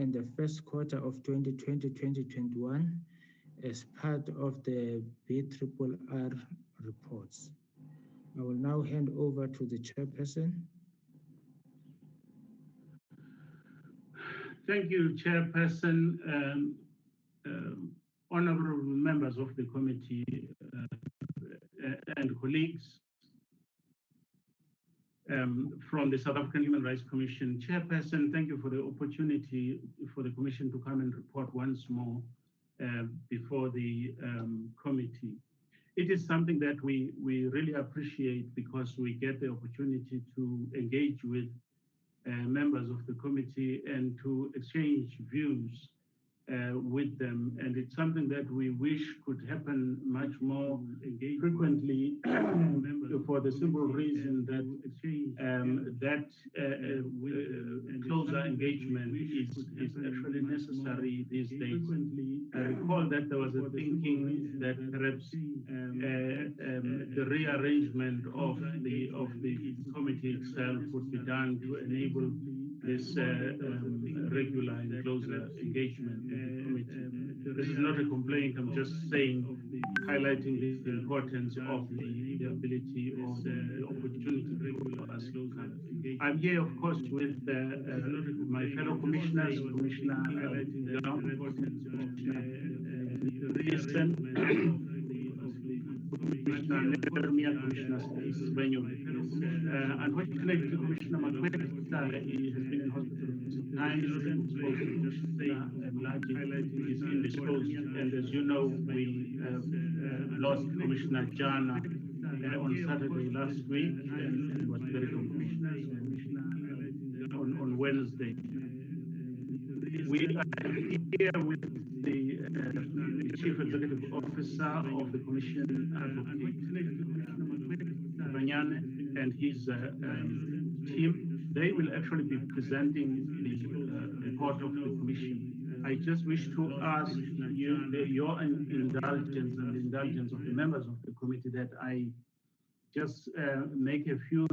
and the first quarter of 2020-2021 as part of the BRRR reports. I will now hand over to the chairperson. Thank you, Chairperson. Honorable members of the committee and colleagues from the South African Human Rights Commission. Chairperson, thank you for the opportunity for the Commission to come and report once more before the committee. It is something that we really appreciate because we get the opportunity to engage with members of the committee and to exchange views with them, and it's something that we wish could happen much more frequently for the simple reason that closer engagement is actually necessary these days. I recall that there was a thinking that perhaps the rearrangement of the committee itself would be done to enable this regular and closer engagement with the committee. This is not a complaint, I'm just saying, highlighting the importance of the ability or the opportunity for us to come. I'm here, of course, with my fellow commissioners, Commissioner unfortunately, Commissioner Makweta has been in hospital for some time, is indisposed. And as you know, we lost Commissioner Jana on Saturday last week and was buried on Wednesday. We are here with the Chief Executive Officer of the Commission, Advocate Banyane, and his team. They will actually be presenting the report of the Commission. I just wish to ask your indulgence and the indulgence of the members of the committee that I just make a few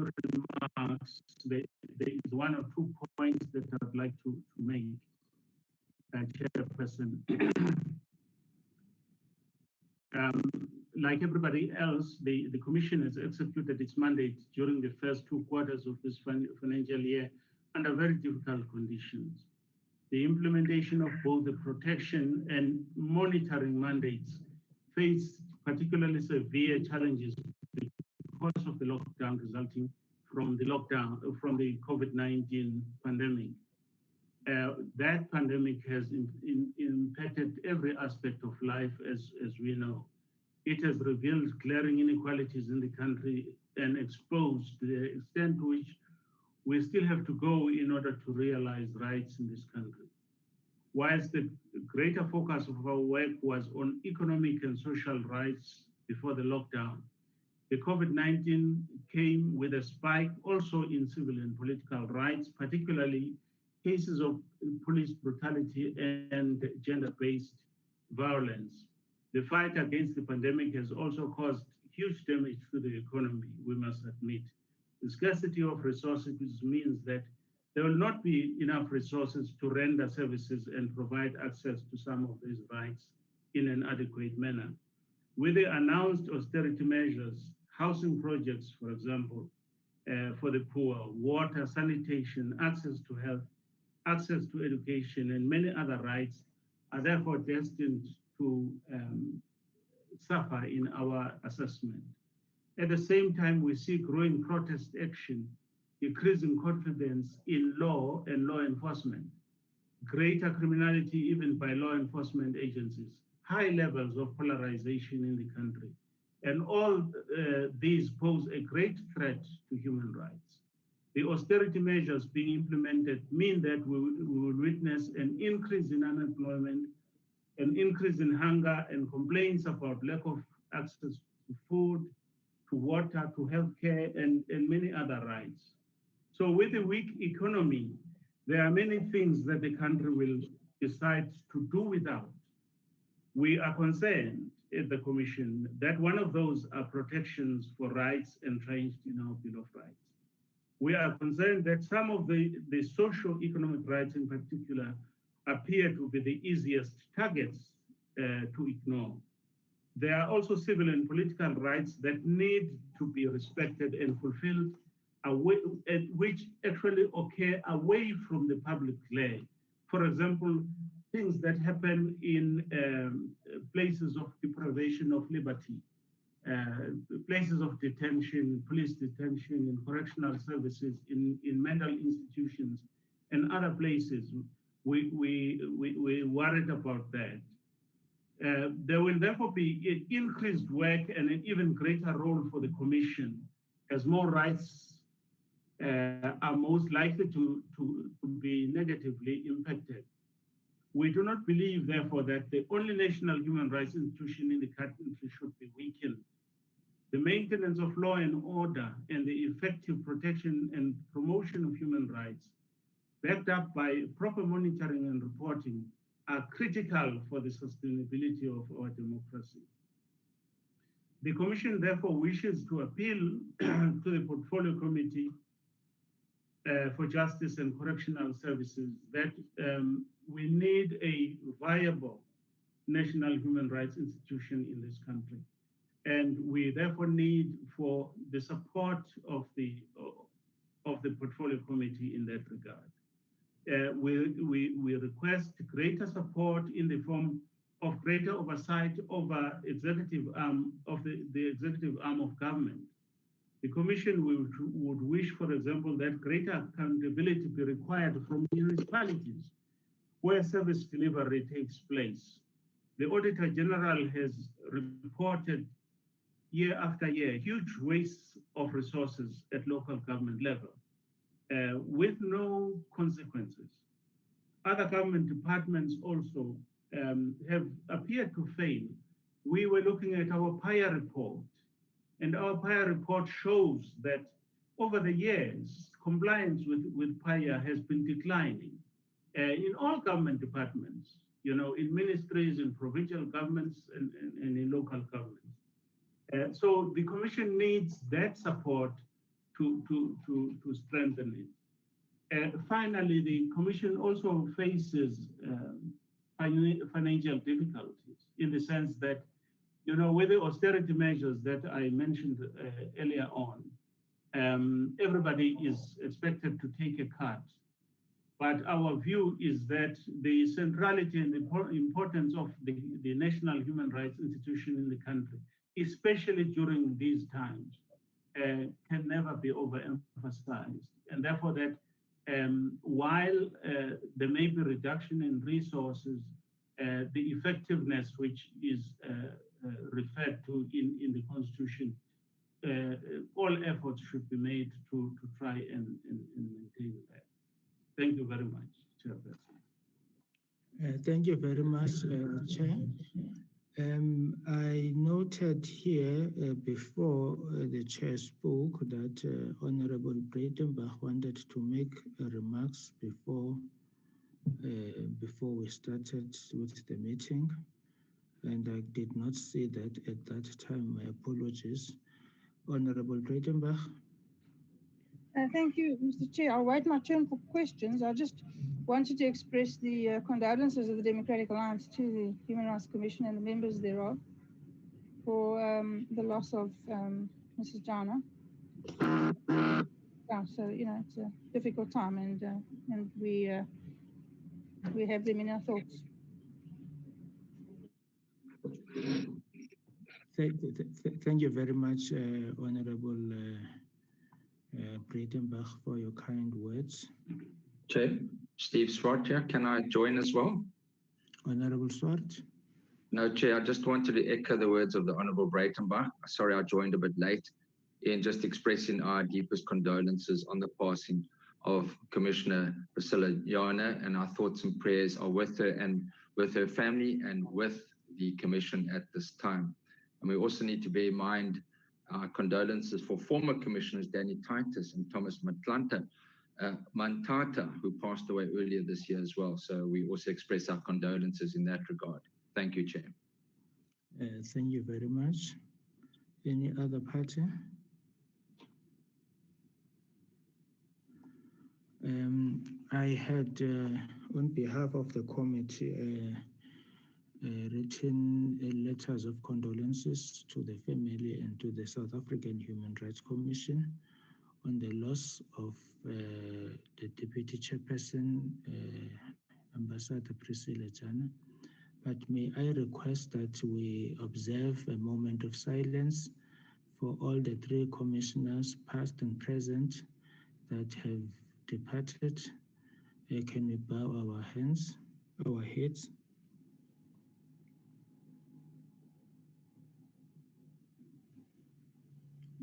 remarks. There is one or two points that I'd like to make, Chairperson. Like everybody else, the Commission has executed its mandate during the first two quarters of this financial year under very difficult conditions. The implementation of both the protection and monitoring mandates faced particularly severe challenges because of the lockdown resulting from the COVID-19 pandemic. That pandemic has impacted every aspect of life, as we know. It has revealed glaring inequalities in the country and exposed the extent to which we still have to go in order to realize rights in this country. Whilst the greater focus of our work was on economic and social rights before the lockdown, the COVID-19 came with a spike also in civil and political rights, particularly cases of police brutality and gender-based violence. The fight against the pandemic has also caused huge damage to the economy, we must admit. The scarcity of resources means that there will not be enough resources to render services and provide access to some of these rights in an adequate manner. With the announced austerity measures, housing projects, for example, for the poor, water, sanitation, access to health, access to education, and many other rights are therefore destined to suffer in our assessment. At the same time, we see growing protest action, decreasing confidence in law and law enforcement, greater criminality even by law enforcement agencies, high levels of polarization in the country. And all these pose a great threat to human rights. The austerity measures being implemented mean that we will witness an increase in unemployment, an increase in hunger and complaints about lack of access to food, to water, to healthcare, and many other rights. So with a weak economy, there are many things that the country will decide to do without. We are concerned at the Commission that one of those are protections for rights entrenched in our Bill of Rights. We are concerned that some of the socio-economic rights in particular appear to be the easiest targets to ignore. There are also civil and political rights that need to be respected and fulfilled, which actually occur away from the public glare. For example, things that happen in places of deprivation of liberty, places of detention, police detention, in correctional services, in mental institutions, and other places. We're worried about that. There will therefore be increased work and an even greater role for the Commission, as more rights are most likely to be negatively impacted. We do not believe, therefore, that the only national human rights institution in the country should be weakened. The maintenance of law and order and the effective protection and promotion of human rights, backed up by proper monitoring and reporting, are critical for the sustainability of our democracy. The Commission therefore wishes to appeal to the Portfolio Committee for Justice and Correctional Services that we need a viable national human rights institution in this country. And we therefore need for the support of the Portfolio Committee in that regard. We request greater support in the form of greater oversight over executive of the executive arm of government. The Commission would wish, for example, that greater accountability be required from municipalities where service delivery takes place. The Auditor General has reported year after year huge wastes of resources at local government level with no consequences. Other government departments also have appeared to fail. We were looking at our PIA report, and our PIA report shows that over the years, compliance with PIA has been declining in all government departments, you know, in ministries, in provincial governments, and in local governments. So the Commission needs that support to strengthen it. Finally, the Commission also faces financial difficulties in the sense that, you know, with the austerity measures that I mentioned earlier on, everybody is expected to take a cut. But our view is that the centrality and the importance of the national human rights institution in the country, especially during these times, can never be overemphasized. And therefore that while there may be reduction in resources, the effectiveness which is referred to in the Constitution, all efforts should be made to try and maintain that. Thank you very much, Chairperson. Thank you very much, Chair. I noted here before the Chair spoke that Honorable Breitenbach wanted to make remarks before we started with the meeting, and I did not see that at that time. My apologies. Honorable Breitenbach. Thank you, Mr. Chair. I'll wait my turn for questions. I just wanted to express the condolences of the Democratic Alliance to the Human Rights Commission and the members thereof for the loss of Mrs. Jana. Yeah, so, you know, it's a difficult time, and we have them in our thoughts. Thank you very much, Honorable Breitenbach, for your kind words. Chair, Steve Swart here. Can I join as well? Honorable Swart? No, Chair, I just wanted to echo the words of the Honorable Breitenbach. Sorry I joined a bit late, in just expressing our deepest condolences on the passing of Commissioner Priscilla Jana, and our thoughts and prayers are with her and with her family and with the Commission at this time. And we also need to bear in mind our condolences for former Commissioners Danny Titus and Thomas Mantata, who passed away earlier this year as well. So we also express our condolences in that regard. Thank you, Chair. Thank you very much. Any other party? I had on behalf of the committee, written letters of condolences to the family and to the South African Human Rights Commission on the loss of the Deputy Chairperson, Ambassador Priscilla Jana. But may I request that we observe a moment of silence for all the three commissioners, past and present, that have departed. Can we bow our heads?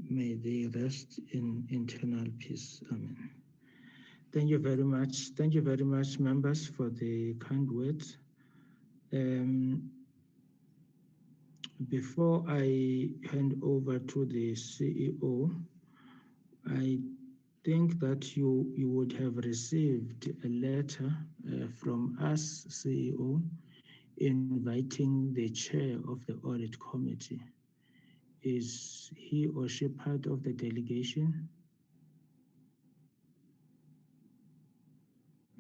May they rest in eternal peace. Amen. Thank you very much. Thank you very much, members, for the kind words. Before I hand over to the CEO, I think that you would have received a letter from us, CEO, inviting the chair of the audit committee. Is he or she part of the delegation?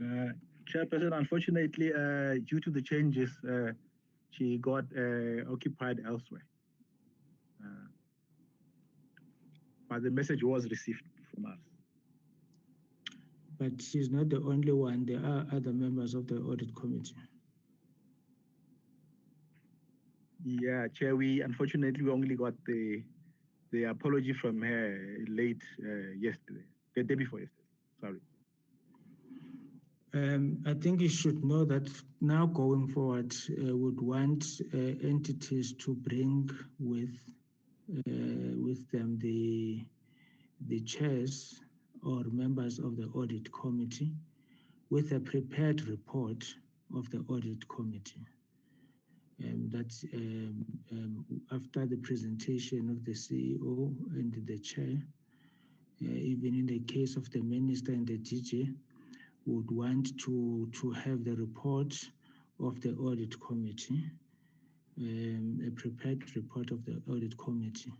Chairperson, unfortunately, due to the changes, she got occupied elsewhere. But the message was received from us. But she's not the only one. There are other members of the audit committee. Yeah, Chair, we unfortunately only got the apology from her late yesterday, the day before yesterday, sorry. I think you should know that now going forward, would want entities to bring with them the chairs or members of the audit committee with a prepared report of the audit committee. After the presentation of the CEO and the chair, even in the case of the minister and the DG, would want to have the report of the audit committee, a prepared report of the audit committee,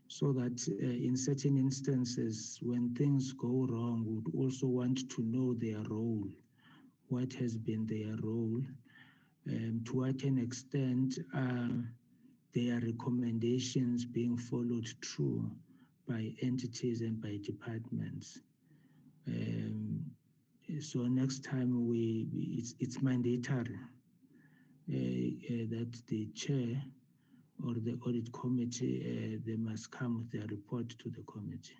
so that in certain instances, when things go wrong, would also want to know their role, what has been their role, to what an extent are their recommendations being followed through by entities and by departments. So next time it's mandatory that the chair or the audit committee, they must come with their report to the committee.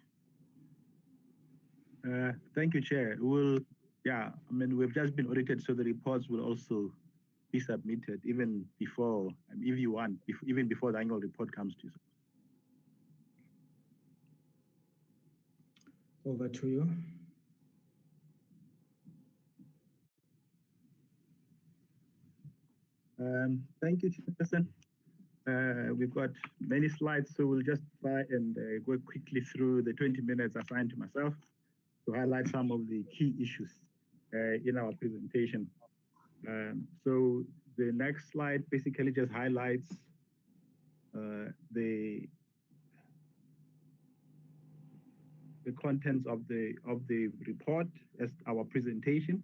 Thank you, Chair. We've just been audited, so the reports will also be submitted even before, if you want, even before the annual report comes to you. Over to you. Thank you, Chairperson. We've got many slides, so we'll just try and go quickly through the 20 minutes assigned to myself to highlight some of the key issues in our presentation. So the next slide basically just highlights the contents of the report as our presentation,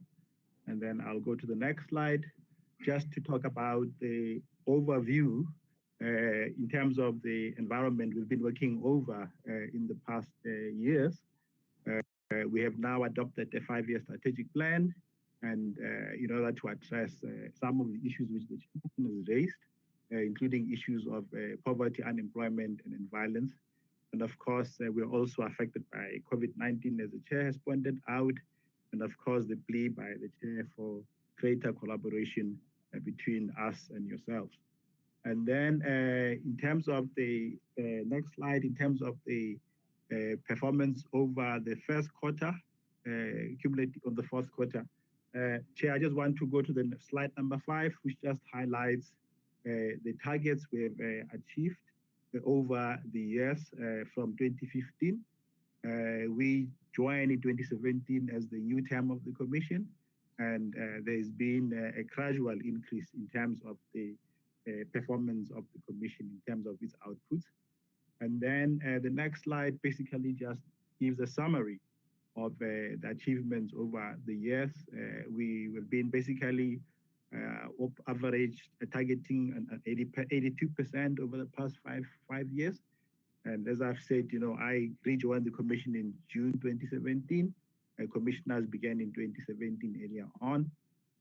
and then I'll go to the next slide just to talk about the overview in terms of the environment we've been working over in the past years. We have now adopted a 5-year strategic plan, and in order to address some of the issues which the chairperson has raised, including issues of poverty, unemployment, and violence. And of course, we're also affected by COVID-19, as the chair has pointed out, and of course, the plea by the chair for greater collaboration between us and yourselves. And then in terms of the next slide, in terms of the performance over the first quarter, cumulative on the fourth quarter, Chair, I just want to go to the slide number 5, which just highlights the targets we have achieved over the years from 2015. We joined in 2017 as the new term of the Commission, and there's been a gradual increase in terms of the performance of the Commission in terms of its outputs. And then the next slide basically just gives a summary of the achievements over the years. We have been basically average targeting an 82% over the past five years. And as I've said, I rejoined the commission in June 2017. Commissioners began in 2017 earlier on.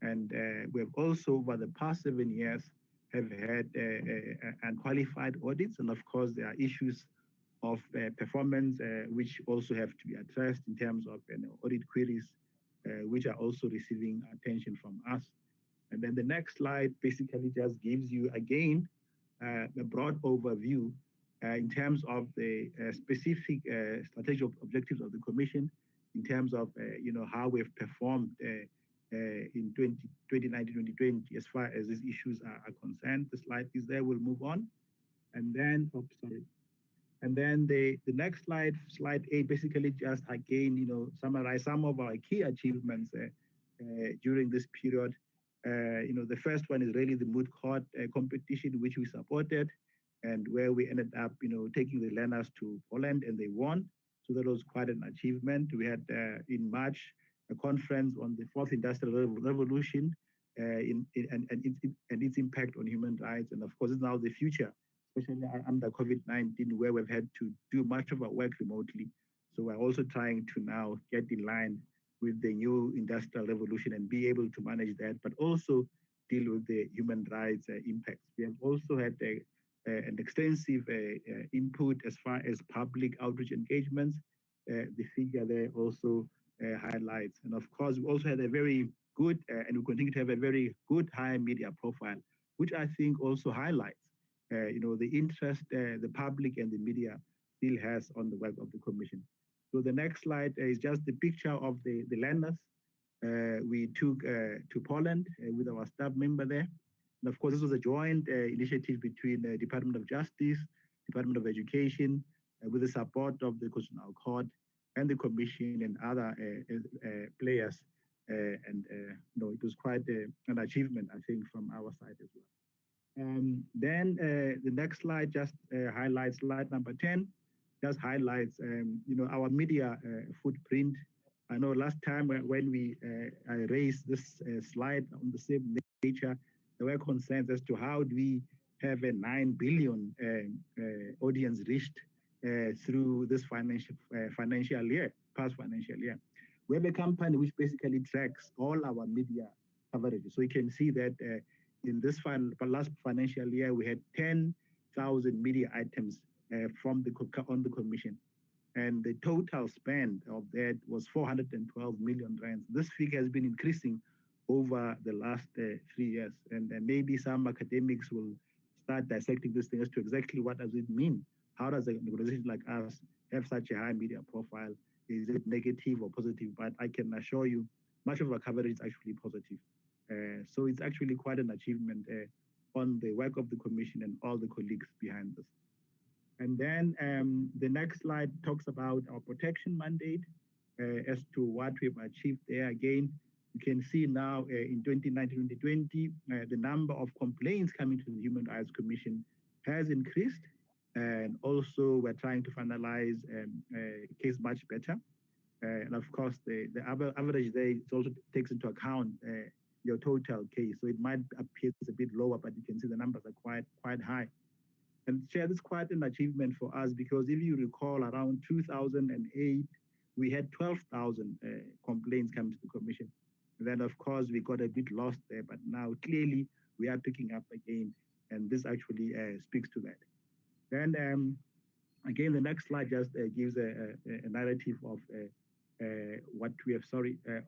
And we have also, over the past 7 years, have had unqualified audits. And of course, there are issues of performance, which also have to be addressed in terms of audit queries, which are also receiving attention from us. And then the next slide basically just gives you, again, a broad overview in terms of the specific strategic objectives of the Commission, in terms of how we've performed in 2019-2020 as far as these issues are concerned. The slide is there. We'll move on. And then, And then the next slide, slide 8, basically just again, summarize some of our key achievements during this period. The first one is really the moot court competition, which we supported, and where we ended up, taking the learners to Poland, and they won. So that was quite an achievement. We had in March a conference on the fourth industrial revolution and its impact on human rights, and of course, it's now the future, especially under COVID-19, where we've had to do much of our work remotely. So we're also trying to now get in line with the new industrial revolution and be able to manage that, but also deal with the human rights impacts. We have also had an extensive input as far as public outreach engagements. The figure there also highlights. And of course, we also had a very good, and we continue to have a very good high media profile, which I think also highlights the interest the public and the media still has on the work of the Commission. So the next slide is just the picture of the learners we took to Poland with our staff member there. And of course, this was a joint initiative between the Department of Justice, Department of Education, with the support of the Constitutional Court and the Commission and other players. It was quite an achievement, I think, from our side as well. Then the next slide just highlights, slide number 10, just highlights our media footprint. I know last time when we raised this slide on the same nature, there were concerns as to how do we have a 9 billion audience reached through this financial year, past financial year. We have a company which basically tracks all our media coverage. So you can see that in this last financial year, we had 10,000 media items on the Commission. And the total spend of that was 412 million rands. This figure has been increasing over the last 3 years. And maybe some academics will start dissecting this thing as to exactly what does it mean? How does an organization like us have such a high media profile? Is it negative or positive? But I can assure you, much of our coverage is actually positive. So it's actually quite an achievement on the work of the Commission and all the colleagues behind this. And then the next slide talks about our protection mandate as to what we've achieved there. Again, you can see now in 2019-2020, the number of complaints coming to the Human Rights Commission has increased. And also we're trying to finalize case much better. And of course, the average there also takes into account your total case. So it might appear it's a bit lower, but you can see the numbers are quite high. And Chair, this is quite an achievement for us because if you recall, around 2008, we had 12,000 complaints coming to the Commission. And then, of course, we got a bit lost there, but now clearly we are picking up again, and this actually speaks to that. Then, again, the next slide just gives a narrative of what we have,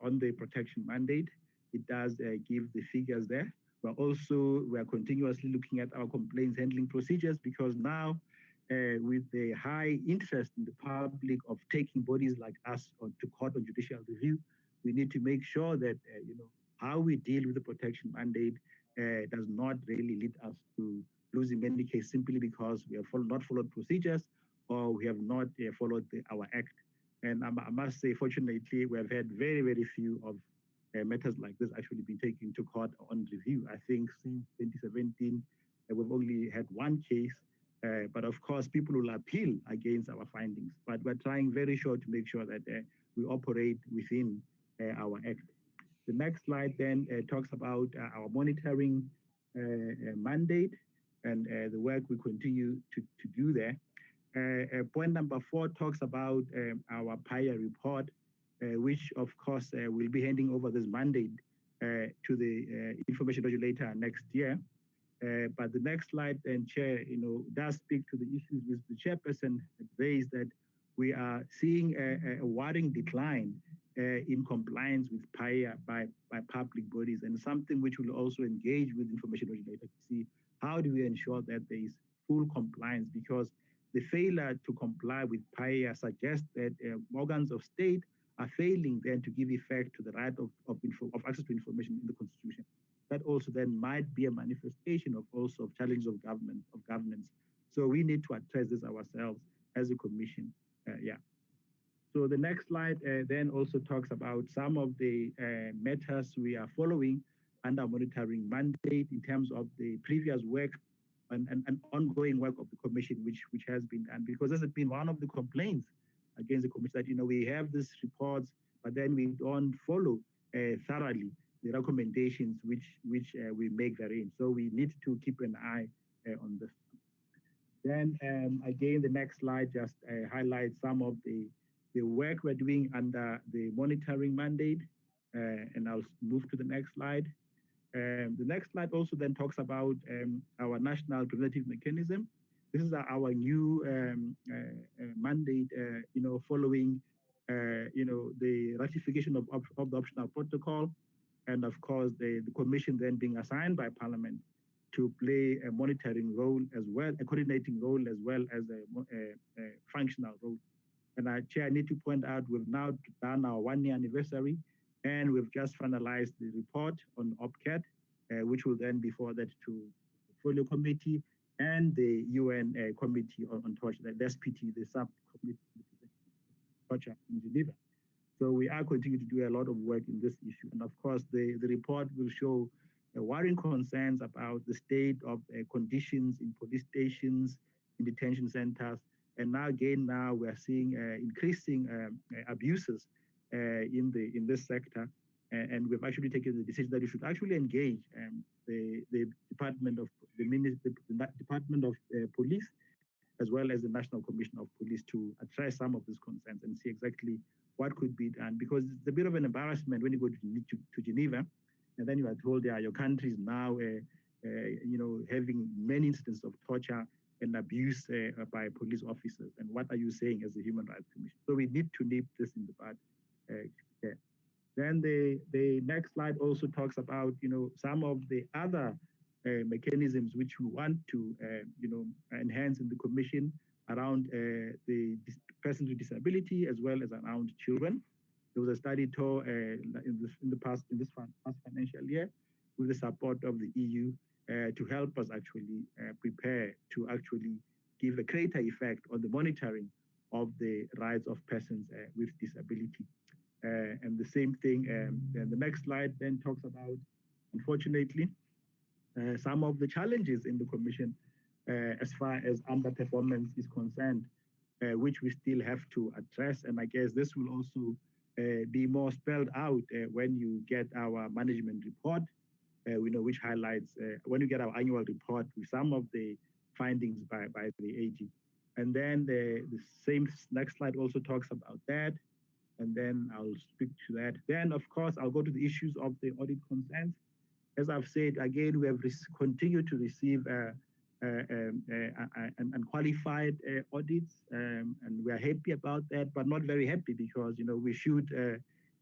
on the protection mandate. It does give the figures there. We are continuously looking at our complaints handling procedures because now with the high interest in the public of taking bodies like us to court on judicial review, we need to make sure that how we deal with the protection mandate does not really lead us to losing many cases simply because we have not followed procedures or we have not followed our act. And I must say, fortunately, we have had very, very few of matters like this actually been taken to court on review. I think since 2017, we've only had one case, but of course, people will appeal against our findings. But we're trying very sure to make sure that we operate within our act. The next slide then talks about our monitoring mandate and the work we continue to do there. Point number 4 talks about our PIA report, which of course will be handing over this mandate to the information regulator next year. But the next slide, then, Chair, does speak to the issues which the chairperson raised, that we are seeing a worrying decline in compliance with PIA by public bodies, and something which will also engage with information regulator to see how do we ensure that there is full compliance, because the failure to comply with PIA suggests that organs of state are failing then to give effect to the right of access to information in the Constitution. That also then might be a manifestation of also of challenges of governance. So we need to address this ourselves as a commission. So the next slide then also talks about some of the matters we are following under monitoring mandate in terms of the previous work and ongoing work of the commission, which has been done, because this has been one of the complaints against the commission, that we have these reports, but then we don't follow thoroughly the recommendations which we make therein. So we need to keep an eye on this. Then again, the next slide just highlights some of the work we're doing under the monitoring mandate, and I'll move to the next slide. The next slide also then talks about our national preventative mechanism. This is our new mandate, following, the ratification of the optional protocol, and of course the commission then being assigned by Parliament to play a monitoring role as well, a coordinating role as well as a functional role. And Chair, I need to point out we've now done our 1-year anniversary, and we've just finalized the report on OPCAT, which will then be forwarded to the Portfolio Committee and the UN Committee on Torture, the SPT, the subcommittee on torture in Geneva. So we are continuing to do a lot of work in this issue. And of course, the report will show worrying concerns about the state of conditions in police stations, in detention centers. And now again, we are seeing increasing abuses in this sector. And we've actually taken the decision that we should actually engage the Department of Police, as well as the National Commission of Police, to address some of these concerns and see exactly what could be done. Because it's a bit of an embarrassment when you go to Geneva, and then you are told, your country is now, having many incidents of torture and abuse by police officers. And what are you saying as a Human Rights Commission? So we need to nip this in the bud. Then the next slide also talks about, some of the other mechanisms which we want to, enhance in the commission around the persons with disability, as well as around children. There was a study tour in this past financial year with the support of the EU to help us actually prepare to actually give a greater effect on the monitoring of the rights of persons with disability. And the same thing, and the next slide then talks about, unfortunately, some of the challenges in the commission as far as underperformance is concerned, which we still have to address. And I guess this will also be more spelled out when you get our management report, which highlights, when you get our annual report with some of the findings by the AG. And then the same next slide also talks about that. And then I'll speak to that. Then, of course, I'll go to the issues of the audit concerns. As I've said, again, we have continued to receive unqualified audits, and we are happy about that, but not very happy because, we should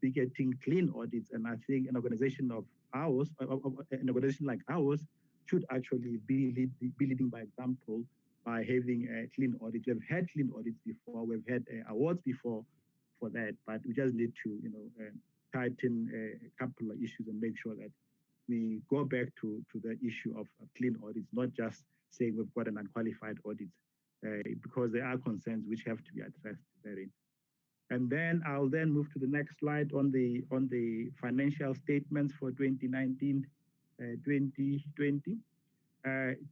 be getting clean audits. And I think an organization of ours, an organization like ours, should actually be leading by example by having clean audits. We've had clean audits before, we've had awards before for that, but we just need to, tighten a couple of issues and make sure that we go back to the issue of clean audits, not just saying we've got an unqualified audit, because there are concerns which have to be addressed therein. And then I'll then move to the next slide on the financial statements for 2019, 2020.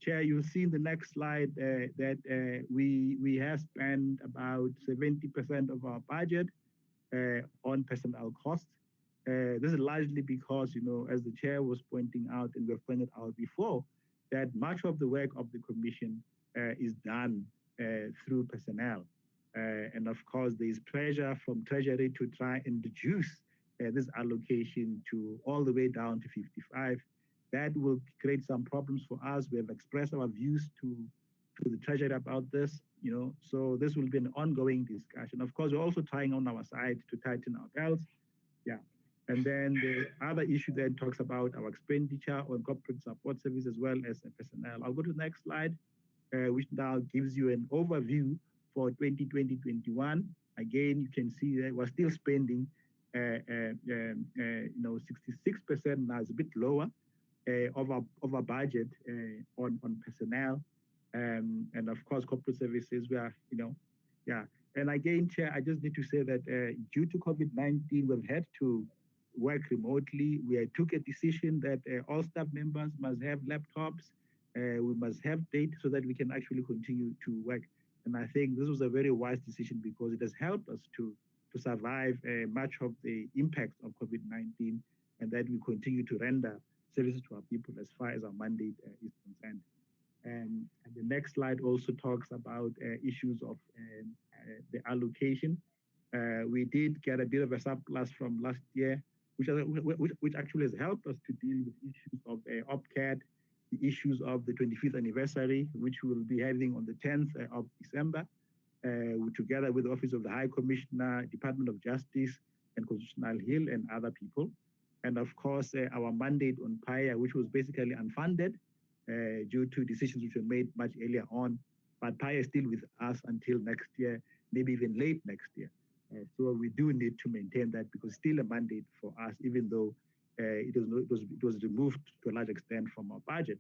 Chair, you'll see in the next slide that we have spent about 70% of our budget on personnel costs. This is largely because, as the chair was pointing out and we've pointed out before, that much of the work of the commission is done through personnel. And of course, there's pressure from Treasury to try and reduce this allocation to all the way down to 55. That will create some problems for us. We have expressed our views to the Treasury about this, so this will be an ongoing discussion. Of course, we're also trying on our side to tighten our belts. Yeah. And then the other issue then talks about our expenditure on corporate support service as well as personnel. I'll go to the next slide, which now gives you an overview for 2020-21. Again, you can see that we're still spending 66%, now it's a bit lower of our budget on personnel. And of course, corporate services, we are, yeah. And again, Chair, I just need to say that due to COVID-19, we've had to work remotely. We took a decision that all staff members must have laptops. We must have data so that we can actually continue to work. And I think this was a very wise decision because it has helped us to survive much of the impacts of COVID-19, and that we continue to render services to our people as far as our mandate is concerned. And the next slide also talks about issues of the allocation. We did get a bit of a surplus from last year, which actually has helped us to deal with issues of OPCAD, the issues of the 25th anniversary, which we will be having on the 10th of December, together with the Office of the High Commissioner, Department of Justice, and Constitutional Hill, and other people. And of course, our mandate on PIA, which was basically unfunded due to decisions which were made much earlier on. But PIA is still with us until next year, maybe even late next year. So we do need to maintain that because it's still a mandate for us, even though it was removed to a large extent from our budget.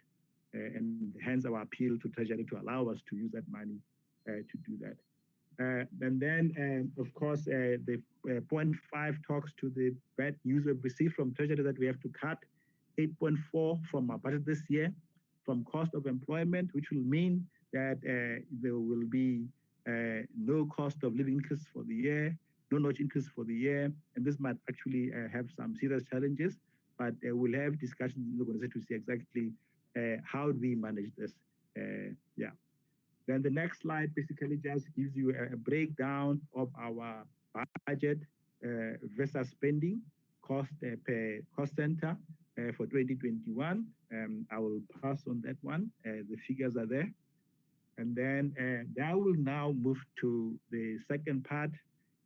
And hence our appeal to Treasury to allow us to use that money to do that. And then, of course, the point 5 talks to the bad news we've received from Treasury that we have to cut 8.4 from our budget this year from cost of employment, which will mean that there will be no cost of living increase for the year, no notch increase for the year, and this might actually have some serious challenges, but we'll have discussions in the organization to see exactly how do we manage this. Yeah. Then the next slide basically just gives you a breakdown of our budget versus spending cost per cost center for 2021. I will pass on that one. The figures are there. And then I will now move to the second part,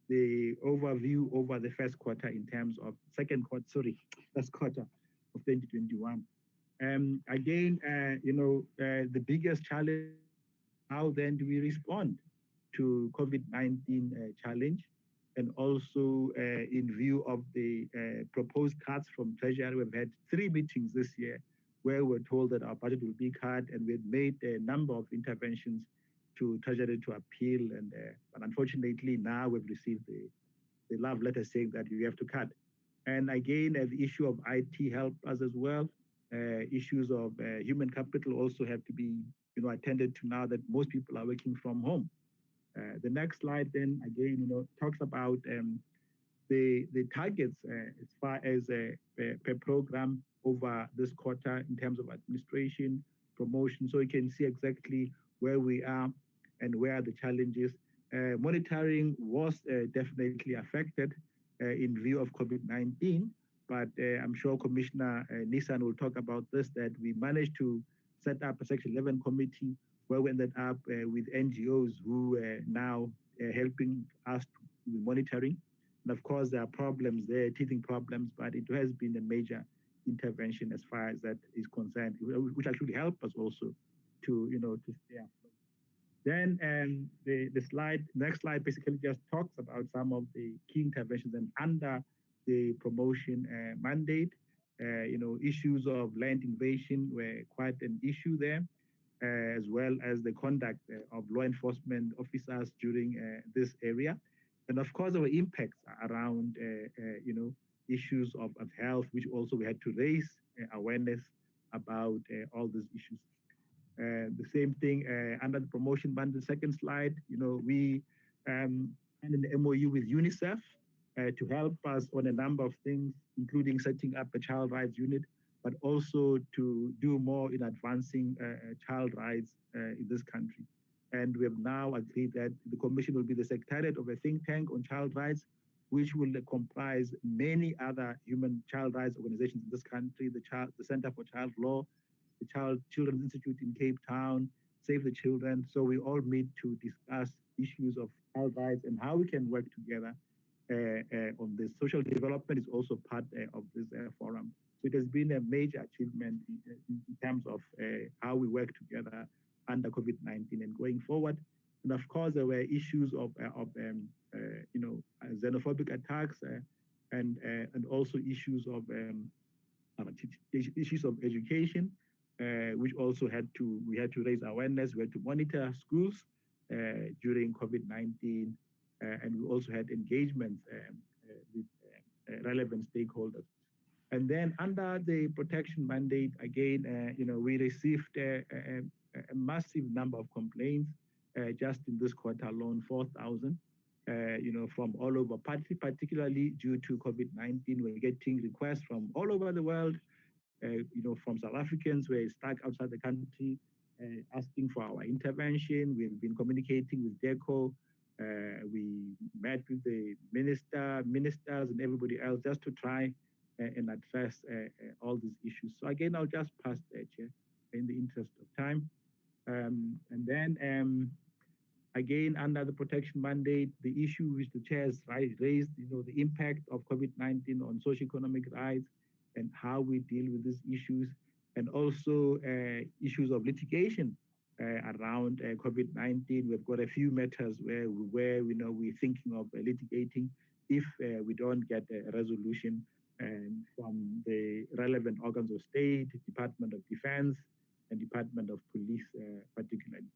the overview over the first quarter in terms of first quarter of 2021. Again, the biggest challenge, how then do we respond to COVID-19 challenge? And also in view of the proposed cuts from Treasury, we've had 3 meetings this year where we're told that our budget will be cut, and we've made a number of interventions to Treasury to appeal. And but unfortunately, now we've received the love letter saying that we have to cut. And again, the issue of IT helped us as well. Issues of human capital also have to be attended to now that most people are working from home. The next slide then again, talks about the targets as far as per program over this quarter in terms of administration, promotion. So you can see exactly where we are and where are the challenges. Monitoring was definitely affected in view of COVID-19, but I'm sure Commissioner Nissan will talk about this, that we managed to set up a Section 11 committee where we ended up with NGOs who are now helping us with monitoring. And of course, there are problems there, teething problems, but it has been a major intervention as far as that is concerned, which actually helped us also to stay afloat. Then the next slide basically just talks about some of the key interventions, and under the promotion mandate, issues of land invasion were quite an issue there, as well as the conduct of law enforcement officers during this area. And of course, there were impacts around, issues of health, which also we had to raise awareness about all these issues. The same thing under the promotion band, the second slide, we signed an MOU with UNICEF to help us on a number of things, including setting up a child rights unit, but also to do more in advancing child rights in this country. And we have now agreed that the Commission will be the secretariat of a think tank on child rights, which will comprise many other child rights organizations in this country, the Center for Child Law, the Children's Institute in Cape Town, Save the Children. So we all meet to discuss issues of child rights and how we can work together on this. Social development is also part of this forum. So it has been a major achievement in terms of how we work together under COVID-19 and going forward. And of course, there were issues of xenophobic attacks and also issues of education, which also we had to raise awareness. We had to monitor schools during COVID-19, and we also had engagements with relevant stakeholders. And then under the protection mandate, again, we received a massive number of complaints just in this quarter alone, 4,000, from all over, particularly due to COVID-19. We're getting requests from all over the world, from South Africans who are stuck outside the country, asking for our intervention. We've been communicating with DECO. We met with the ministers and everybody else just to try and address all these issues. So again, I'll just pass that, Chair, in the interest of time. And then again, under the protection mandate, the issue which the Chair has raised, the impact of COVID-19 on socioeconomic rights and how we deal with these issues, and also issues of litigation around COVID-19. We've got a few matters where we're thinking of litigating if we don't get a resolution from the relevant organs of state, Department of Defense, and Department of Police particularly.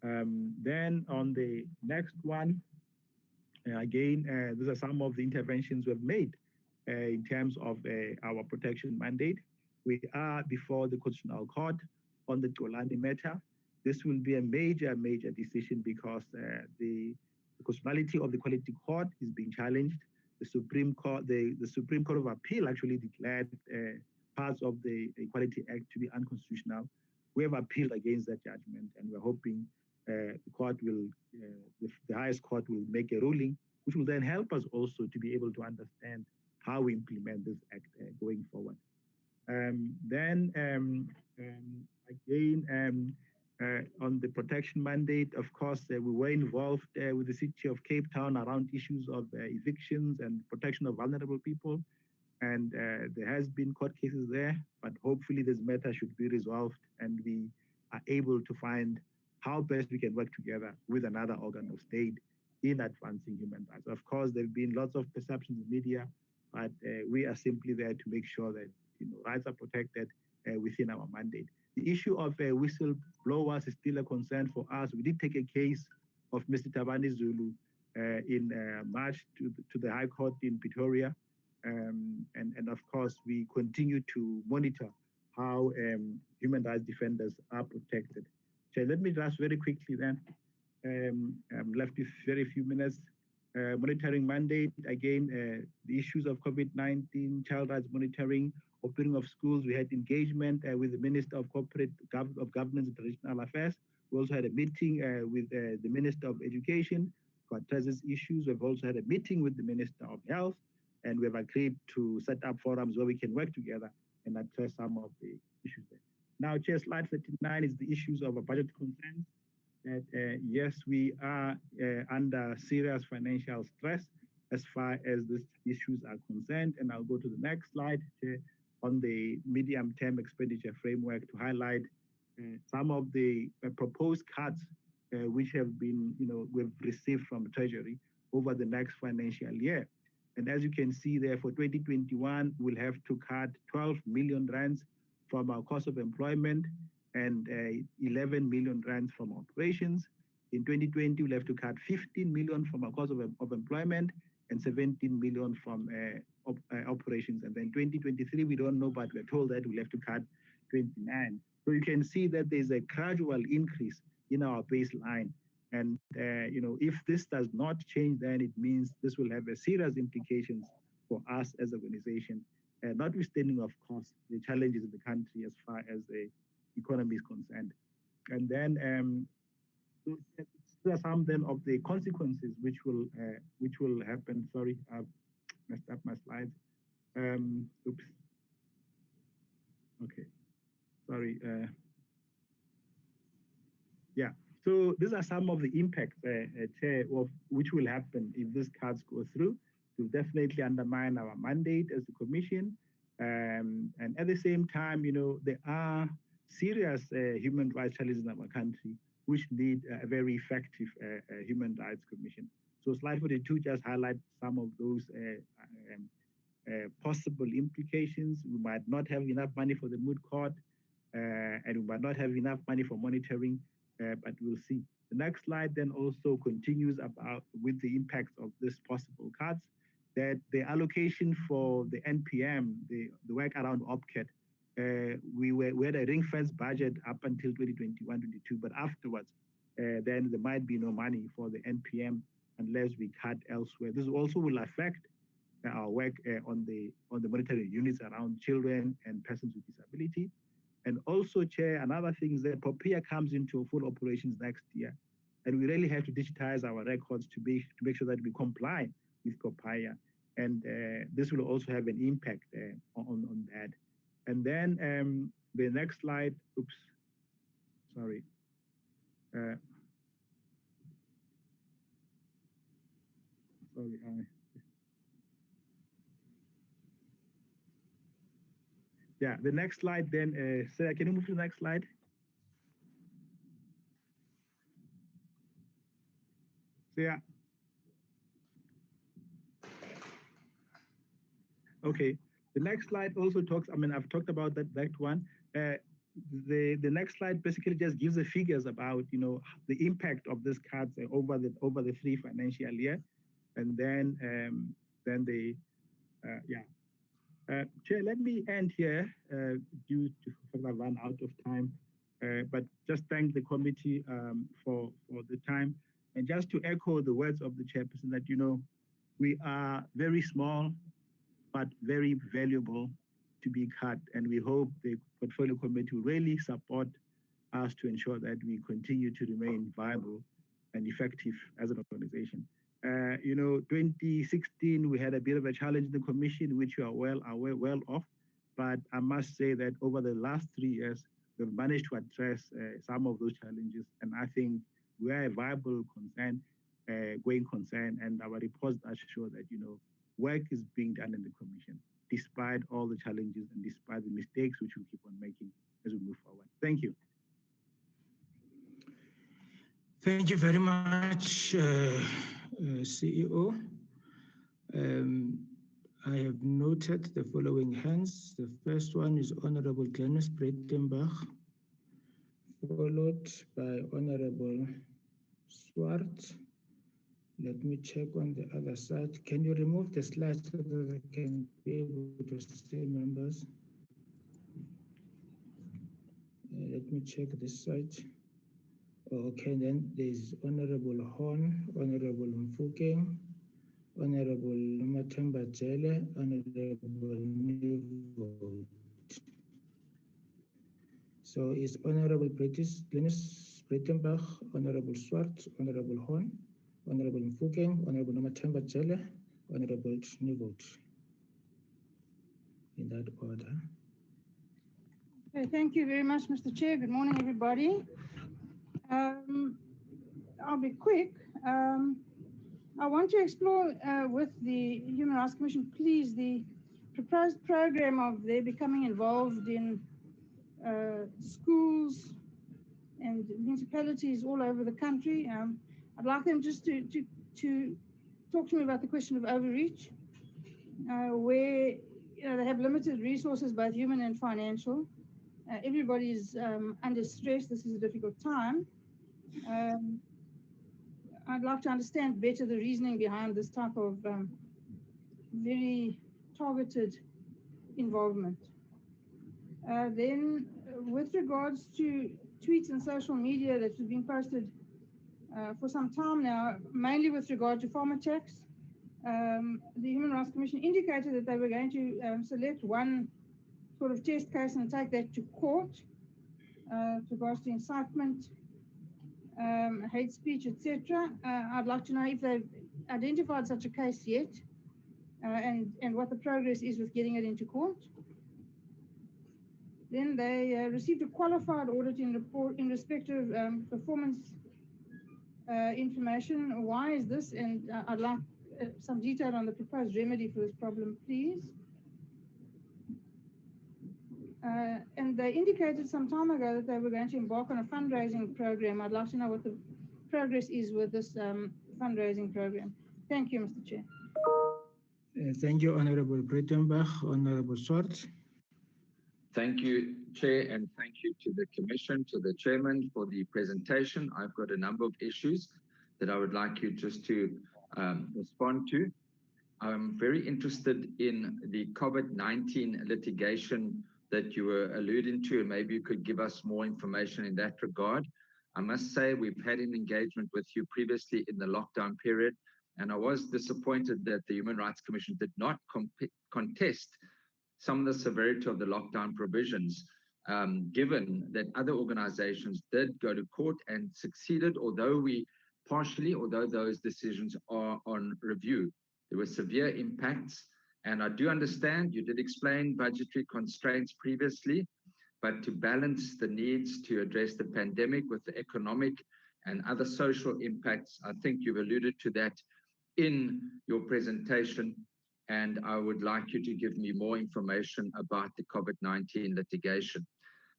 Then on the next one, again, these are some of the interventions we've made in terms of our protection mandate. We are before the Constitutional Court on the Jolani matter. This will be a major decision because the constitutionality of the Equality Court is being challenged. The Supreme Court of Appeal actually declared parts of the Equality Act to be unconstitutional. We have appealed against that judgment, and we're hoping the highest court will make a ruling, which will then help us also to be able to understand how we implement this act going forward. On the protection mandate, of course, we were involved with the city of Cape Town around issues of evictions and protection of vulnerable people. And there has been court cases there, but hopefully this matter should be resolved and we are able to find how best we can work together with another organ of state in advancing human rights. Of course, there have been lots of perceptions in the media, but we are simply there to make sure that rights are protected within our mandate. The issue of whistleblowers is still a concern for us. We did take a case of Mr. Tabani Zulu in March to the High Court in Pretoria. And of course, we continue to monitor how human rights defenders are protected. So let me just very quickly then, I'm left with very few minutes. Monitoring mandate, again, the issues of COVID-19, child rights monitoring, opening of schools. We had engagement with the Minister of Governance and Traditional Affairs. We also had a meeting with the Minister of Education to address these issues. We've also had a meeting with the Minister of Health, and we've agreed to set up forums where we can work together and address some of the issues there. Now, Chair, slide 39 is the issues of a budget concerns. That yes, we are under serious financial stress as far as these issues are concerned. And I'll go to the next slide, Chair, on the medium-term expenditure framework to highlight some of the proposed cuts which have been, we've received from Treasury over the next financial year. And as you can see there, for 2021, we'll have to cut 12 million rands from our cost of employment and 11 million rands from operations. In 2020, we'll have to cut 15 million from our cost of employment and 17 million from operations. And then 2023, we don't know, but we're told that we'll have to cut 29. So you can see that there's a gradual increase in our baseline And if this does not change, then it means this will have a serious implications for us as an organization, notwithstanding, of course, the challenges in the country as far as the economy is concerned. And then there are some then of the consequences which will happen. Sorry, I've messed up my slides. Oops. Okay. Sorry. Yeah. So these are some of the impacts, Chair, of which will happen if these cuts go through. It will definitely undermine our mandate as the Commission. And at the same time, there are serious human rights challenges in our country which need a very effective Human Rights Commission. So slide 42 just highlights some of those possible implications. We might not have enough money for the moot court, and we might not have enough money for monitoring, but we'll see. The next slide then also continues about with the impacts of this possible cuts, that the allocation for the NPM, the work around OPCAT, we had a ring-fenced budget up until 2021-22, but afterwards, then there might be no money for the NPM unless we cut elsewhere. This also will affect our work on the monitoring units around children and persons with disability. And also, Chair, another thing is that POPIA comes into full operations next year, and we really have to digitize our records to make sure that we comply with POPIA, and this will also have an impact on that. And then the next slide, oops, sorry. Yeah, the next slide then, Sarah, can you move to the next slide? Yeah. Okay, the next slide also talks, I've talked about that one. The next slide basically just gives the figures about, the impact of this cuts over the 3 financial year. And then Chair, let me end here due to I've run out of time, but just thank the committee for the time. And just to echo the words of the chairperson that, we are very small, but very valuable to be cut. And we hope the portfolio committee will really support us to ensure that we continue to remain viable and effective as an organization. 2016, we had a bit of a challenge in the commission, which we are well off. But I must say that over the last 3 years, we've managed to address some of those challenges. And I think we are a viable concern, going concern, and our reports are sure that, work is being done in the commission, despite all the challenges and despite the mistakes which we keep on making as we move forward. Thank you. Thank you very much, CEO. I have noted the following hands. The first one is Honorable Glennis Breitenbach, followed by Honorable Swart. Let me check on the other side. Can you remove the slides so that I can be able to see members? Let me check this side. Okay, then there's Honorable Horn, Honorable Mfukeng, Honorable Matemba Jele, Honorable Nivold. So it's Honorable Glennis Breitenbach, Honorable Swart, Honorable Horn, Honorable Mfukeng, Honorable Matemba Jele, Honorable Nivold. In that order. Okay, thank you very much, Mr. Chair. Good morning, everybody. I'll be quick. I want to explore with the Human Rights Commission, please, the proposed program of their becoming involved in schools and municipalities all over the country. I'd like them just to talk to me about the question of overreach, where they have limited resources, both human and financial. Everybody's under stress. This is a difficult time. I'd like to understand better the reasoning behind this type of very targeted involvement. Then with regards to tweets and social media that have been posted for some time now, mainly with regard to farm attacks. The Human Rights Commission indicated that they were going to select one sort of test case and take that to court with regards to incitement, hate speech, etc. I'd like to know if they've identified such a case yet and what the progress is with getting it into court. Then they received a qualified auditing report in respect of performance information. Why is this? And I'd like some detail on the proposed remedy for this problem, please. And they indicated some time ago that they were going to embark on a fundraising program. I'd like to know what the progress is with this fundraising program. Thank you, Mr. Chair. Thank you, Honorable Breitenbach. Honorable Swart. Thank you, Chair, and thank you to the Commission, to the Chairman for the presentation. I've got a number of issues that I would like you just to respond to. I'm very interested in the COVID-19 litigation that you were alluding to, and maybe you could give us more information in that regard. I must say we've had an engagement with you previously in the lockdown period, and I was disappointed that the Human Rights Commission did not contest some of the severity of the lockdown provisions, given that other organizations did go to court and succeeded, although those decisions are on review. There were severe impacts, and I do understand you did explain budgetary constraints previously, but to balance the needs to address the pandemic with the economic and other social impacts, I think you've alluded to that in your presentation, and I would like you to give me more information about the COVID-19 litigation.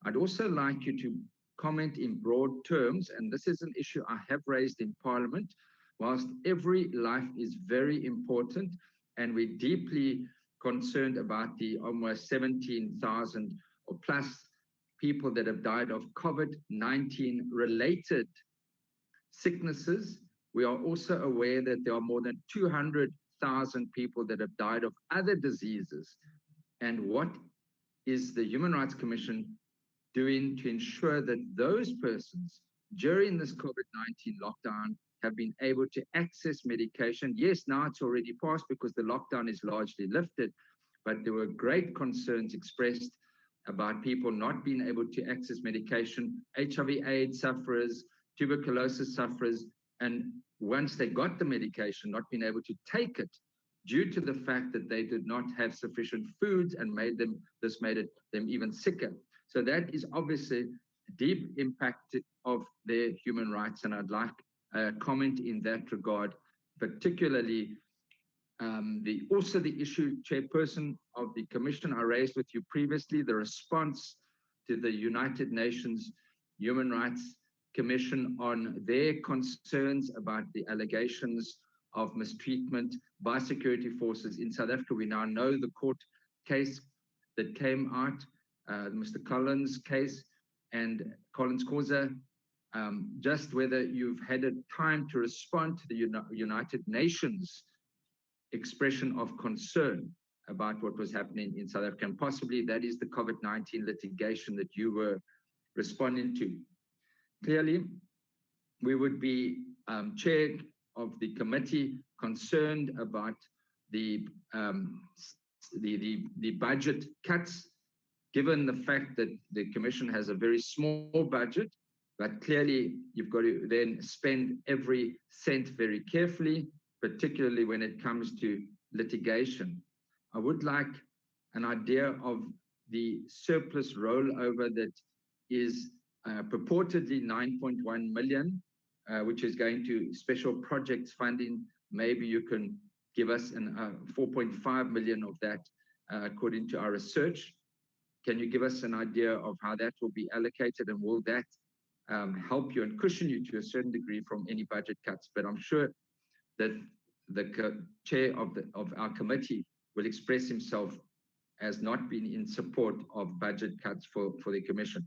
I'd also like you to comment in broad terms, and this is an issue I have raised in Parliament. Whilst every life is very important, and we're deeply concerned about the almost 17,000 or plus people that have died of COVID-19 related sicknesses, we are also aware that there are more than 200,000 people that have died of other diseases. And what is the Human Rights Commission doing to ensure that those persons during this COVID-19 lockdown have been able to access medication? Yes, now it's already passed because the lockdown is largely lifted, but there were great concerns expressed about people not being able to access medication, HIV/AIDS sufferers, tuberculosis sufferers, and once they got the medication, not being able to take it due to the fact that they did not have sufficient foods, and this made them even sicker. So that is obviously a deep impact of their human rights, and I'd like a comment in that regard, particularly also the issue, Chairperson of the Commission, I raised with you previously, the response to the United Nations Human Rights Commission on their concerns about the allegations of mistreatment by security forces in South Africa. We now know the court case that came out, Mr. Collins' case, and Collins Causa, just whether you've had a time to respond to the United Nations expression of concern about what was happening in South Africa, and possibly that is the COVID-19 litigation that you were responding to. Clearly, we would be, Chair of the committee, concerned about the budget cuts, given the fact that the Commission has a very small budget, but clearly you've got to then spend every cent very carefully, particularly when it comes to litigation. I would like an idea of the surplus rollover that is purportedly 9.1 million, which is going to special projects funding. Maybe you can give us 4.5 million of that according to our research. Can you give us an idea of how that will be allocated, and will that help you and cushion you to a certain degree from any budget cuts? But I'm sure that the chair of our committee will express himself as not being in support of budget cuts for the Commission.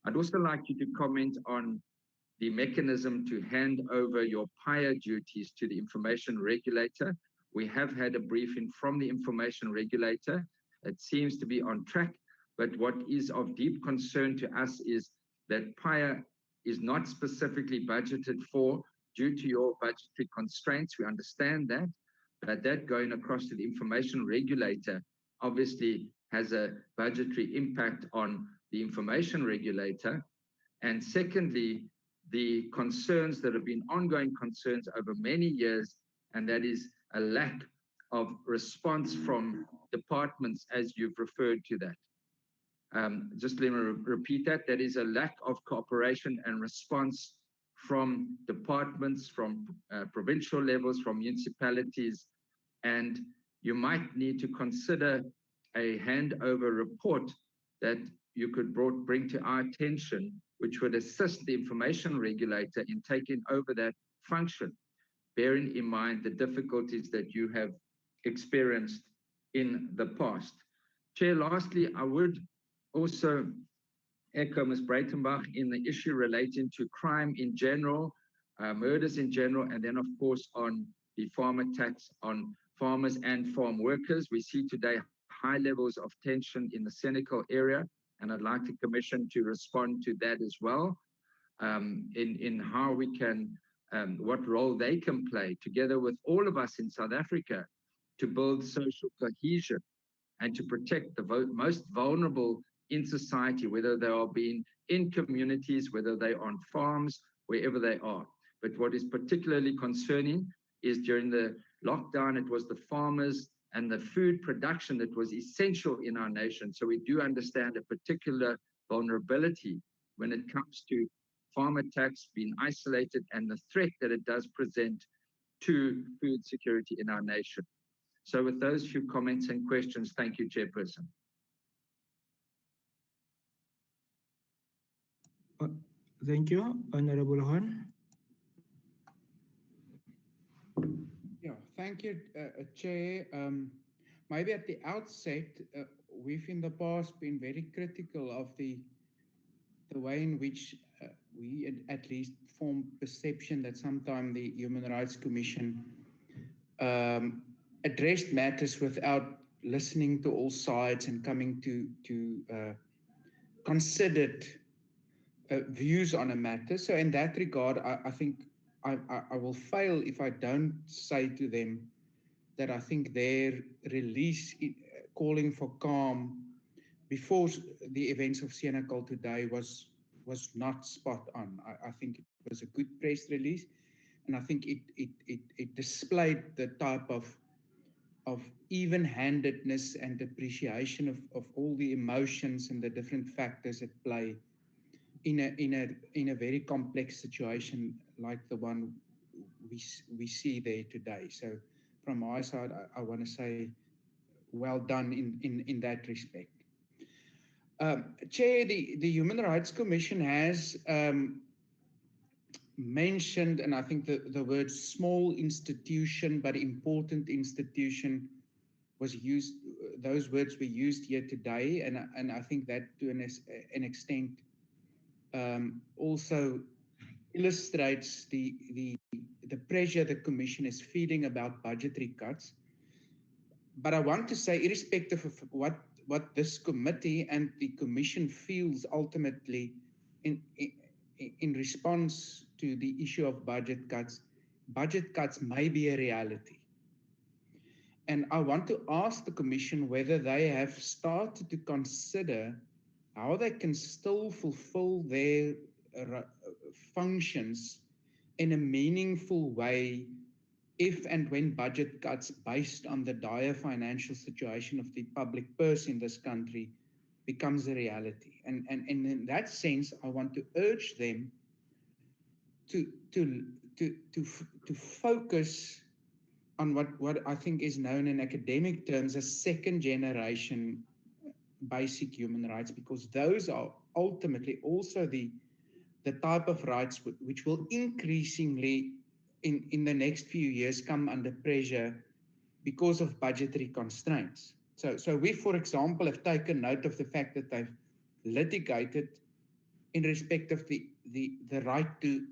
I'd also like you to comment on the mechanism to hand over your PIA duties to the information regulator. We have had a briefing from the information regulator. It seems to be on track, but what is of deep concern to us is that PIA is not specifically budgeted for due to your budgetary constraints, we understand that, but that going across to the information regulator obviously has a budgetary impact on the information regulator. And secondly, the concerns that have been ongoing concerns over many years, and that is a lack of response from departments, as you've referred to that. Just let me repeat that. That is a lack of cooperation and response from departments, from provincial levels, from municipalities, and you might need to consider a handover report that you could bring to our attention, which would assist the information regulator in taking over that function, bearing in mind the difficulties that you have experienced in the past. Chair, lastly, I would also echo Ms. Breitenbach in the issue relating to crime in general, murders in general, and then of course on the farmer tax on farmers and farm workers. We see today high levels of tension in the Senegal area, and I'd like the Commission to respond to that as well, in how we can, what role they can play together with all of us in South Africa to build social cohesion and to protect the most vulnerable in society, whether they are being in communities, whether they are on farms, wherever they are. But what is particularly concerning is during the lockdown, it was the farmers and the food production that was essential in our nation. So we do understand a particular vulnerability when it comes to farmer tax being isolated and the threat that it does present to food security in our nation. So with those few comments and questions, thank you, Chairperson. Thank you, Honorable Hon. Yeah, thank you, Chair. Maybe at the outset, we've in the past been very critical of the way in which we at least form perception that sometimes the Human Rights Commission addressed matters without listening to all sides and coming to considered views on a matter. So in that regard, I think I will fail if I don't say to them that I think their release calling for calm before the events of Senegal today was not spot on. I think it was a good press release, and I think it displayed the type of even-handedness and appreciation of all the emotions and the different factors at play in a very complex situation like the one we see there today. So from my side, I want to say well done in that respect. Chair, the Human Rights Commission has mentioned, and I think the word small institution but important institution was used, those words were used here today, and I think that to an extent also illustrates the pressure the Commission is feeling about budgetary cuts. But I want to say, irrespective of what this committee and the Commission feels ultimately in response to the issue of budget cuts may be a reality. And I want to ask the Commission whether they have started to consider how they can still fulfill their functions in a meaningful way if and when budget cuts based on the dire financial situation of the public purse in this country becomes a reality. And in that sense, I want to urge them to focus on what I think is known in academic terms as second generation basic human rights, because those are ultimately also the type of rights which will increasingly in the next few years come under pressure because of budgetary constraints. So we, for example, have taken note of the fact that they've litigated in respect of the right to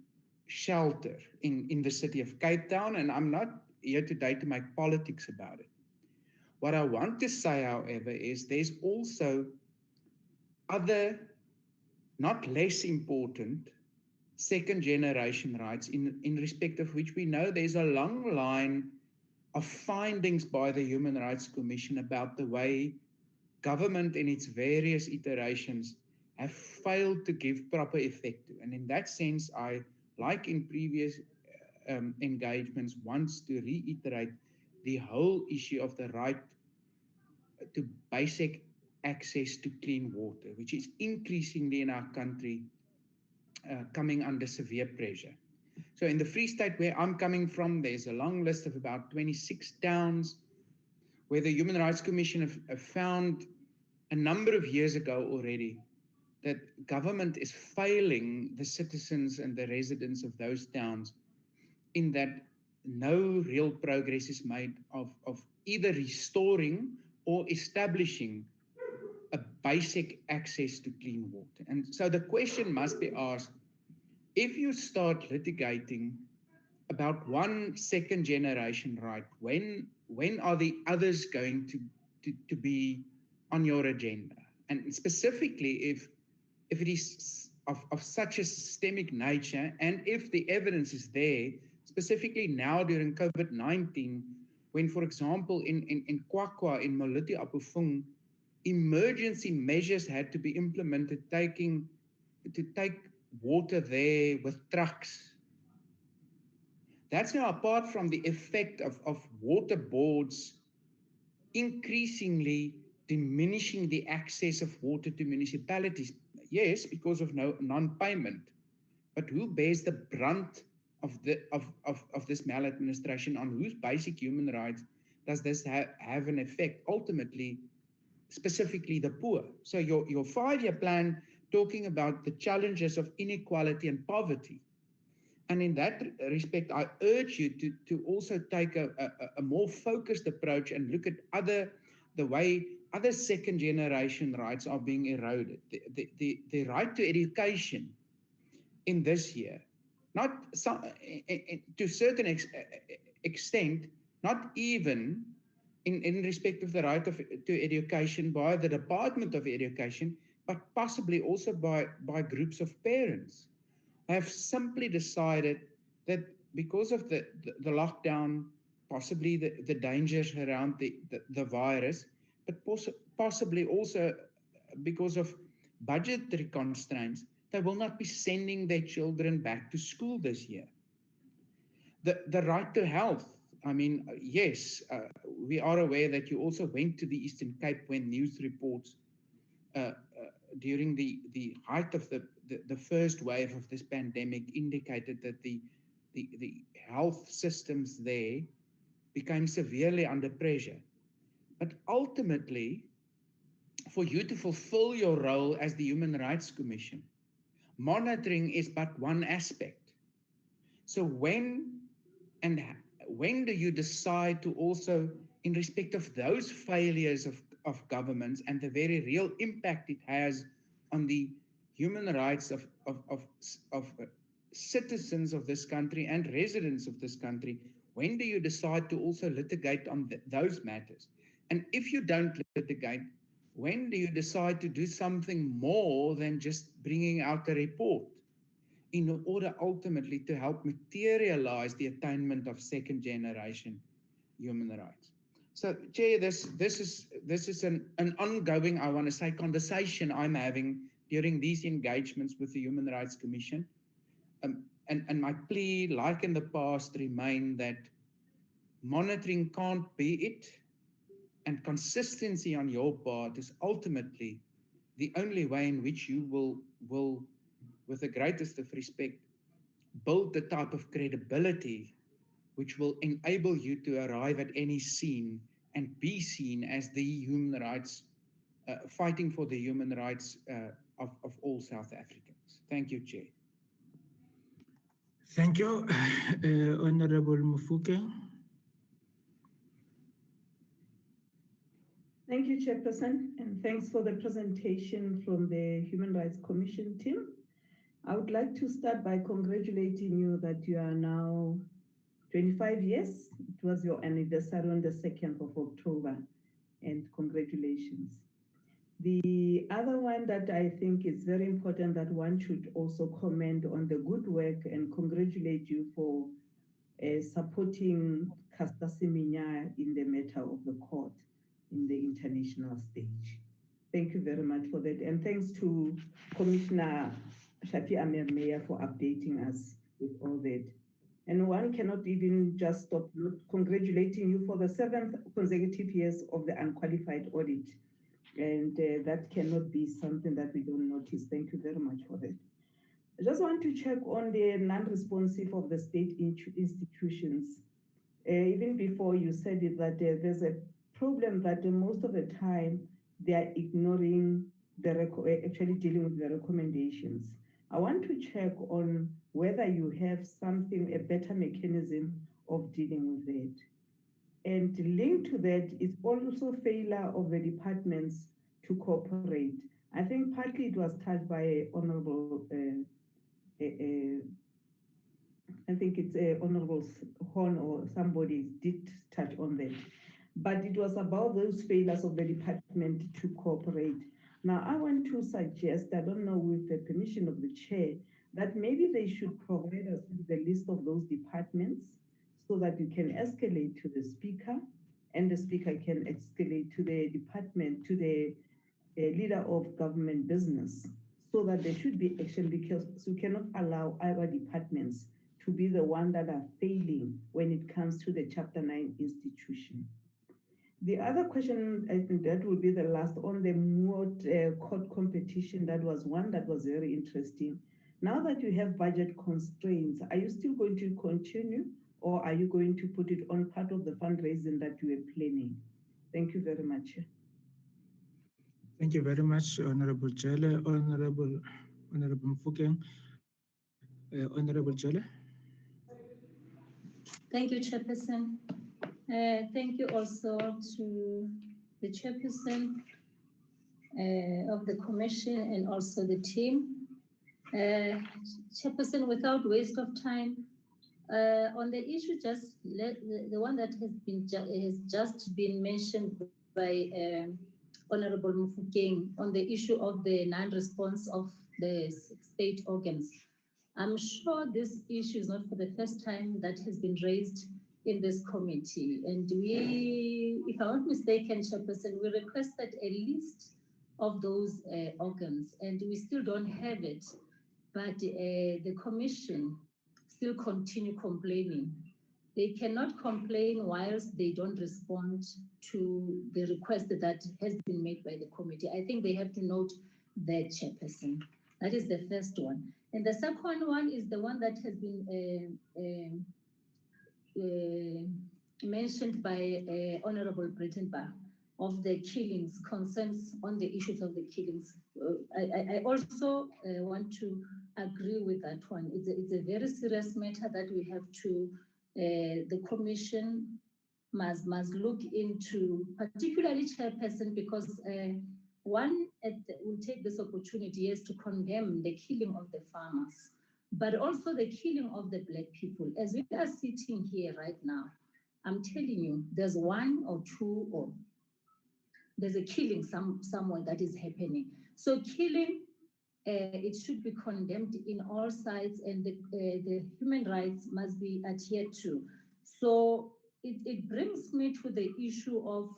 shelter in the city of Cape Town, and I'm not here today to make politics about it. What I want to say, however, is there's also other, not less important, second generation rights in respect of which we know there's a long line of findings by the Human Rights Commission about the way government in its various iterations have failed to give proper effect to. And in that sense, I, like in previous engagements, wants to reiterate the whole issue of the right to basic access to clean water, which is increasingly in our country coming under severe pressure. So in the Free State where I'm coming from, there's a long list of about 26 towns where the Human Rights Commission have found a number of years ago already that government is failing the citizens and the residents of those towns in that no real progress is made of either restoring or establishing a basic access to clean water. And so the question must be asked, if you start litigating about one second generation right, when are the others going to be on your agenda? And specifically, if it is of such a systemic nature, and if the evidence is there, specifically now during COVID-19, when, for example, in Kwakwa, in Maluti Apufung, emergency measures had to be implemented, to take water there with trucks. That's now apart from the effect of water boards increasingly diminishing the access of water to municipalities. Yes, because of non-payment, but who bears the brunt of this maladministration? On whose basic human rights does this have an effect? Ultimately, specifically the poor. So your 5-year plan talking about the challenges of inequality and poverty. And in that respect, I urge you to also take a more focused approach and look at the way other second generation rights are being eroded. The right to education in this year, not some, to a certain extent, not even in respect of the right to education by the Department of Education, but possibly also by groups of parents, have simply decided that because of the lockdown, possibly the dangers around the virus, but possibly also because of budgetary constraints, they will not be sending their children back to school this year. The right to health, I mean, yes, we are aware that you also went to the Eastern Cape when news reports during the height of the first wave of this pandemic indicated that the health systems there became severely under pressure. But ultimately, for you to fulfill your role as the Human Rights Commission, monitoring is but one aspect. So when do you decide to also, in respect of those failures of governments and the very real impact it has on the human rights of citizens of this country and residents of this country, when do you decide to also litigate on those matters? And if you don't litigate, when do you decide to do something more than just bringing out a report in order ultimately to help materialize the attainment of second generation human rights? So, Chair, this is an ongoing, I want to say, conversation I'm having during these engagements with the Human Rights Commission. And my plea, like in the past, remain that monitoring can't be it, and consistency on your part is ultimately the only way in which you will, with the greatest of respect, build the type of credibility which will enable you to arrive at any scene and be seen as the human rights, fighting for the human rights of all South Africans. Thank you, Chair. Thank you, Honorable Mufuke. Thank you, Chairperson, and thanks for the presentation from the Human Rights Commission team. I would like to start by congratulating you that you are now 25 years. It was your anniversary on the 2nd of October, and congratulations. The other one that I think is very important that one should also comment on the good work and congratulate you for supporting Caster Semenya in the matter of the court in the international stage. Thank you very much for that. And thanks to Commissioner Shafi Amir Meya for updating us with all that. And one cannot even just stop congratulating you for the 7th consecutive years of the unqualified audit. And that cannot be something that we don't notice. Thank you very much for that. I just want to check on the non-responsive of the state institutions. Even before you said it, that there's a problem that most of the time they are ignoring actually dealing with the recommendations. I want to check on whether you have something, a better mechanism of dealing with it. And linked to that is also failure of the departments to cooperate. I think partly it was touched by Honorable, I think it's Honorable Horn or somebody did touch on that. But it was about those failures of the department to cooperate. Now, I want to suggest, I don't know, with the permission of the chair, that maybe they should provide us with the list of those departments so that you can escalate to the speaker and the speaker can escalate to the department, to the leader of government business, so that there should be action, because we cannot allow our departments to be the one that are failing when it comes to the Chapter 9 institution. The other question, I think that will be the last, on the moot court competition. That was one that was very interesting. Now that you have budget constraints, are you still going to continue, or are you going to put it on part of the fundraising that you are planning? Thank you very much. Thank you very much, Honorable Jelle. Honorable Mfukeng. Honorable Jelle. Thank you, Chairperson. Thank you also to the Chairperson of the Commission and also the team. Chairperson, without waste of time, on the issue, just the one that has just been mentioned by Honorable Mufukeng on the issue of the non-response of the state organs. I'm sure this issue is not for the first time that has been raised in this committee. And we, if I'm not mistaken, Chairperson, we requested a list of those organs, and we still don't have it. But the Commission still continue complaining. They cannot complain whilst they don't respond to the request that has been made by the committee. I think they have to note that, Chairperson. That is the first one. And the second one is the one that has been mentioned by Honorable Brittenbach of the killings, concerns on the issues of the killings. I also want to agree with that one. It's a very serious matter that we have to, the Commission must look into, particularly, Chairperson, because one will take this opportunity, yes, to condemn the killing of the farmers, but also the killing of the Black people. As we are sitting here right now, I'm telling you, there's one or two, or there's a killing somewhere that is happening. So killing, it should be condemned in all sides, and the human rights must be adhered to. So it brings me to the issue of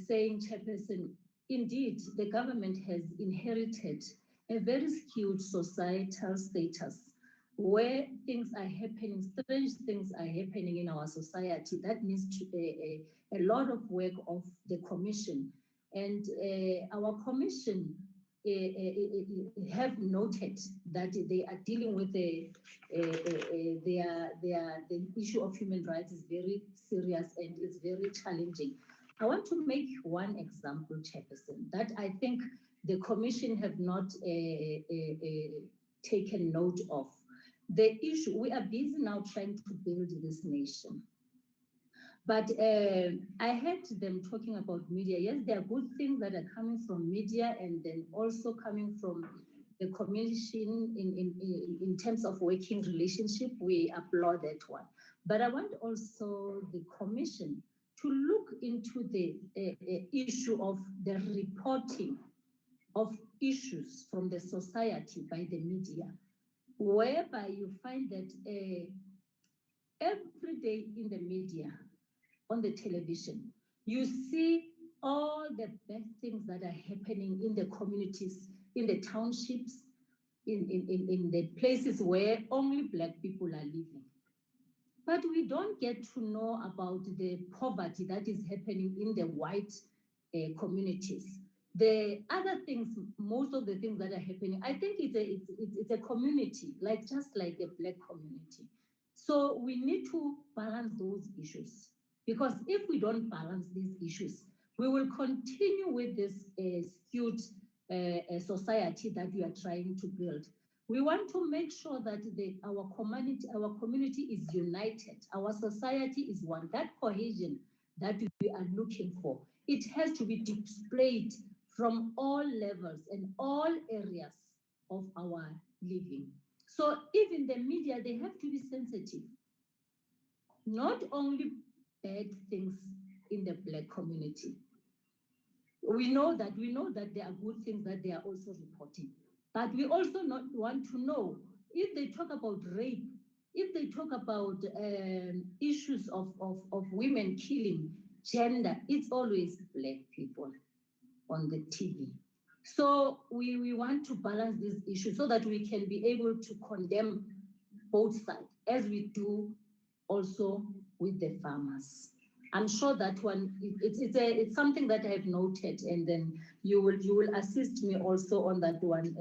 saying, Chairperson, indeed, the government has inherited a very skewed societal status where things are happening, strange things are happening in our society. That needs to be a lot of work of the Commission. And our Commission have noted that they are dealing with the issue of human rights is very serious and is very challenging. I want to make one example, Chairperson, that I think the Commission have not taken note of. The issue, we are busy now trying to build this nation. But I heard them talking about media. Yes, there are good things that are coming from media, and then also coming from the Commission in terms of working relationship. We applaud that one. But I want also the Commission to look into the issue of the reporting of issues from the society by the media, whereby you find that every day in the media, on the television, you see all the best things that are happening in the communities, in the townships, in the places where only Black people are living. But we don't get to know about the poverty that is happening in the white communities. The other things, most of the things that are happening, I think it's a community, just like a Black community. So we need to balance those issues, because if we don't balance these issues, we will continue with this skewed society that we are trying to build. We want to make sure that our community is united, our society is one. That cohesion that we are looking for, it has to be displayed from all levels and all areas of our living. So even the media, they have to be sensitive. Not only bad things in the Black community. We know that there are good things that they are also reporting. But we also not want to know if they talk about rape, if they talk about issues of women killing, gender, it's always Black people on the TV. So we want to balance this issue so that we can be able to condemn both sides, as we do also with the farmers. I'm sure that one, it's something that I've noted, and then you will assist me also on that one,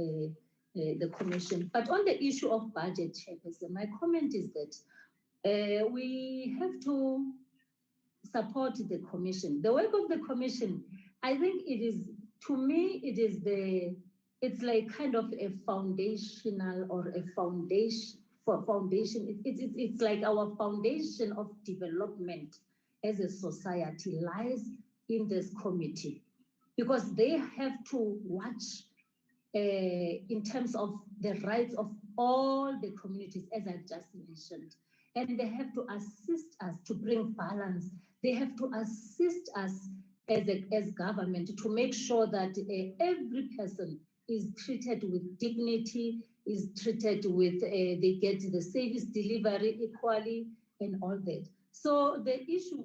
the commission. But on the issue of budget, Chairperson, my comment is that we have to support the commission. The work of the commission, I think it is, to me, it's like kind of a foundational or a foundation. It's like our foundation of development as a society lies in this committee, because they have to watch in terms of the rights of all the communities, as I just mentioned, and they have to assist us to bring balance. They have to assist us as government to make sure that every person is treated with dignity, is treated with, they get the service delivery equally and all that. So the issue,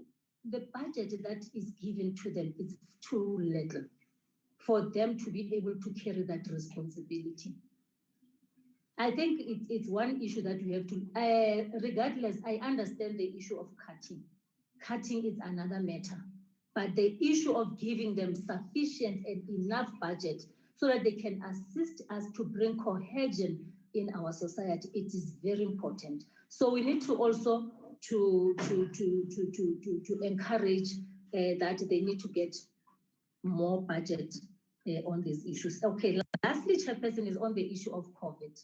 the budget that is given to them is too little for them to be able to carry that responsibility. I think it's one issue that we have to, regardless, I understand the issue of cutting. Cutting is another matter, but the issue of giving them sufficient and enough budget so that they can assist us to bring cohesion in our society, it is very important. So we need to also to encourage that they need to get more budget on these issues. Okay, lastly, Chairperson, is on the issue of COVID.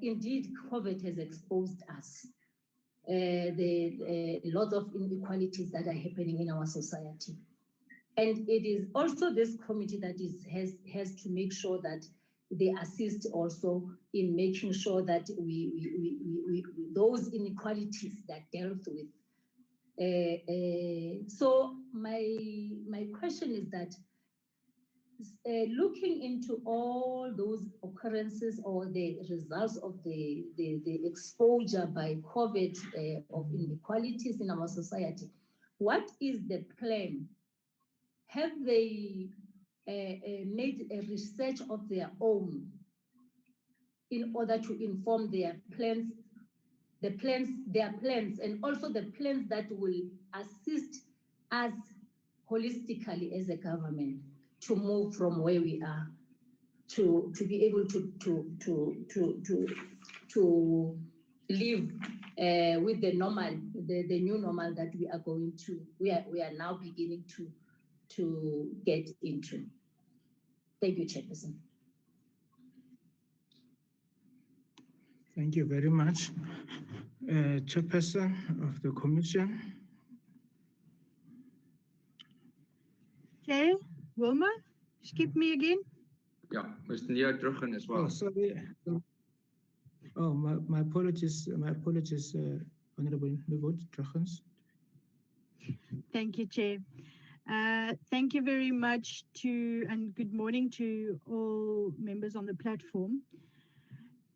Indeed, COVID has exposed us the lot of inequalities that are happening in our society. And it is also this committee that has to make sure that they assist also in making sure that we those inequalities that dealt with. So my question is that looking into all those occurrences or the results of the exposure by COVID of inequalities in our society, what is the plan? Have they made a research of their own in order to inform their plans, their plans, and also the plans that will assist us holistically as a government to move from where we are to be able to live with the normal, the new normal that we are going to, we are now beginning to get into. Thank you, Chairperson. Thank you very much. Chairperson of the Commission. Chair, Wilma, skip me again. Yeah, Mr. Neo Druchen as well. Oh, sorry. Oh, my apologies, Honorable Nivot Druchens. Thank you, Chair. Thank you very much and good morning to all members on the platform.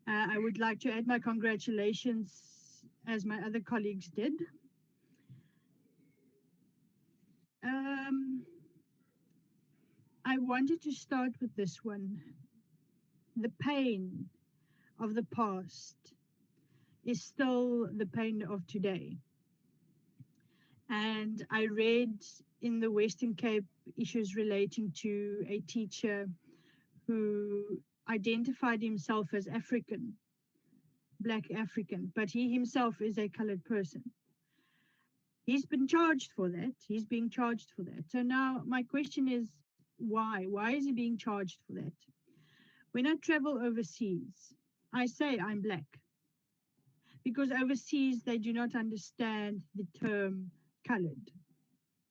I would like to add my congratulations as my other colleagues did. I wanted to start with this one. The pain of the past is still the pain of today. And I read in the Western Cape issues relating to a teacher who identified himself as African, Black African, but he himself is a colored person. He's been charged for that. He's being charged for that. So now my question is, why? Why is he being charged for that? When I travel overseas, I say I'm Black, because overseas they do not understand the term colored.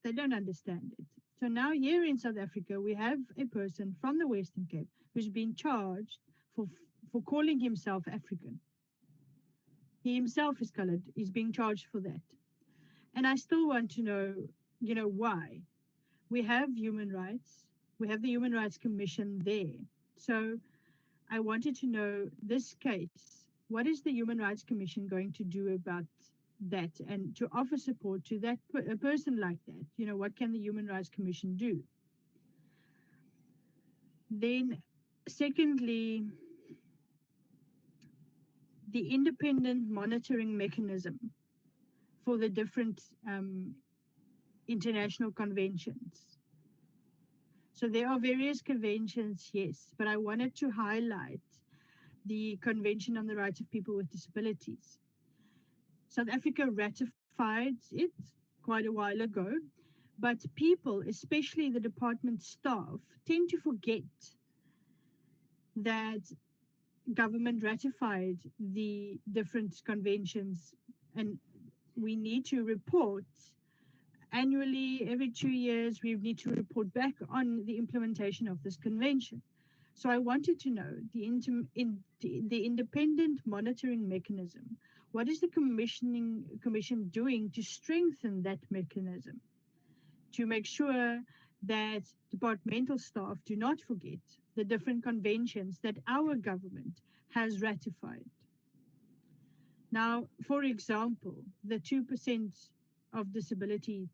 They don't understand it. So now here in South Africa, we have a person from the Western Cape who's been charged for calling himself African. He himself is colored. He's being charged for that. And I still want to know, why? We have human rights. We have the Human Rights Commission there. So I wanted to know this case, what is the Human Rights Commission going to do about that and to offer support to that a person like that? What can the Human Rights Commission do? Then secondly, the independent monitoring mechanism for the different international conventions. So there are various conventions, yes, but I wanted to highlight the Convention on the Rights of People with Disabilities. South Africa ratified it quite a while ago, but people, especially the department staff, tend to forget that government ratified the different conventions, and we need to report annually, every 2 years. We need to report back on the implementation of this convention. So I wanted to know the independent monitoring mechanism. What is the commission doing to strengthen that mechanism, to make sure that departmental staff do not forget the different conventions that our government has ratified? Now, for example, the 2% of disability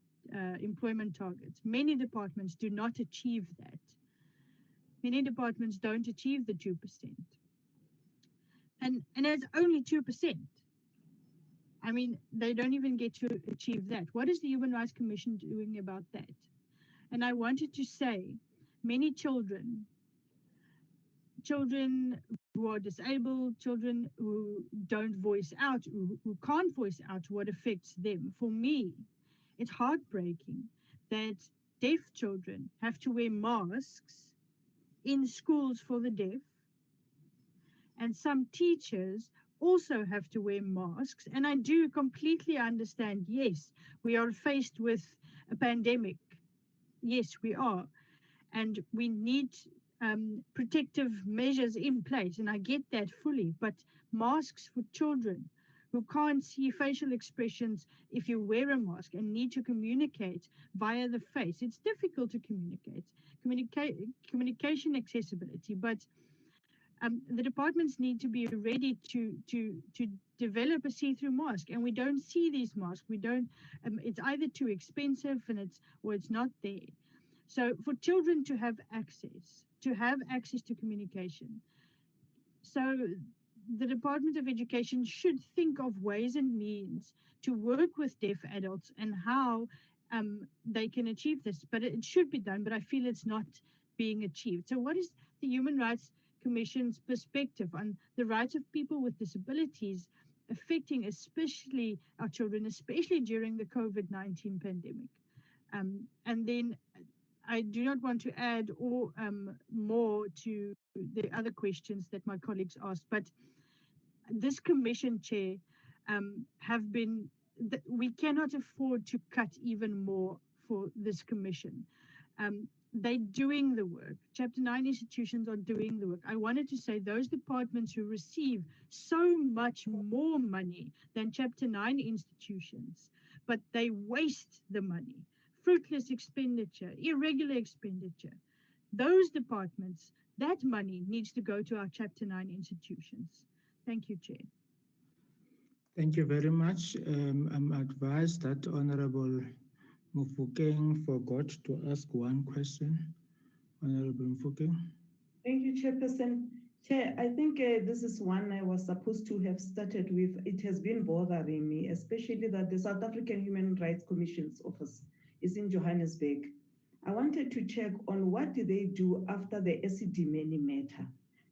employment targets. Many departments do not achieve that. Many departments don't achieve the 2%. And it's only 2%. I mean, they don't even get to achieve that. What is the Human Rights Commission doing about that? And I wanted to say, many children who are disabled, children who don't voice out, who can't voice out what affects them. For me, it's heartbreaking that deaf children have to wear masks in schools for the deaf, and some teachers also have to wear masks. And I do completely understand, yes, we are faced with a pandemic. Yes, we are. And we need protective measures in place, and I get that fully. But masks for children who can't see facial expressions if you wear a mask and need to communicate via the face, it's difficult to communicate. Communication accessibility, but the departments need to be ready to develop a see-through mask, and we don't see these masks. We don't. It's either too expensive, or it's not there. So for children to have access to communication, so the Department of Education should think of ways and means to work with deaf adults and how they can achieve this. But it should be done, but I feel it's not being achieved. So what is the Human Rights Commission's perspective on the rights of people with disabilities affecting especially our children, especially during the COVID-19 pandemic? And then I do not want to add more to the other questions that my colleagues asked, but this commission, Chair, we cannot afford to cut even more for this commission. They're doing the work. Chapter 9 institutions are doing the work. I wanted to say those departments who receive so much more money than Chapter 9 institutions, but they waste the money. Fruitless expenditure, irregular expenditure. Those departments, that money needs to go to our Chapter 9 institutions. Thank you, Chair. Thank you very much. I'm advised that Honorable Mufokeng forgot to ask one question. Honorable Mufokeng. Thank you, Chairperson. Chair, I think this is one I was supposed to have started with. It has been bothering me, especially that the South African Human Rights Commission's office is in Johannesburg. I wanted to check on what did they do after the Esidimeni matter.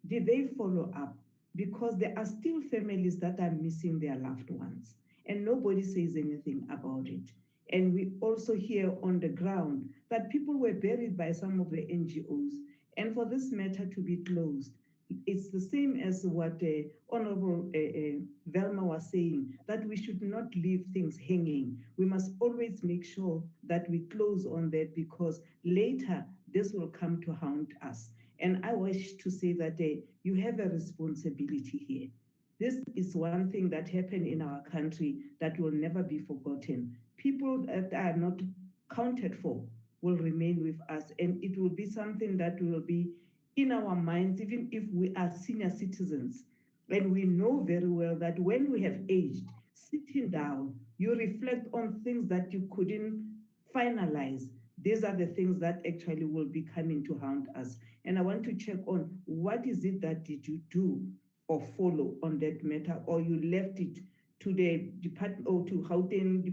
Did they follow up? Because there are still families that are missing their loved ones, and nobody says anything about it. And we also hear on the ground that people were buried by some of the NGOs, and for this matter to be closed. It's the same as what Honorable Velma was saying, that we should not leave things hanging. We must always make sure that we close on that, because later this will come to haunt us. And I wish to say that you have a responsibility here. This is one thing that happened in our country that will never be forgotten. People that are not counted for will remain with us, and it will be something that will be in our minds, even if we are senior citizens. And we know very well that when we have aged, sitting down, you reflect on things that you couldn't finalize. These are the things that actually will be coming to haunt us. And I want to check on what is it that did you do or follow on that matter, or you left it to the department or to Gauteng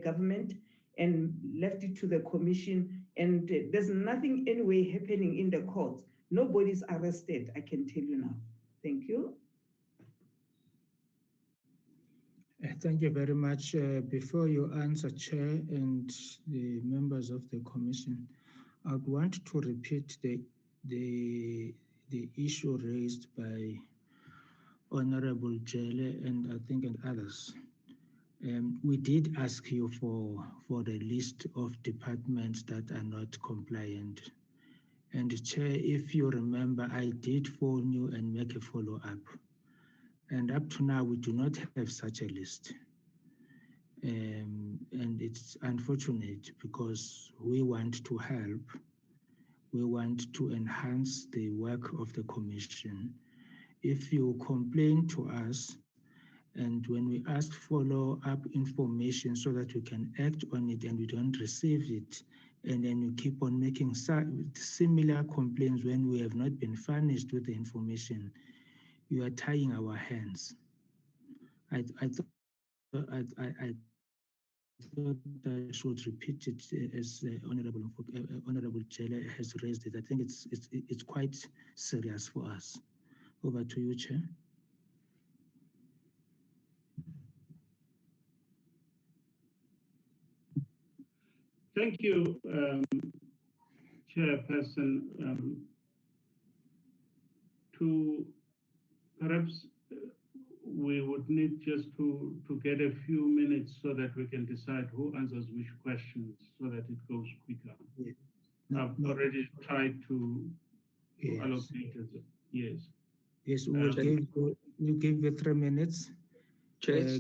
government and left it to the commission, and there's nothing anyway happening in the courts. Nobody's arrested, I can tell you now. Thank you. Thank you very much. Before you answer, Chair and the members of the Commission, I would want to repeat the issue raised by Honorable Jele and I think and others. We did ask you for the list of departments that are not compliant. And Chair, if you remember, I did phone you and make a follow-up. And up to now, we do not have such a list. And it's unfortunate because we want to help. We want to enhance the work of the Commission. If you complain to us, and when we ask follow-up information so that we can act on it and we don't receive it, and then you keep on making similar complaints when we have not been furnished with the information, you are tying our hands. I thought I should repeat it as Honorable Jele has raised it. I think it's quite serious for us. Over to you, Chair. Thank you, Chairperson. To perhaps we would need just to get a few minutes so that we can decide who answers which questions so that it goes quicker. Yes. I've already tried to allocate it. Yes. Yes, we'll give you 3 minutes. Chair,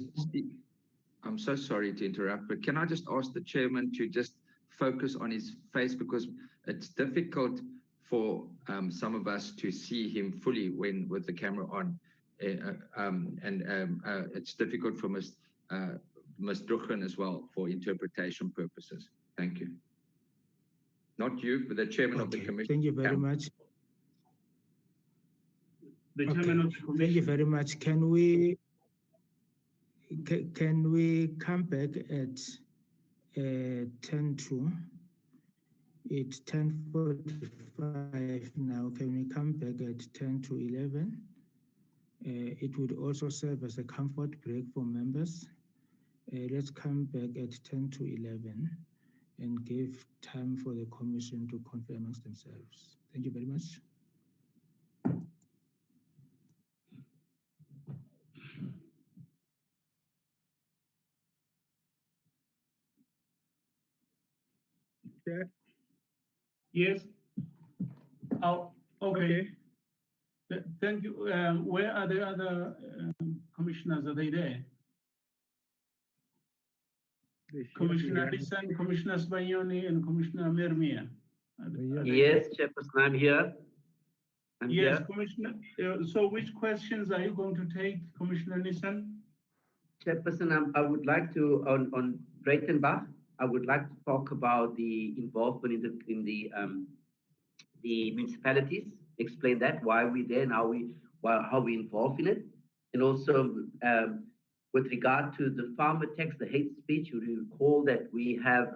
I'm so sorry to interrupt, but can I just ask the chairman to just focus on his face, because it's difficult for some of us to see him fully when with the camera on, it's difficult for Ms. Druchen as well for interpretation purposes. Thank you. Not you, but the chairman of the commission. Thank you very much. The chairman of the commission. Thank you very much. Can we come back at 10 to? It's 10:45 now. Can we come back at 10 to 11? It would also serve as a comfort break for members. Let's come back at 10 to 11 and give time for the commission to confer amongst themselves. Thank you very much. Chair? Yes. Oh, okay. Thank you. Where are the other commissioners? Are they there? Commissioner Lisan, Commissioner Spanioni, and Commissioner Mermia. Yes, Chairperson, I'm here. Yes, Commissioner. So which questions are you going to take, Commissioner Nissan? Chairperson, I would like to, on Breitenbach, I would like to talk about the involvement in the municipalities, explain that, why we're there and how we involved in it. And also with regard to the farmer tax, the hate speech, you recall that we have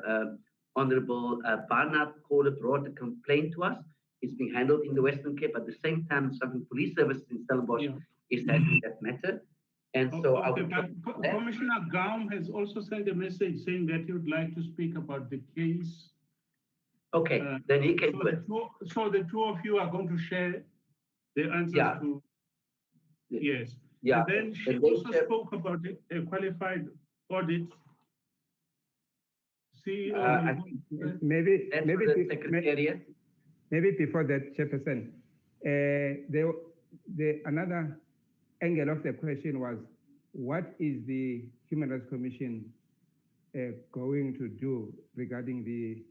Honorable Barnard Kohler brought a complaint to us. It's being handled in the Western Cape. At the same time, Southern Police Service in Stellenbosch is handling that matter. And so I would Commissioner Gaum has also sent a message saying that he would like to speak about the case. Okay, then he can do it. So the two of you are going to share the answers to yes. Yeah. And then she also spoke about a qualified audit. CEO, maybe the Secretariat. Maybe before that, Chairperson, another angle of the question was, what is the Human Rights Commission going to do regarding the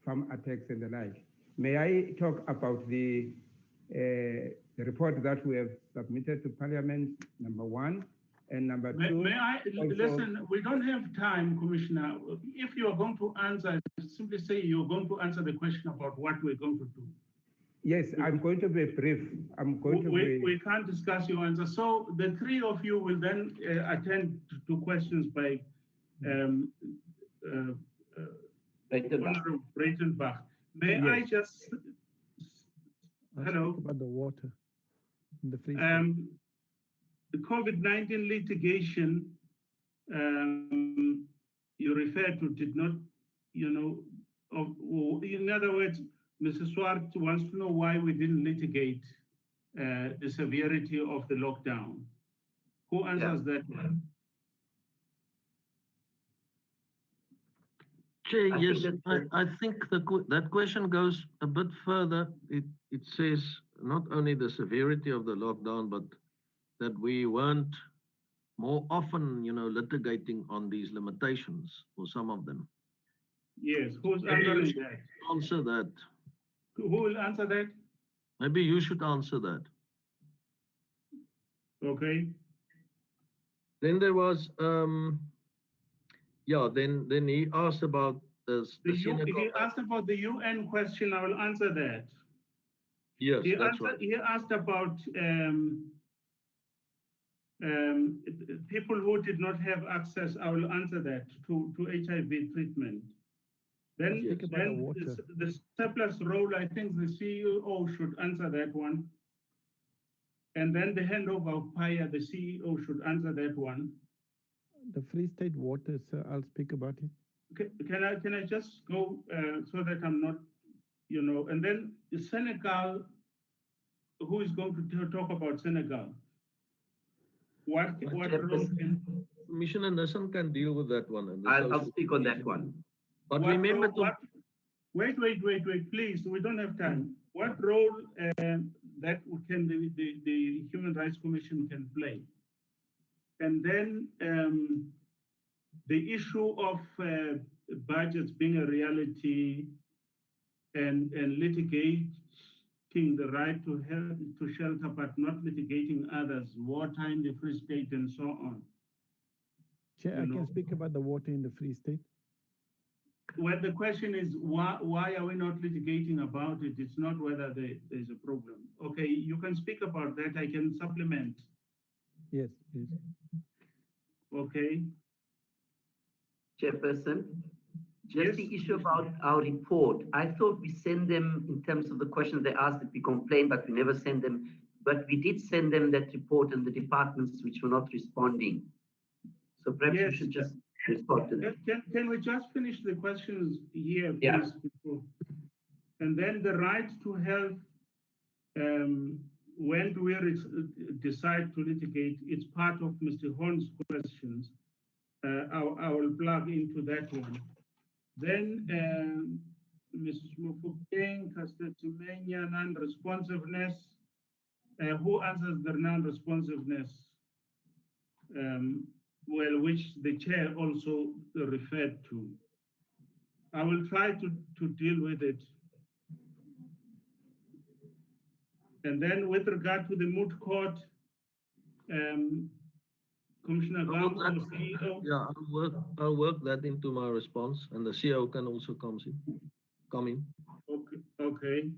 farm attacks and the like? May I talk about the report that we have submitted to Parliament, number one, and number two? May I listen? We don't have time, Commissioner. If you are going to answer, simply say you're going to answer the question about what we're going to do. Yes, I'm going to be brief. We can't discuss your answer. So the three of you will then attend to questions by Honorable Breitenbach. May I just hello about the water in the Free State. The COVID-19 litigation you referred to did not, in other words, Mrs. Swart wants to know why we didn't litigate the severity of the lockdown. Who answers that one? Chair, yes, I think that question goes a bit further. It says not only the severity of the lockdown, but that we weren't more often, litigating on these limitations for some of them. Yes, who's answering that? Answer that. Who will answer that? Maybe you should answer that. Okay. Then there was, then he asked about the he asked about the UN question. I will answer that. Yes, that's right. He asked about people who did not have access. I will answer that to HIV treatment. Then, the surplus role, I think the CEO should answer that one. And then the handover of PIA, the CEO should answer that one. The Free State water, sir, I'll speak about it. Can I just go so that I'm not, and then Senegal, who is going to talk about Senegal? What role can Commissioner Nissan can deal with that one? I'll speak on that one. But remember wait, please. We don't have time. What role that can the Human Rights Commission can play? And then the issue of budgets being a reality and litigating the right to health, to shelter, but not litigating others, water in the Free State and so on. Chair, I can speak about the water in the Free State. Well, the question is, why are we not litigating about it? It's not whether there's a problem. Okay, you can speak about that. I can supplement. Yes, please. Okay. Chairperson, just the issue about our report. I thought we send them, in terms of the questions they asked, that we complained, but we never send them. But we did send them that report and the departments which were not responding. So perhaps you should just respond to that. Can we just finish the questions here, please? Yeah. Before? And then the right to health, when do we decide to litigate? It's part of Mr. Horn's questions. I will plug into that one. Then Mrs. Mufukeng, Castetumenia, non-responsiveness. Who answers the non-responsiveness? well, which the chair also referred to. I will try to deal with it. And then with regard to the moot court, Commissioner Gam, our CEO. Yeah, I'll work that into my response, and the CEO can also come in. Okay. Okay.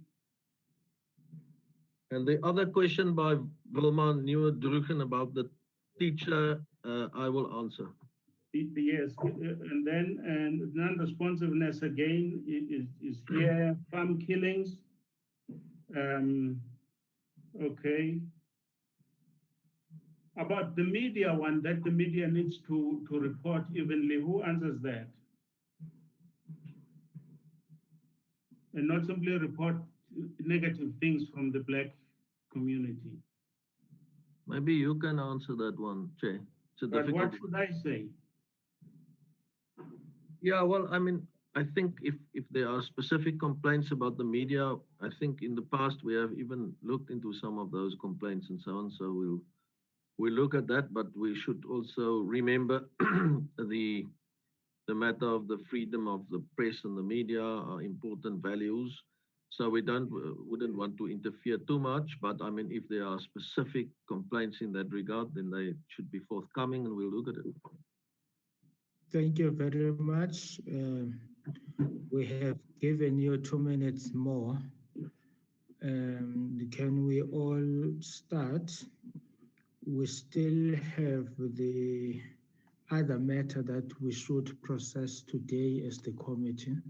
And the other question by Wilma Nieuwe-Drugen about the teacher, I will answer. Yes, and then non-responsiveness again is here. Farm killings. Okay. About the media one, that the media needs to report evenly. Who answers that? And not simply report negative things from the Black community. Maybe you can answer that one, Chair. But what should I say? Yeah, well, I mean, I think if there are specific complaints about the media, I think in the past we have even looked into some of those complaints and so on. So we'll look at that, but we should also remember the matter of the freedom of the press and the media are important values. So we wouldn't want to interfere too much, but I mean, if there are specific complaints in that regard, then they should be forthcoming and we'll look at it. Thank you very much. We have given you 2 minutes more. Can we all start? We still have the other matter that we should process today as the committee.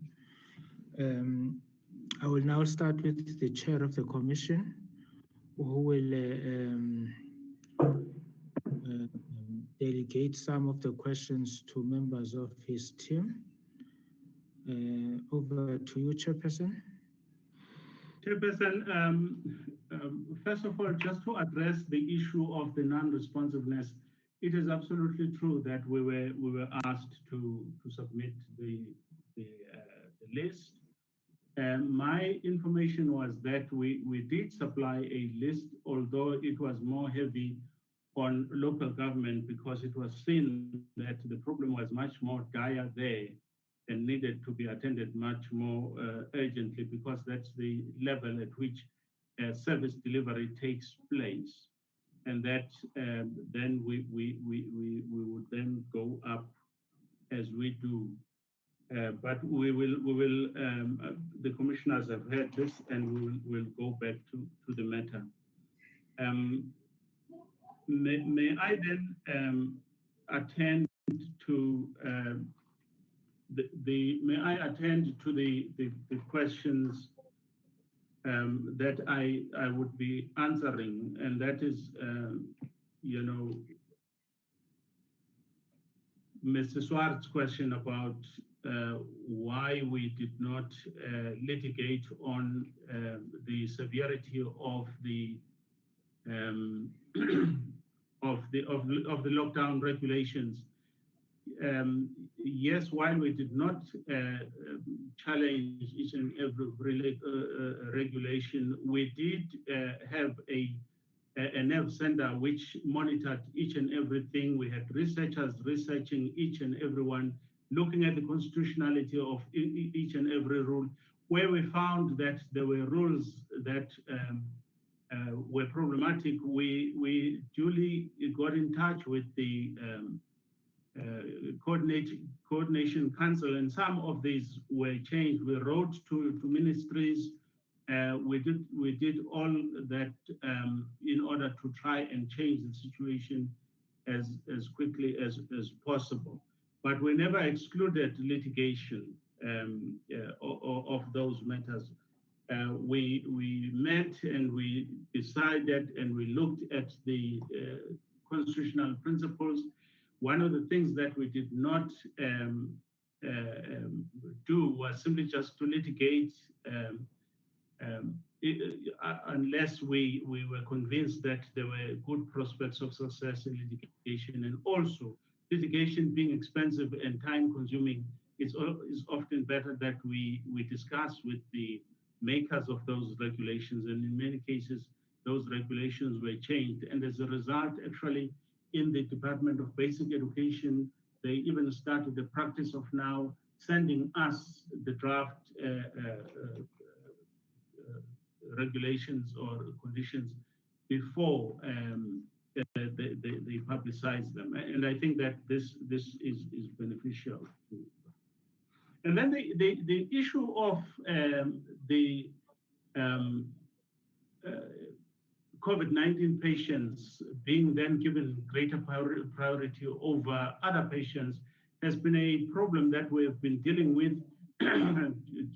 I will now start with the chair of the commission, who will delegate some of the questions to members of his team. Over to you, Chairperson. Chairperson, first of all, just to address the issue of the non-responsiveness, it is absolutely true that we were asked to submit the list. My information was that we did supply a list, although it was more heavy on local government because it was seen that the problem was much more dire there and needed to be attended much more urgently because that's the level at which service delivery takes place. And that then we would then go up as we do. But we will the commissioners have heard this and we will go back to the matter. May I then attend to may I attend to the questions that I would be answering, and that is, you know, Mr. Swart's question about why we did not litigate on the severity of the of the lockdown regulations. Yes, while we did not challenge each and every regulation, we did have a nerve center which monitored each and everything. We had researchers researching each and every one, looking at the constitutionality of each and every rule. Where we found that there were rules that were problematic, we duly got in touch with the coordination council, and some of these were changed. We wrote to ministries. We did all that in order to try and change the situation as quickly as possible. But we never excluded litigation of those matters. We met and we decided and we looked at the constitutional principles. One of the things that we did not do was simply just to litigate unless we were convinced that there were good prospects of success in litigation. And also, litigation being expensive and time consuming, is often better that we discuss with the makers of those regulations. And in many cases, those regulations were changed. And as a result, actually, in the Department of Basic Education, they even started the practice of now sending us the draft regulations or conditions before they publicize them. And I think that this is beneficial. And then the issue of the COVID-19 patients being then given greater priority over other patients has been a problem that we have been dealing with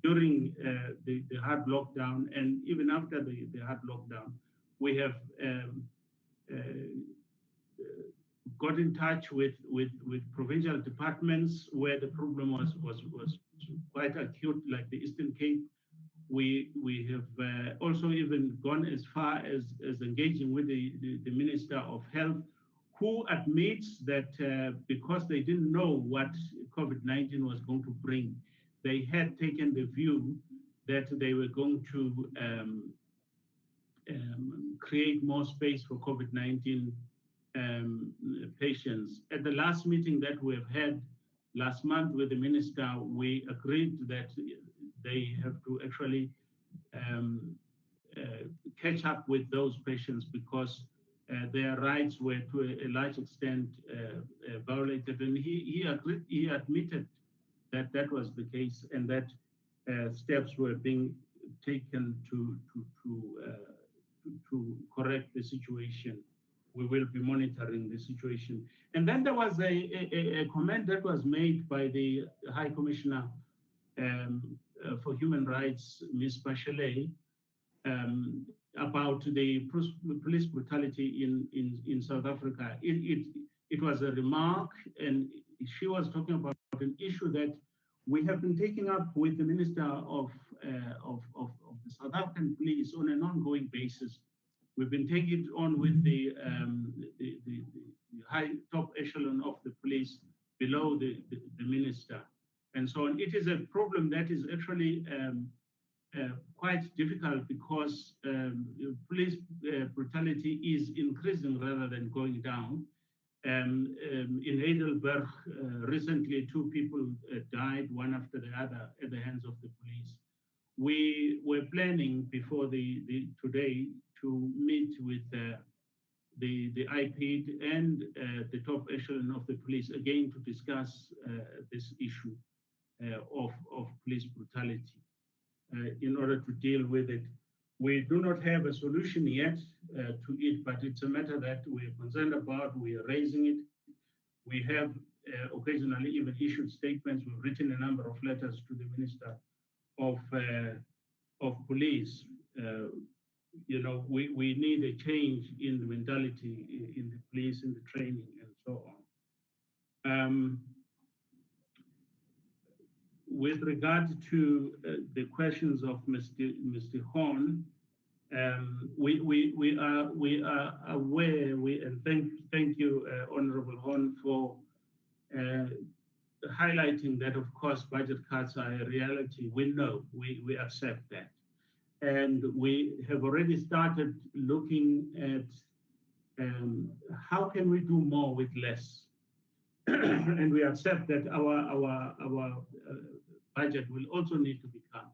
during the hard lockdown, and even after the hard lockdown. We have got in touch with provincial departments where the problem was quite acute, like the Eastern Cape. We have also even gone as far as engaging with the Minister of Health, who admits that because they didn't know what COVID-19 was going to bring, they had taken the view that they were going to create more space for COVID-19 patients. At the last meeting that we have had last month with the minister, we agreed that they have to actually catch up with those patients because their rights were to a large extent violated. And he admitted that that was the case and that steps were being taken to correct the situation. We will be monitoring the situation. And then there was a comment that was made by the High Commissioner for Human Rights, Ms. Bachelet, about the police brutality in South Africa. It was a remark, and she was talking about an issue that we have been taking up with the Minister of the South African Police on an ongoing basis. We've been taking it on with the high top echelon of the police below the minister, and so on. It is a problem that is actually quite difficult because police brutality is increasing rather than going down. In Heidelberg, recently 2 people died, one after the other, at the hands of the police. We were planning before today to meet with the IPID and the top echelon of the police again to discuss this issue of police brutality in order to deal with it. We do not have a solution yet to it, but it's a matter that we're concerned about. We are raising it. We have occasionally even issued statements. We've written a number of letters to the Minister of Police. You know, we need a change in the mentality in the police, in the training, and so on. With regard to the questions of Mr. Horn, we are aware. And thank you, Honourable Horn, for highlighting that. Of course, budget cuts are a reality. We know. We accept that. And we have already started looking at how can we do more with less. And we accept that our budget will also need to be cut.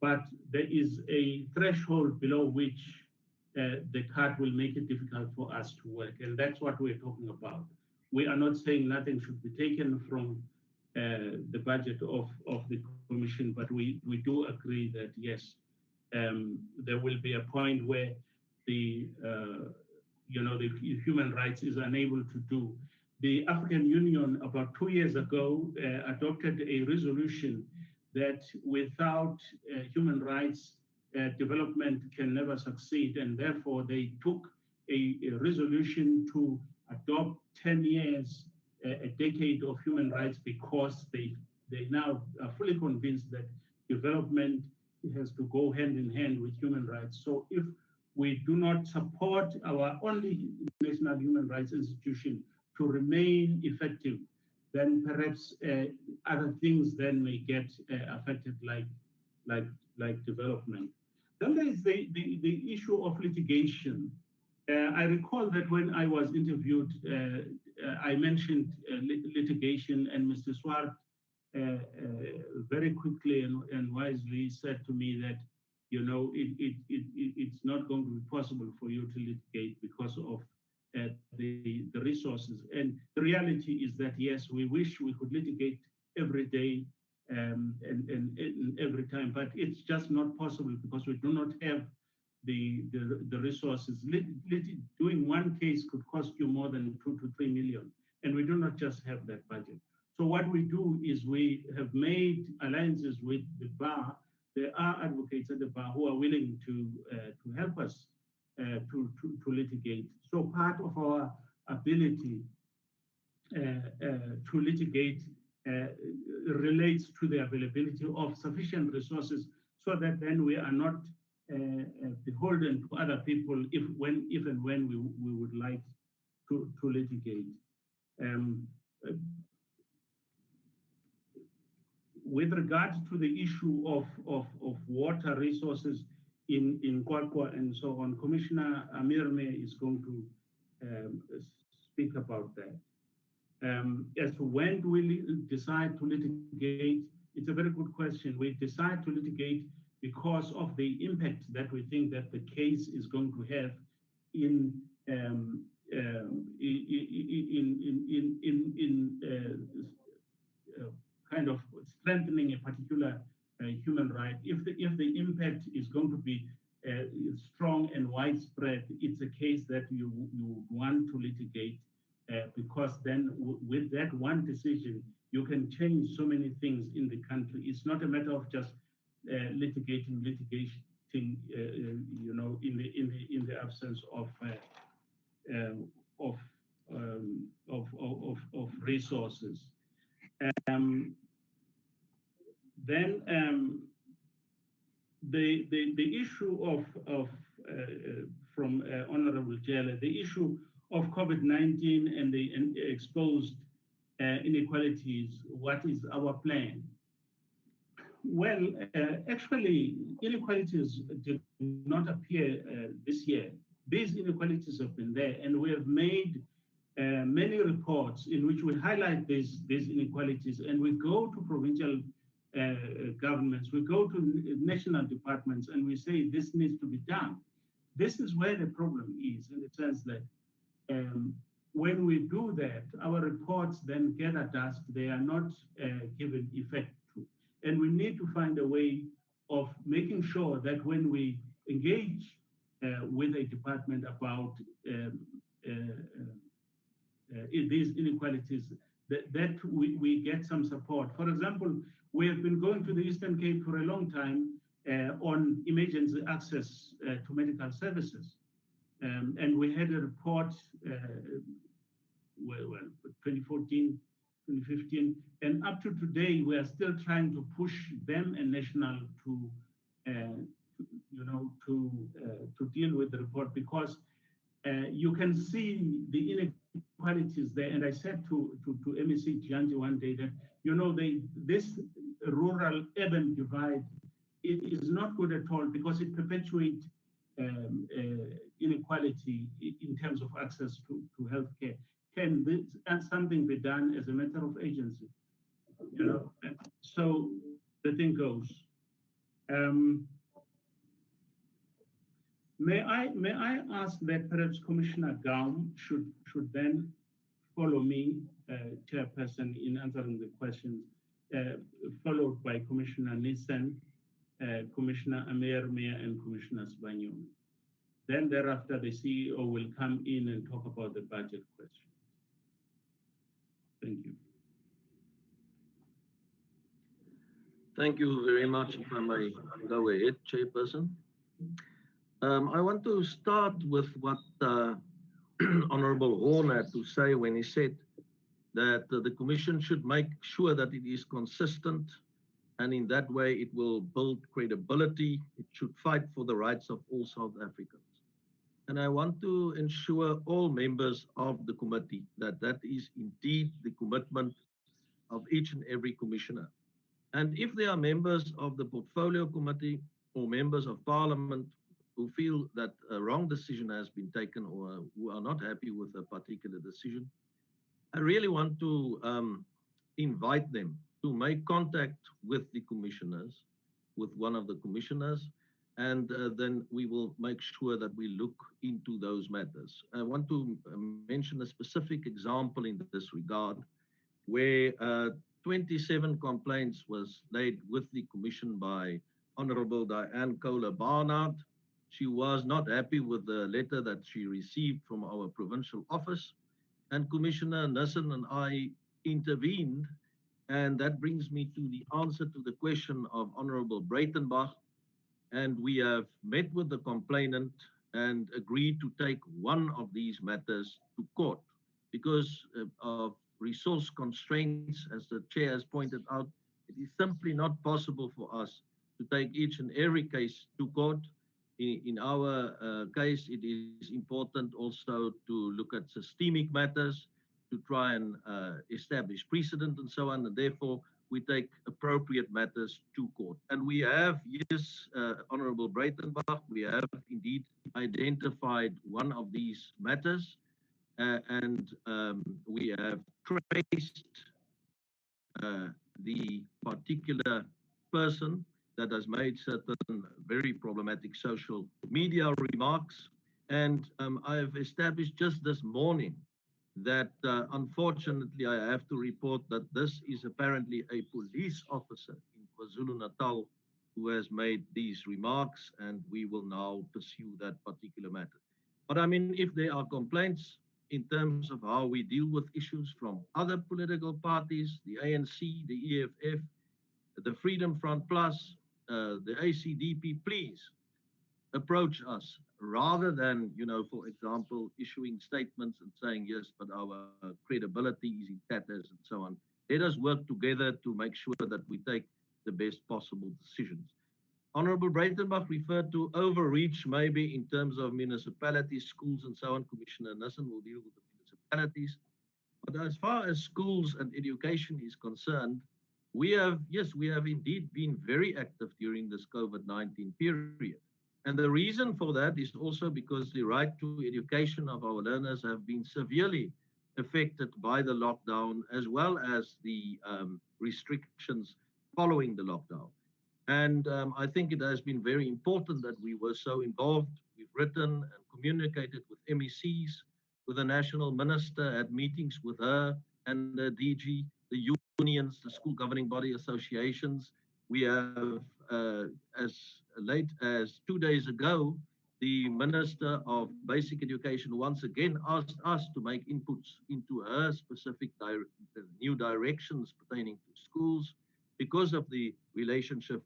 But there is a threshold below which the cut will make it difficult for us to work. And that's what we're talking about. We are not saying nothing should be taken from the budget of the Commission, but we do agree that, yes, there will be a point where the human rights is unable to do. The African Union about 2 years ago adopted a resolution that without human rights, development can never succeed, and therefore they took a resolution to adopt 10 years, a decade of human rights, because they now are fully convinced that development has to go hand in hand with human rights. So if we do not support our only national human rights institution to remain effective, then perhaps other things then may get affected, like development. Then there is the issue of litigation. I recall that when I was interviewed, I mentioned litigation, and Mr. Swart very quickly and wisely said to me that, you know, it's not going to be possible for you to litigate because of the resources. And the reality is that, yes, we wish we could litigate every day and every time, but it's just not possible because we do not have the resources. Doing one case could cost you more than 2 to 3 million, and we do not just have that budget. So what we do is we have made alliances with the bar. There are advocates at the bar who are willing to help us to litigate. So part of our ability to litigate relates to the availability of sufficient resources, so that then we are not beholden to other people if and when we would like to litigate. With regards to the issue of water resources in Kwakwa and so on, Commissioner Amirme is going to speak about that. As to when do we decide to litigate, it's a very good question. We decide to litigate because of the impact that we think that the case is going to have in kind of strengthening a particular human right. If the impact is going to be strong and widespread, it's a case that you want to litigate because then with that one decision, you can change so many things in the country. It's not a matter of just litigating, you know, in the absence of resources. Then the issue of from Honorable Jelle, the issue of COVID-19 and the exposed inequalities, what is our plan? Well, actually, inequalities did not appear this year. These inequalities have been there, and we have made many reports in which we highlight these inequalities, and we go to provincial governments, we go to national departments, and we say this needs to be done. This is where the problem is, in the sense that when we do that, our reports then gather dust, they are not given effect to. And we need to find a way of making sure that when we engage with a department about these inequalities, that we get some support. For example, we have been going to the Eastern Cape for a long time on emergency access to medical services. And we had a report, 2014, 2015, and up to today, we are still trying to push them and national to, you know, to deal with the report, because you can see the inequalities there. And I said to MEC Gianji one day that, you know, this rural-urban divide, it is not good at all, because it perpetuates inequality in terms of access to healthcare. Can something be done as a matter of agency? You know, so the thing goes. May I ask that perhaps Commissioner Gaum should then follow me, Chairperson, in answering the questions, followed by Commissioner Nissen, Commissioner Amirme, and Commissioner Sibanyoni. Then thereafter, the CEO will come in and talk about the budget question. Thank you. Thank you very much. If I may go ahead, Chairperson. I want to start with what Honorable Horn had to say when he said that the Commission should make sure that it is consistent, and in that way it will build credibility. It should fight for the rights of all South Africans. And I want to ensure all members of the committee that that is indeed the commitment of each and every commissioner. And if there are members of the Portfolio Committee or members of Parliament who feel that a wrong decision has been taken or who are not happy with a particular decision, I really want to invite them to make contact with the commissioners, with one of the commissioners, and then we will make sure that we look into those matters. I want to mention a specific example in this regard, where 27 complaints was laid with the commission by Honorable Diane Kohler-Barnard. She was not happy with the letter that she received from our provincial office, and Commissioner Nissen and I intervened, and that brings me to the answer to the question of Honorable Breitenbach, and we have met with the complainant and agreed to take one of these matters to court because of resource constraints, as the chair has pointed out. It is simply not possible for us to take each and every case to court. In our case, it is important also to look at systemic matters, to try and establish precedent and so on, and therefore we take appropriate matters to court. And we have, yes, Honorable Breitenbach, we have indeed identified one of these matters, and we have traced the particular person that has made certain very problematic social media remarks. And I have established just this morning that unfortunately I have to report that this is apparently a police officer in KwaZulu-Natal who has made these remarks, and we will now pursue that particular matter. But I mean, if there are complaints in terms of how we deal with issues from other political parties, the ANC, the EFF, the Freedom Front Plus, the ACDP, please approach us rather than, for example, issuing statements and saying, yes, but our credibility is in tatters and so on. Let us work together to make sure that we take the best possible decisions. Honorable Breitenbach referred to overreach maybe in terms of municipalities, schools and so on. Commissioner Nissen will deal with the municipalities. But as far as schools and education is concerned, we have indeed been very active during this COVID-19 period. And the reason for that is also because the right to education of our learners have been severely affected by the lockdown, as well as the restrictions following the lockdown. And I think it has been very important that we were so involved. We've written and communicated with MECs, with the national minister, had meetings with her and the DG, the unions, the school governing body associations. We have, as late as 2 days ago, the Minister of Basic Education once again asked us to make inputs into her specific new directions pertaining to schools because of the relationship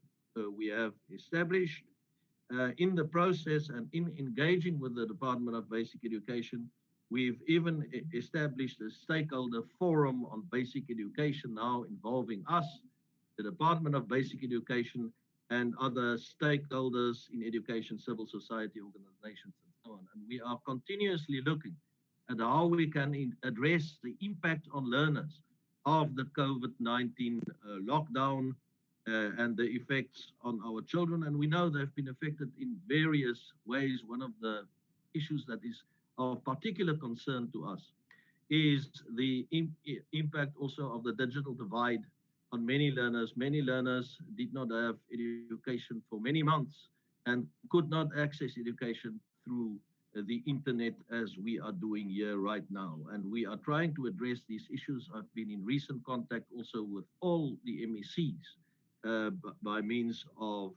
we have established. In the process and in engaging with the Department of Basic Education, we've even established a stakeholder forum on basic education now involving us, the Department of Basic Education, and other stakeholders in education, civil society organizations, and so on. And we are continuously looking at how we can address the impact on learners of the COVID-19 lockdown and the effects on our children. And we know they've been affected in various ways. One of the issues that is of particular concern to us is the impact also of the digital divide on many learners. Many learners did not have education for many months and could not access education through the internet as we are doing here right now. And we are trying to address these issues. I've been in recent contact also with all the MECs by means of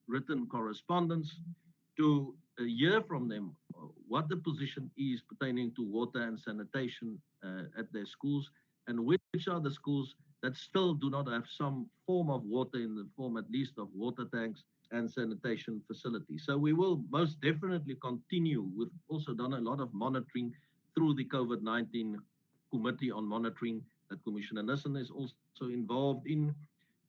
written correspondence to hear from them what the position is pertaining to water and sanitation at their schools, and which are the schools that still do not have some form of water in the form at least of water tanks and sanitation facilities. So we will most definitely continue. We've also done a lot of monitoring through the COVID-19 Committee on Monitoring that Commissioner Nissen is also involved in.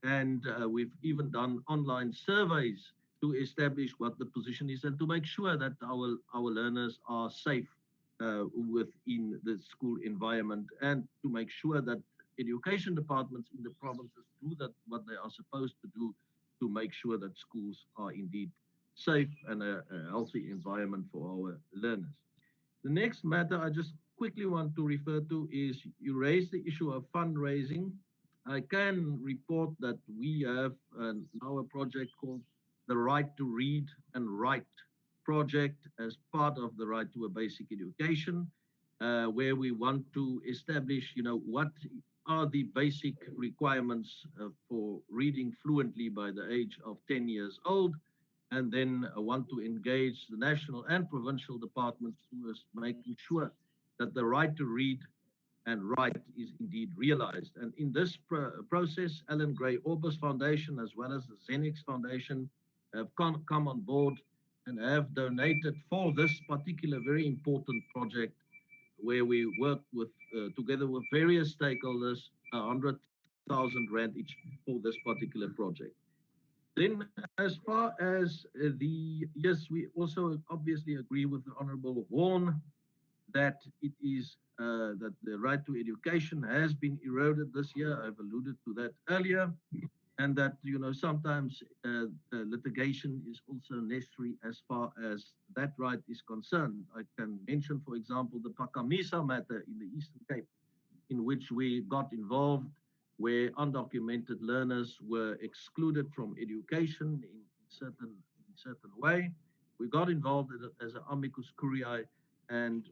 And we've even done online surveys to establish what the position is and to make sure that our learners are safe within the school environment, and to make sure that education departments in the provinces do that what they are supposed to do to make sure that schools are indeed safe and a healthy environment for our learners. The next matter I just quickly want to refer to is you raised the issue of fundraising. I can report that we have now a project called the Right to Read and Write project as part of the Right to a Basic Education, where we want to establish, what are the basic requirements for reading fluently by the age of 10 years old, and then want to engage the national and provincial departments towards making sure that the right to read and write is indeed realized. And in this process, Alan Gray Orbis Foundation, as well as the Xenix Foundation, have come on board and have donated for this particular very important project, where we work with together with various stakeholders, 100,000 Rand each for this particular project. Then, as far as yes, we also obviously agree with the Honorable Vaughan that it is that the right to education has been eroded this year. I've alluded to that earlier, and that sometimes litigation is also necessary as far as that right is concerned. I can mention, for example, the Pakamisa matter in the Eastern Cape, in which we got involved, where undocumented learners were excluded from education in certain way. We got involved as an amicus curiae and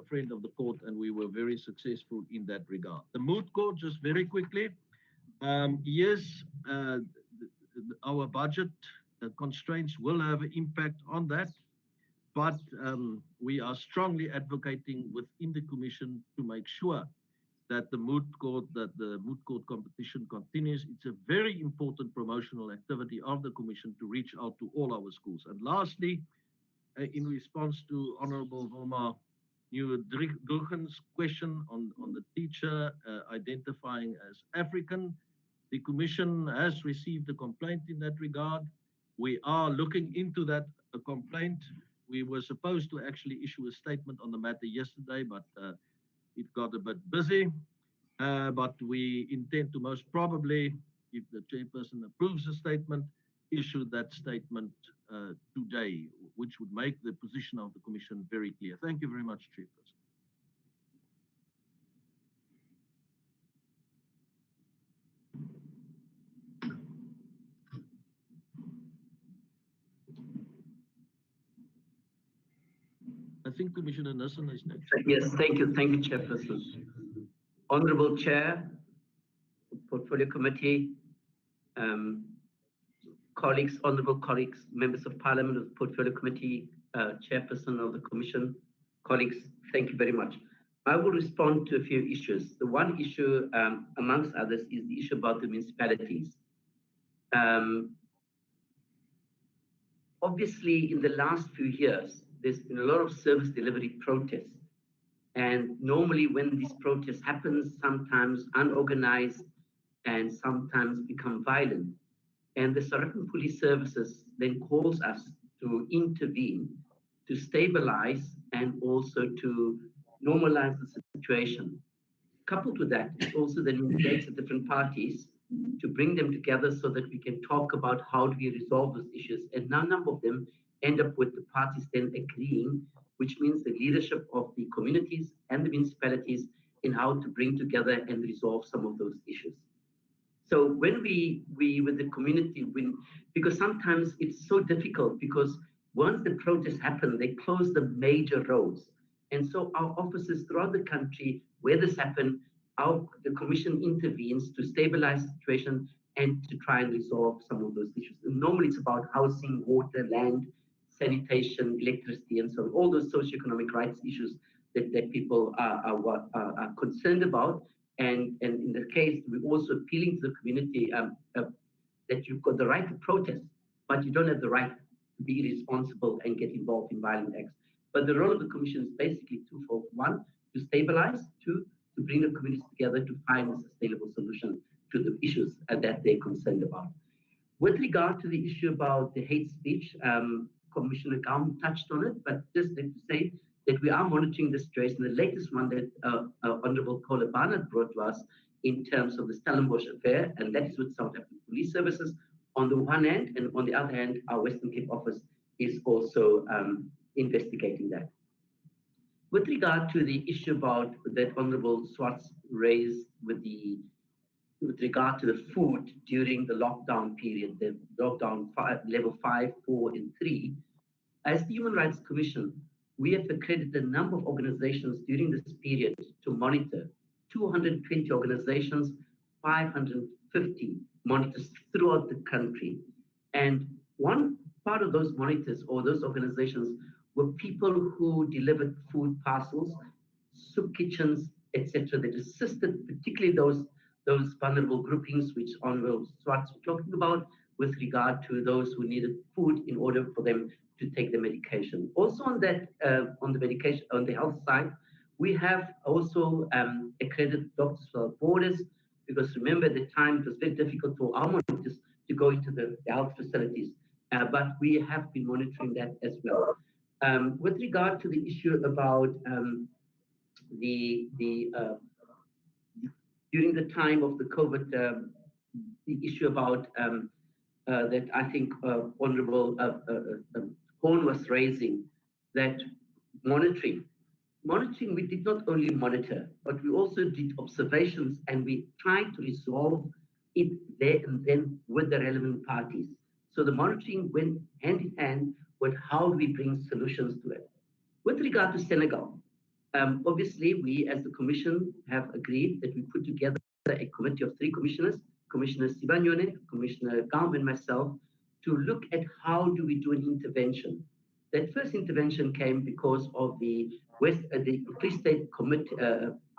friend of the court, and we were very successful in that regard. The moot court, just very quickly, yes, our budget constraints will have an impact on that, but we are strongly advocating within the Commission to make sure that the moot court competition continues. It's a very important promotional activity of the Commission to reach out to all our schools. And lastly, in response to Honorable Wilma Nieuwenhuizen's question on the teacher identifying as African, the Commission has received a complaint in that regard. We are looking into that complaint. We were supposed to actually issue a statement on the matter yesterday, but it got a bit busy. But we intend to most probably, if the chairperson approves the statement, issue that statement today, which would make the position of the Commission very clear. Thank you very much, Chairperson. I think Commissioner Nissen is next. Yes, thank you, Chairperson. Honorable Chair, Portfolio Committee, colleagues, honorable colleagues, members of Parliament of the Portfolio Committee, Chairperson of the Commission, colleagues, thank you very much. I will respond to a few issues. The one issue, amongst others, is the issue about the municipalities. Obviously, in the last few years, there's been a lot of service delivery protests. And normally when these protests happen, sometimes unorganized and sometimes become violent. And the South African Police Services then calls us to intervene, to stabilize and also to normalize the situation. Coupled with that, it also then engage the different parties to bring them together so that we can talk about how do we resolve those issues. And now a number of them end up with the parties then agreeing, which means the leadership of the communities and the municipalities in how to bring together and resolve some of those issues. So when we with the community, because sometimes it's so difficult, because once the protests happen, they close the major roads. And so our offices throughout the country, where this happened, the Commission intervenes to stabilize the situation and to try and resolve some of those issues. And normally it's about housing, water, land, sanitation, electricity, and so on, all those socioeconomic rights issues that people are concerned about. And in the case, we're also appealing to the community that you've got the right to protest, but you don't have the right to be irresponsible and get involved in violent acts. But the role of the Commission is basically twofold. One, to stabilize. Two, to bring the communities together to find a sustainable solution to the issues that they're concerned about. With regard to the issue about the hate speech, Commissioner Gaum touched on it, but just to say that we are monitoring the situation. The latest one that Honorable Kola Barnett brought to us in terms of the Stellenbosch affair, and that is with South African Police Services on the one hand, and on the other hand, our Western Cape office is also investigating that. With regard to the issue about that Honorable Swartz raised with regard to the food during the lockdown period, the lockdown level 5, 4, and 3, as the Human Rights Commission, we have accredited a number of organizations during this period to monitor 220 organizations, 550 monitors throughout the country. And one part of those monitors or those organizations were people who delivered food parcels, soup kitchens, etc., that assisted particularly those vulnerable groupings which Honorable Swartz was talking about with regard to those who needed food in order for them to take the medication. Also on that, on the medication, on the health side, we have also accredited Doctors Without Borders, because remember at the time it was very difficult for our monitors to go into the health facilities, but we have been monitoring that as well. With regard to the issue about during the time of the COVID, the issue about that I think Honorable Horn was raising, that monitoring, we did not only monitor, but we also did observations and we tried to resolve it there and then with the relevant parties. So the monitoring went hand in hand with how do we bring solutions to it. With regard to Senegal, obviously we as the Commission have agreed that we put together a committee of 3 commissioners, Commissioner Sibanyone, Commissioner Gaum, and myself, to look at how do we do an intervention. That first intervention came because of the Free State Committee,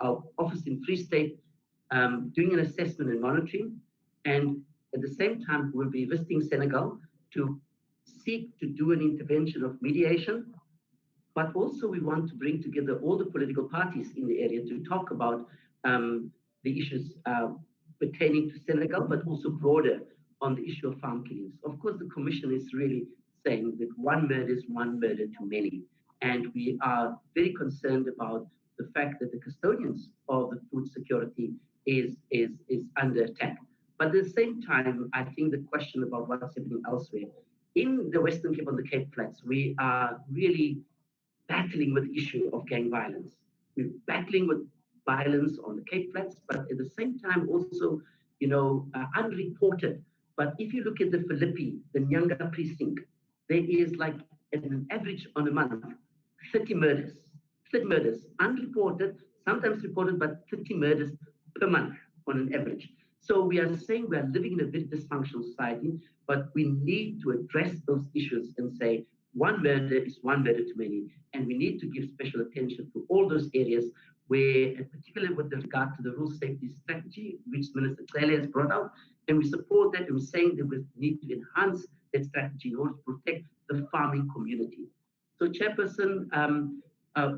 our office in Free State, doing an assessment and monitoring, and at the same time we'll be visiting Senegal to seek to do an intervention of mediation, but also we want to bring together all the political parties in the area to talk about the issues pertaining to Senegal, but also broader on the issue of farm killings. Of course, the Commission is really saying that one murder is one murder too many. And we are very concerned about the fact that the custodians of the food security is under attack. But at the same time, I think the question about what's happening elsewhere, in the Western Cape, on the Cape Flats, we are really battling with the issue of gang violence. We're battling with violence on the Cape Flats, but at the same time also, unreported. But if you look at the Philippi, the Nyanga precinct, there is like an average on a month, 30 murders, unreported, sometimes reported, but 30 murders per month on an average. So we are saying we are living in a very dysfunctional society, but we need to address those issues and say one murder is one murder too many, and we need to give special attention to all those areas where, particularly with regard to the rural safety strategy, which Minister Clearly has brought out, and we support that, and we're saying that we need to enhance that strategy in order to protect the farming community. So, Chairperson,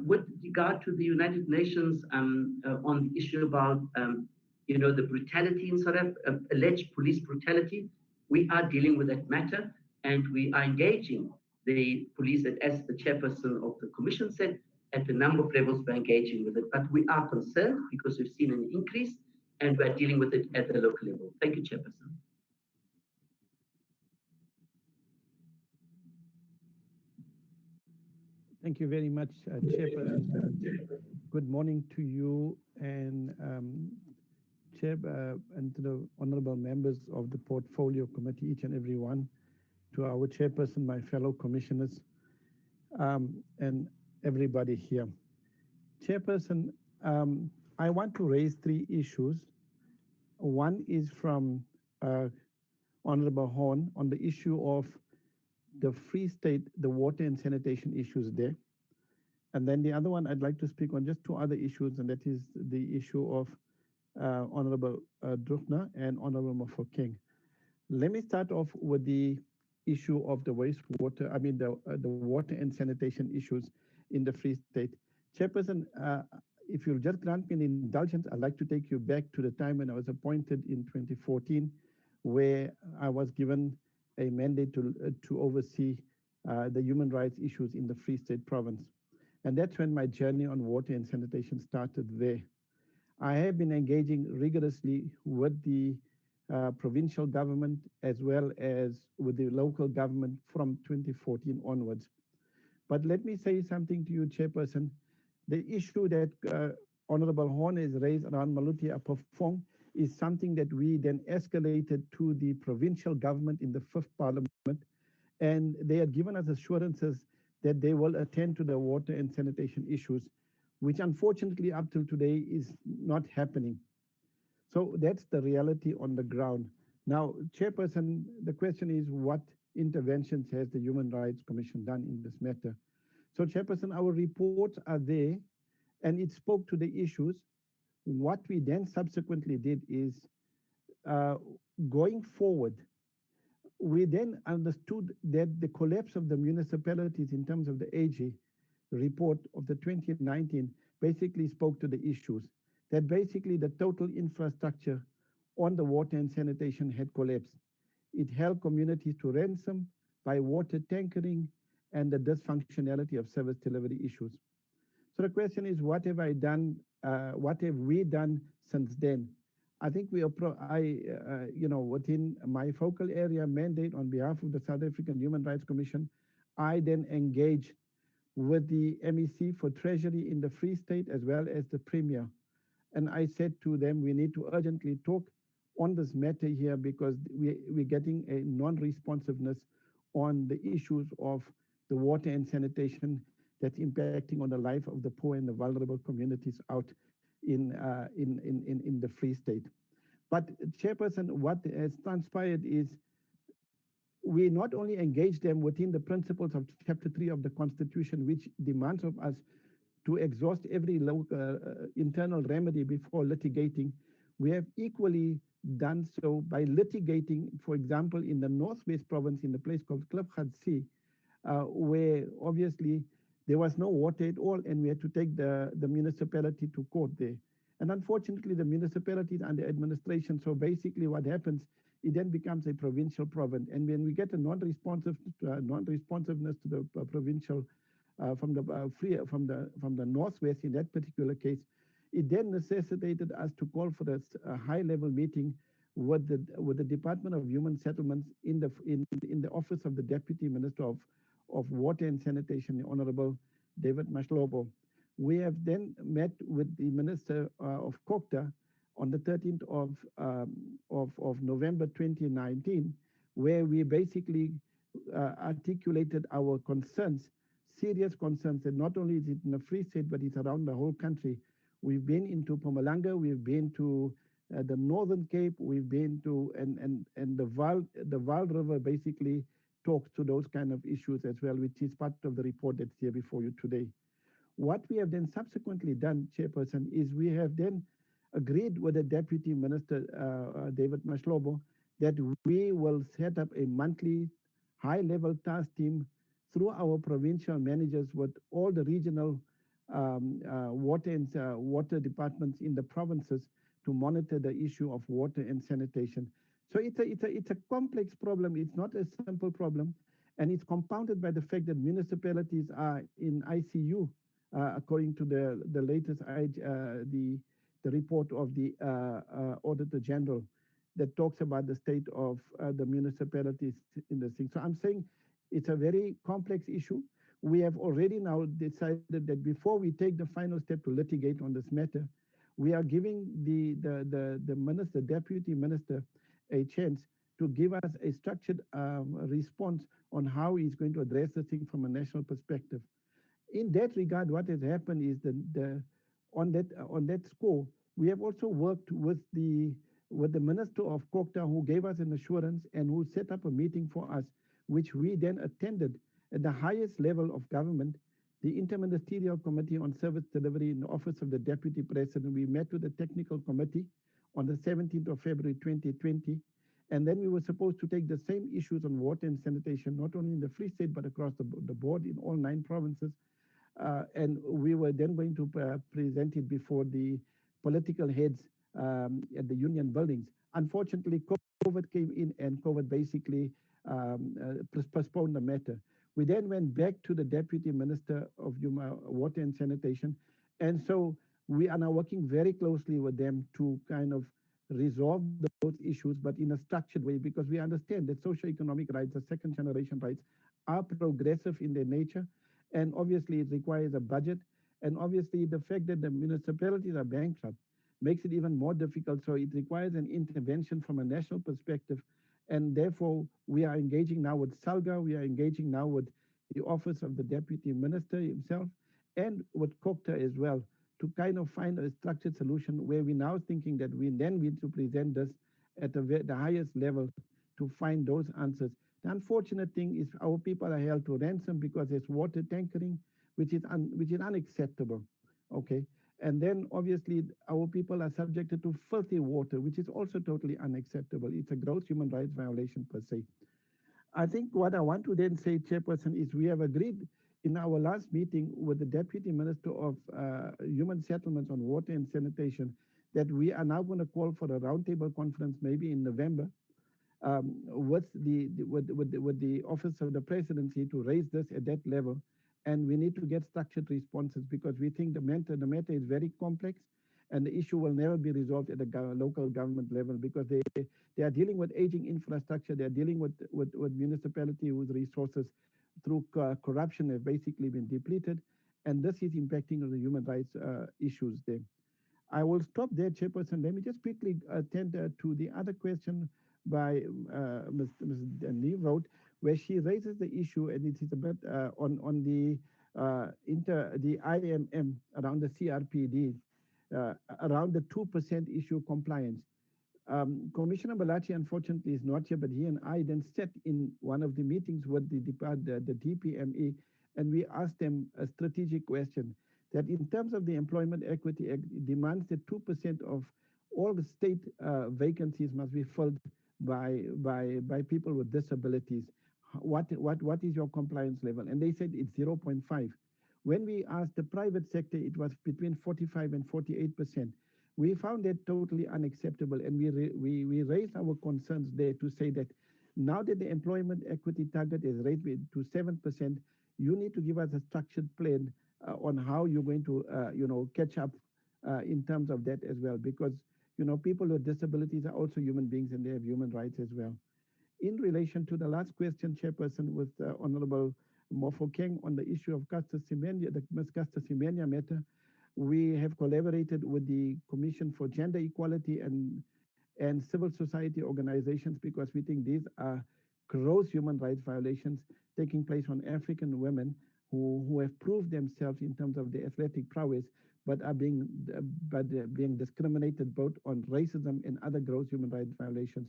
with regard to the United Nations on the issue about the brutality in South Africa, alleged police brutality, we are dealing with that matter, and we are engaging the police, as the chairperson of the commission said, at a number of levels we're engaging with it. But we are concerned because we've seen an increase, and we're dealing with it at the local level. Thank you, Chairperson. Thank you very much, Chairperson. Good morning to you and Chair and to the honourable members of the Portfolio Committee, each and every one, to our Chairperson, my fellow commissioners, and everybody here. Chairperson, I want to raise 3 issues. One is from Honourable Horn on the issue of the Free State, the water and sanitation issues there. And then the other one, I'd like to speak on just 2 other issues, and that is the issue of Honourable Druchner and Honourable Mofokeng. Let me start off with the issue of the wastewater, the water and sanitation issues in the Free State. Chairperson, if you'll just grant me an indulgence, I'd like to take you back to the time when I was appointed in 2014, where I was given a mandate to oversee the human rights issues in the Free State province. And that's when my journey on water and sanitation started there. I have been engaging rigorously with the provincial government as well as with the local government from 2014 onwards. But let me say something to you, Chairperson. The issue that Honorable Horn has raised around Maluti Apofong is something that we then escalated to the provincial government in the 5th Parliament, and they had given us assurances that they will attend to the water and sanitation issues, which unfortunately up till today is not happening. So that's the reality on the ground. Now, Chairperson, the question is what interventions has the Human Rights Commission done in this matter? So Chairperson, our reports are there and it spoke to the issues. What we then subsequently did is going forward, we then understood that the collapse of the municipalities in terms of the AG report of the 2019 basically spoke to the issues, that basically the total infrastructure on the water and sanitation had collapsed. It held communities to ransom by water tankering and the dysfunctionality of service delivery issues. So the question is, what have I done? What have we done since then? I think within my focal area mandate on behalf of the South African Human Rights Commission, I then engaged with the MEC for Treasury in the Free State as well as the Premier. And I said to them, we need to urgently talk on this matter here because we're getting a non-responsiveness on the issues of the water and sanitation that's impacting on the life of the poor and the vulnerable communities out in the Free State. But Chairperson, what has transpired is we not only engage them within the principles of Chapter 3 of the Constitution, which demands of us to exhaust every local internal remedy before litigating, we have equally done so by litigating, for example, in the Northwest Province, in the place called Klipgatsi, where obviously there was no water at all, and we had to take the municipality to court there. And unfortunately, the municipality is under administration. So basically what happens, it then becomes a provincial province. And when we get a non-responsiveness to the provincial from the Northwest in that particular case, it then necessitated us to call for this high-level meeting with the Department of Human Settlements in the office of the Deputy Minister of Water and Sanitation, the Honorable David Mashlobo. We have then met with the Minister of Kokta on the 13th of November 2019, where we basically articulated our concerns, serious concerns, that not only is it in the Free State, but it's around the whole country. We've been into Mpumalanga, we've been to the Northern Cape, we've been to, and the Vaal River basically talks to those kind of issues as well, which is part of the report that's here before you today. What we have then subsequently done, Chairperson, is we have then agreed with the Deputy Minister, David Mashlobo, that we will set up a monthly high-level task team through our provincial managers with all the regional water departments in the provinces to monitor the issue of water and sanitation. So it's a complex problem. It's not a simple problem, and it's compounded by the fact that municipalities are in ICU, according to the latest the report of the Auditor General that talks about the state of the municipalities in this thing. So I'm saying it's a very complex issue. We have already now decided that before we take the final step to litigate on this matter, we are giving the minister, deputy minister, a chance to give us a structured response on how he's going to address the thing from a national perspective. In that regard, what has happened is on that score, we have also worked with the Minister of Kokta, who gave us an assurance and who set up a meeting for us, which we then attended at the highest level of government, the Interministerial Committee on Service Delivery in the Office of the Deputy President. We met with the Technical Committee on the 17th of February 2020, and then we were supposed to take the same issues on water and sanitation, not only in the Free State, but across the board in all 9 provinces. And we were then going to present it before the political heads at the union buildings. Unfortunately, COVID came in and COVID basically postponed the matter. We then went back to the Deputy Minister of Water and Sanitation. And so we are now working very closely with them to kind of resolve those issues, but in a structured way, because we understand that socioeconomic rights, the second generation rights, are progressive in their nature. And obviously it requires a budget. And obviously the fact that the municipalities are bankrupt makes it even more difficult. So it requires an intervention from a national perspective. And therefore we are engaging now with SALGA, we are engaging now with the Office of the Deputy Minister himself, and with COCTA as well, to kind of find a structured solution where we're now thinking that we then need to present this at the highest level to find those answers. The unfortunate thing is our people are held to ransom because there's water tankering, which is unacceptable, okay? And then obviously our people are subjected to filthy water, which is also totally unacceptable. It's a gross human rights violation per se. I think what I want to then say, Chairperson, is we have agreed in our last meeting with the Deputy Minister of Human Settlements on Water and Sanitation that we are now going to call for a roundtable conference maybe in November with the Office of the Presidency to raise this at that level. And we need to get structured responses because we think the matter is very complex and the issue will never be resolved at the local government level because they are dealing with aging infrastructure, they're dealing with municipality whose resources through corruption have basically been depleted, and this is impacting on the human rights issues there. I will stop there, Chairperson. Let me just quickly attend to the other question by Ms. Nevroth, where she raises the issue, and it is a bit on the IMM around the CRPD, around the 2% issue compliance. Commissioner Balachi, unfortunately, is not here, but he and I then sat in one of the meetings with the DPME, and we asked them a strategic question that in terms of the Employment Equity Act, it demands that 2% of all the state vacancies must be filled by people with disabilities. What is your compliance level? And they said it's 0.5. When we asked the private sector, it was between 45 and 48%. We found that totally unacceptable, and we raised our concerns there to say that now that the employment equity target is raised to 7%, you need to give us a structured plan on how you're going to, catch up in terms of that as well, because people with disabilities are also human beings and they have human rights as well. In relation to the last question, Chairperson, with Honorable Mofokeng on the issue of the Ms. Caster Semenya matter, we have collaborated with the Commission for Gender Equality and civil society organizations because we think these are gross human rights violations taking place on African women who have proved themselves in terms of their athletic prowess, but are being discriminated both on racism and other gross human rights violations.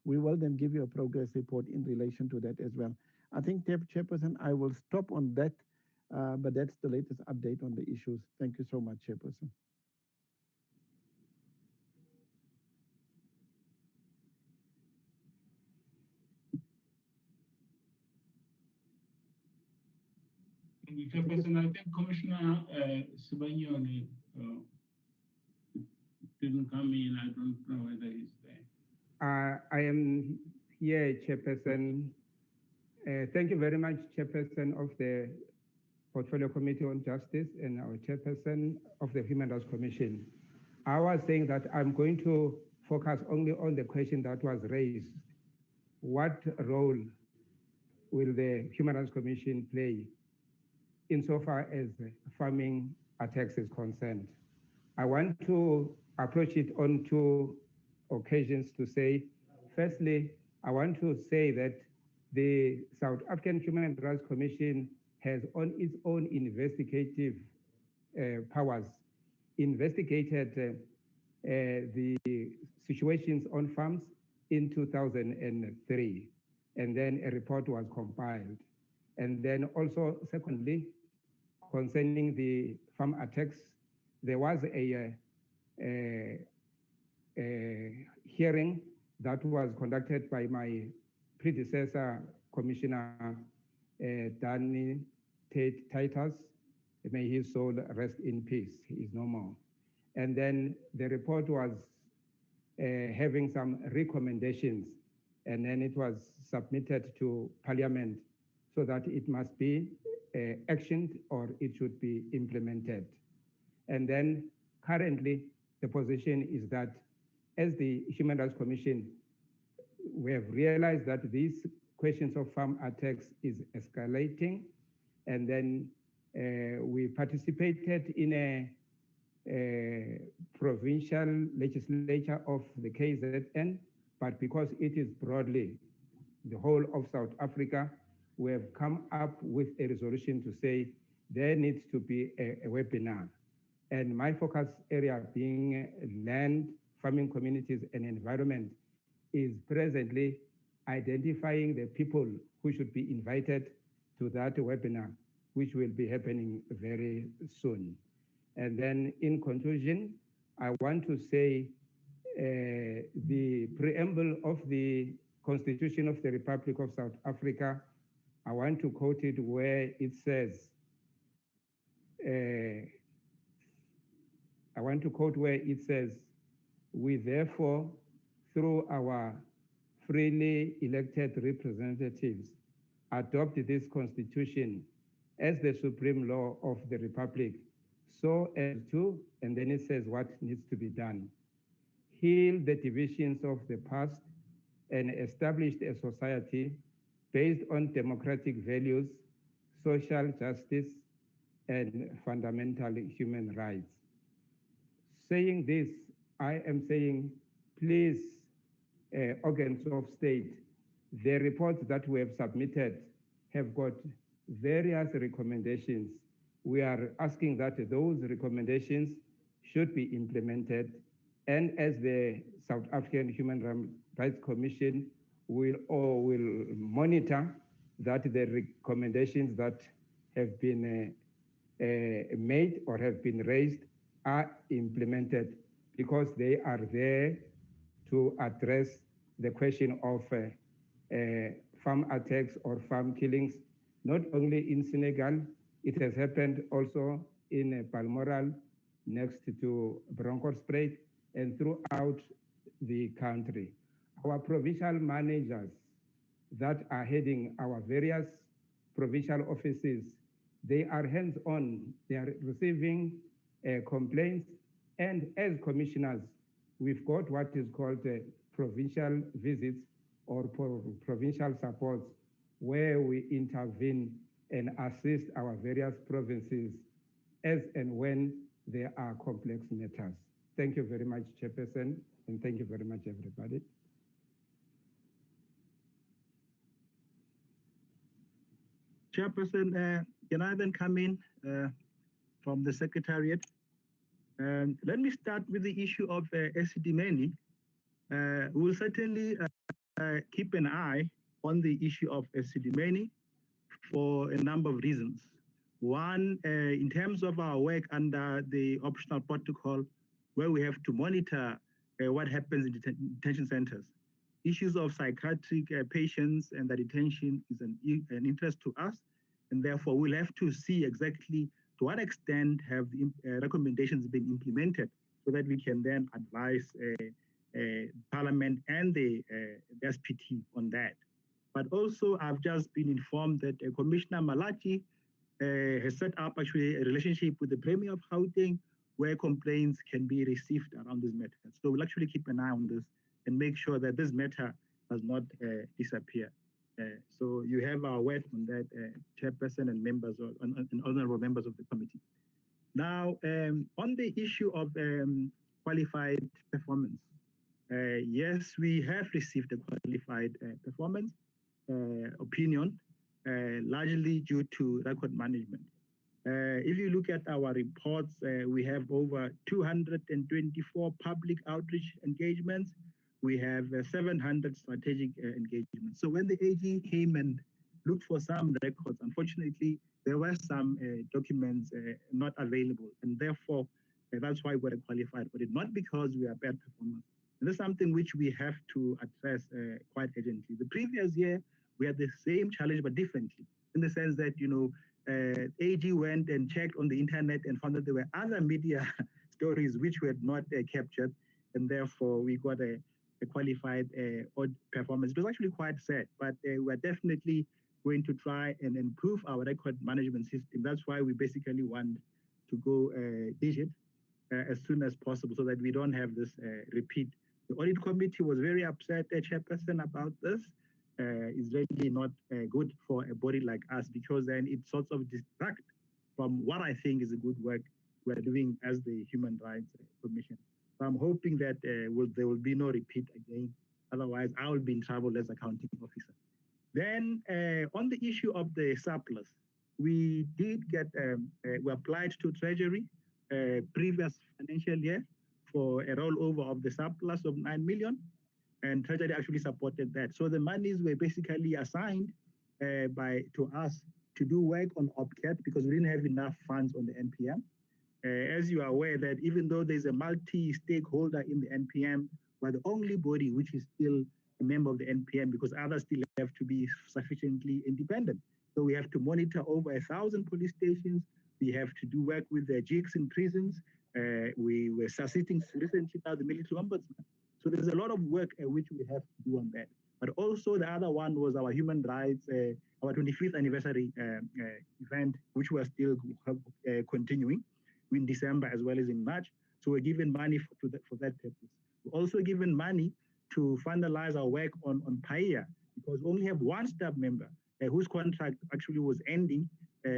We will then give you a progress report in relation to that as well. I think, Chairperson, I will stop on that, but that's the latest update on the issues. Thank you so much, Chairperson. Thank you, Chairperson. I think Commissioner Sibanyoni didn't come in. I don't know whether he's there. I am here, Chairperson. Thank you very much, Chairperson of the Portfolio Committee on Justice and our Chairperson of the Human Rights Commission. I was saying that I'm going to focus only on the question that was raised. What role will the Human Rights Commission play insofar as farming attacks is concerned? I want to approach it on two occasions to say, firstly, I want to say that the South African Human Rights Commission has on its own investigative powers investigated the situations on farms in 2003, and then a report was compiled. And then also, secondly, concerning the farm attacks, there was a hearing that was conducted by my predecessor, Commissioner Danny Titus. May his soul rest in peace. He is no more. And then the report was having some recommendations, and then it was submitted to Parliament so that it must be actioned or it should be implemented. And then currently the position is that as the Human Rights Commission, we have realized that these questions of farm attacks is escalating, and then we participated in a provincial legislature of the KZN, but because it is broadly the whole of South Africa, we have come up with a resolution to say there needs to be a webinar. And my focus area being land, farming communities, and environment is presently identifying the people who should be invited to that webinar, which will be happening very soon. And then in conclusion, I want to say the preamble of the Constitution of the Republic of South Africa, I want to quote it where it says, we therefore, through our freely elected representatives, adopt this Constitution as the supreme law of the Republic, so as to, and then it says what needs to be done, heal the divisions of the past and establish a society based on democratic values, social justice, and fundamental human rights. Saying this, I am saying, please, organs of state, the reports that we have submitted have got various recommendations. We are asking that those recommendations should be implemented, and as the South African Human Rights Commission will monitor that the recommendations that have been made or have been raised are implemented, because they are there to address the question of farm attacks or farm killings, not only in Senegal, it has happened also in Balmoral, next to Bronkhorstspruit, and throughout the country. Our provincial managers that are heading our various provincial offices, they are hands-on, they are receiving complaints, and as commissioners, we've got what is called provincial visits or provincial supports, where we intervene and assist our various provinces as and when there are complex matters. Thank you very much, Chairperson, and thank you very much, everybody. Chairperson, can I then come in from the Secretariat? Let me start with the issue of Esidimeni. We'll certainly keep an eye on the issue of Esidimeni for a number of reasons. One, in terms of our work under the optional protocol, where we have to monitor what happens in detention centers. Issues of psychiatric patients and the detention is an interest to us, and therefore we'll have to see exactly to what extent have the recommendations been implemented, so that we can then advise Parliament and the SPT on that. But also, I've just been informed that Commissioner Malachi has set up actually a relationship with the Premier of Gauteng, where complaints can be received around this matter. So we'll actually keep an eye on this and make sure that this matter does not disappear. So you have our word on that, Chairperson and members and honorable members of the committee. Now, on the issue of qualified performance, yes, we have received a qualified performance opinion, largely due to record management. If you look at our reports, we have over 224 public outreach engagements. We have 700 strategic engagements. So when the AG came and looked for some records, unfortunately, there were some documents not available. And therefore, that's why we're a qualified audit, not because we are bad performers. And that's something which we have to address quite urgently. The previous year, we had the same challenge, but differently, in the sense that, AG went and checked on the internet and found that there were other media stories which were not captured, and therefore we got a qualified performance. It was actually quite sad, but we're definitely going to try and improve our record management system. That's why we basically want to go digit as soon as possible, so that we don't have this repeat The audit committee was very upset, Chairperson, about this. It's really not good for a body like us, because then it sort of distracts from what I think is a good work we're doing as the Human Rights Commission. So I'm hoping that there will be no repeat again. Otherwise, I will be in trouble as accounting officer. Then on the issue of the surplus, we did get, we applied to Treasury previous financial year for a rollover of the surplus of 9 million, and Treasury actually supported that. So the monies were basically assigned to us to do work on OPCAT because we didn't have enough funds on the NPM. As you are aware that even though there's a multi-stakeholder in the NPM, we're the only body which is still a member of the NPM because others still have to be sufficiently independent. So we have to monitor over 1,000 police stations. We have to do work with the jigs in prisons. We were assisting recently now the military ombudsman. So there's a lot of work which we have to do on that. But also the other one was our human rights, our 25th anniversary event, which we're still continuing in December as well as in March. So we're given money for that purpose. We're also given money to finalize our work on PAIA, because we only have one staff member whose contract actually was ending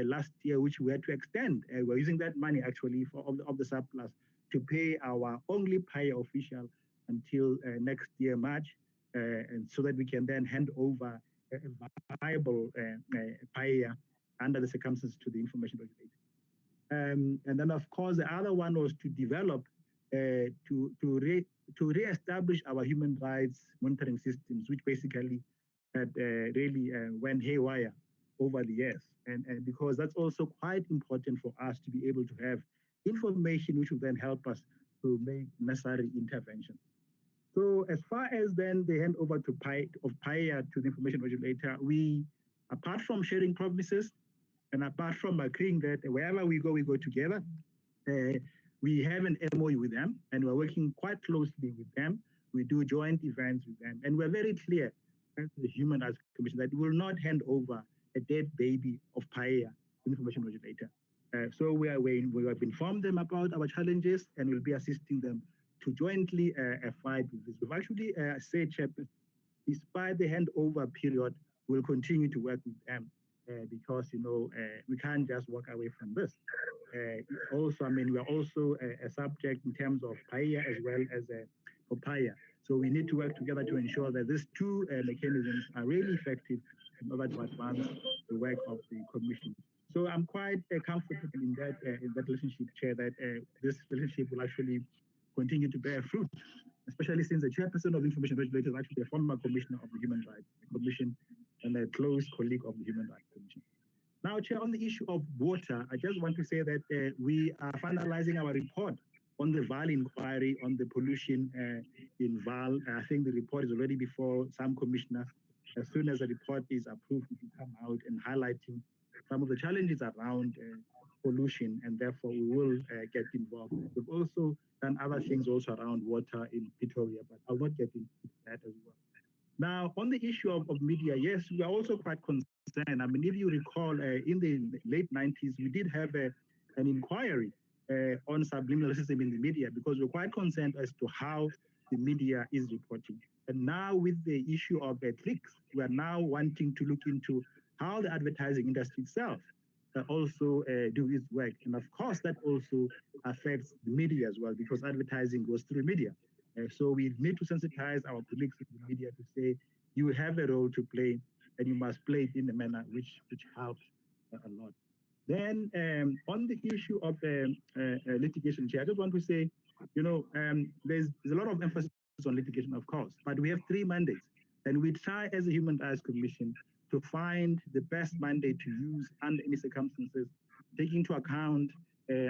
last year, which we had to extend. We're using that money actually of the surplus to pay our only PAIA official until next year, March, and so that we can then hand over a viable PAIA under the circumstances to the information regulator. And then, of course, the other one was to develop, to re-establish our human rights monitoring systems, which basically had really went haywire over the years. And because that's also quite important for us to be able to have information which will then help us to make necessary intervention. So as far as then the handover to PAIA to the information regulator, we, apart from sharing promises, and apart from agreeing that wherever we go together, we have an MOU with them, and we're working quite closely with them. We do joint events with them, and we're very clear as the Human Rights Commission that we will not hand over a dead baby of PAIA to the information regulator. So we have informed them about our challenges, and we'll be assisting them to jointly fight with this. We've actually said, Chairperson, despite the handover period, we'll continue to work with them. Because we can't just walk away from this. Also, I mean, we're also a subject in terms of PAIA as well as for PAIA. So we need to work together to ensure that these two mechanisms are really effective in order to advance the work of the Commission. So I'm quite comfortable in that relationship, Chair, that this relationship will actually continue to bear fruit, especially since the Chairperson of the Information Regulator is actually a former Commissioner of the Human Rights Commission and a close colleague of the Human Rights Commission. Now, Chair, on the issue of water, I just want to say that we are finalizing our report on the VAL inquiry on the pollution in VAL. I think the report is already before some commissioners. As soon as the report is approved, it will come out and highlighting some of the challenges around pollution, and therefore we will get involved. We've also done other things also around water in Pretoria, but I'll not get into that as well. Now, on the issue of media, yes, we are also quite concerned. I mean, if you recall, in the late 90s, we did have an inquiry on subliminal racism in the media because we're quite concerned as to how the media is reporting. And now with the issue of clicks, we are now wanting to look into how the advertising industry itself also do its work. And of course, that also affects the media as well because advertising goes through media. So we need to sensitize our colleagues in the media to say, you have a role to play and you must play it in a manner which helps a lot. Then on the issue of litigation, Chair, I just want to say, there's a lot of emphasis on litigation, of course, but we have 3 mandates. And we try as a Human Rights Commission to find the best mandate to use under any circumstances, taking into account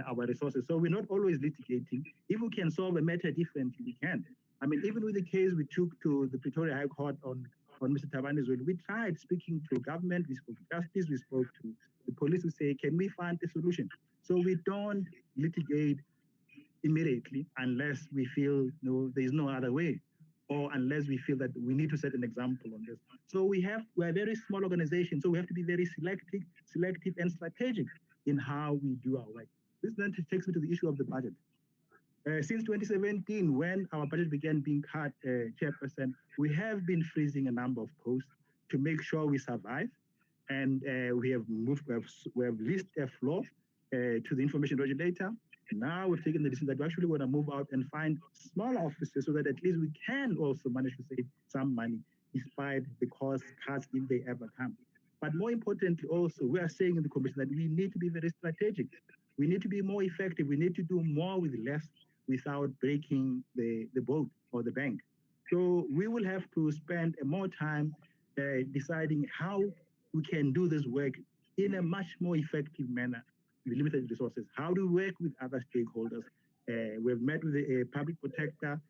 our resources. So we're not always litigating. If we can solve a matter differently, we can. I mean, even with the case we took to the Pretoria High Court on Mr. Tabani's will, we tried speaking to government, we spoke to justice, we spoke to the police to say, can we find a solution? So we don't litigate immediately unless we feel there is no other way, or unless we feel that we need to set an example on this. So we're a very small organization, so we have to be very selective and strategic in how we do our work. This then takes me to the issue of the budget. Since 2017, when our budget began being cut, Chairperson, we have been freezing a number of posts to make sure we survive. And we have leased a floor to the information regulator. Now we've taken the decision that we actually want to move out and find smaller offices so that at least we can also manage to save some money despite the cost cuts if they ever come. But more importantly, also, we are saying in the Commission that we need to be very strategic. We need to be more effective. We need to do more with less without breaking the boat or the bank. So we will have to spend more time deciding how we can do this work in a much more effective manner with limited resources. How do we work with other stakeholders? We've met with a public protector.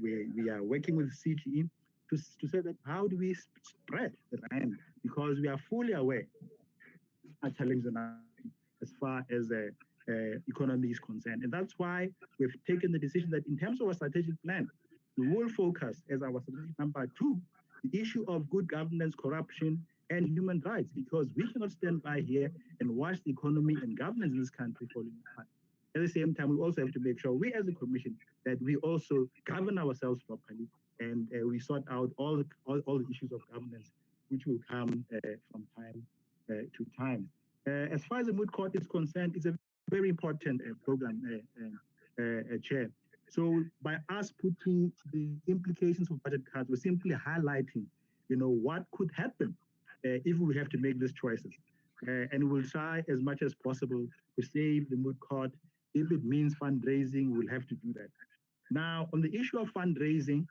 We are working with CGE to say that how do we spread the rand, because we are fully aware of challenges as far as the economy is concerned. And that's why we've taken the decision that in terms of our strategic plan, we will focus as our strategic number 2, the issue of good governance, corruption, and human rights, because we cannot stand by here and watch the economy and governance in this country falling apart. At the same time, we also have to make sure we as a commission that we also govern ourselves properly and we sort out all the issues of governance, which will come from time to time. As far as the moot court is concerned, it's a very important program, Chair. So by us putting the implications of budget cuts, we're simply highlighting, what could happen if we have to make these choices. And we'll try as much as possible to save the moot court. If it means fundraising, we'll have to do that. Now, on the issue of fundraising,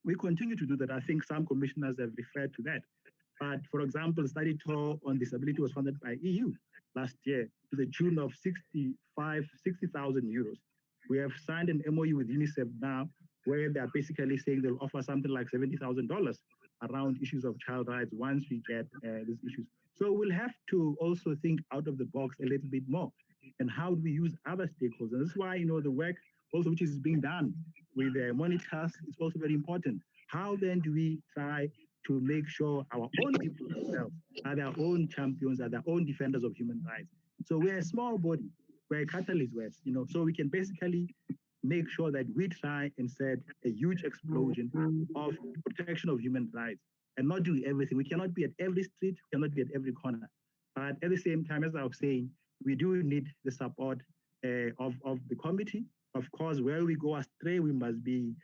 we continue to do that. I think some commissioners have referred to that. But for example, the study tour on disability was funded by EU last year to the tune of 60,000 euros. We have signed an MOU with UNICEF now, where they're basically saying they'll offer something like $70,000 around issues of child rights once we get these issues. So we'll have to also think out of the box a little bit more. And how do we use other stakeholders? And that's why, the work also which is being done with monitors is also very important. How then do we try to make sure our own people themselves are their own champions, are their own defenders of human rights? So we're a small body, we're a catalyst, so we can basically make sure that we try and set a huge explosion of protection of human rights and not do everything. We cannot be at every street, we cannot be at every corner. But at the same time, as I was saying, we do need the support of the committee. Of course, where we go astray, we must be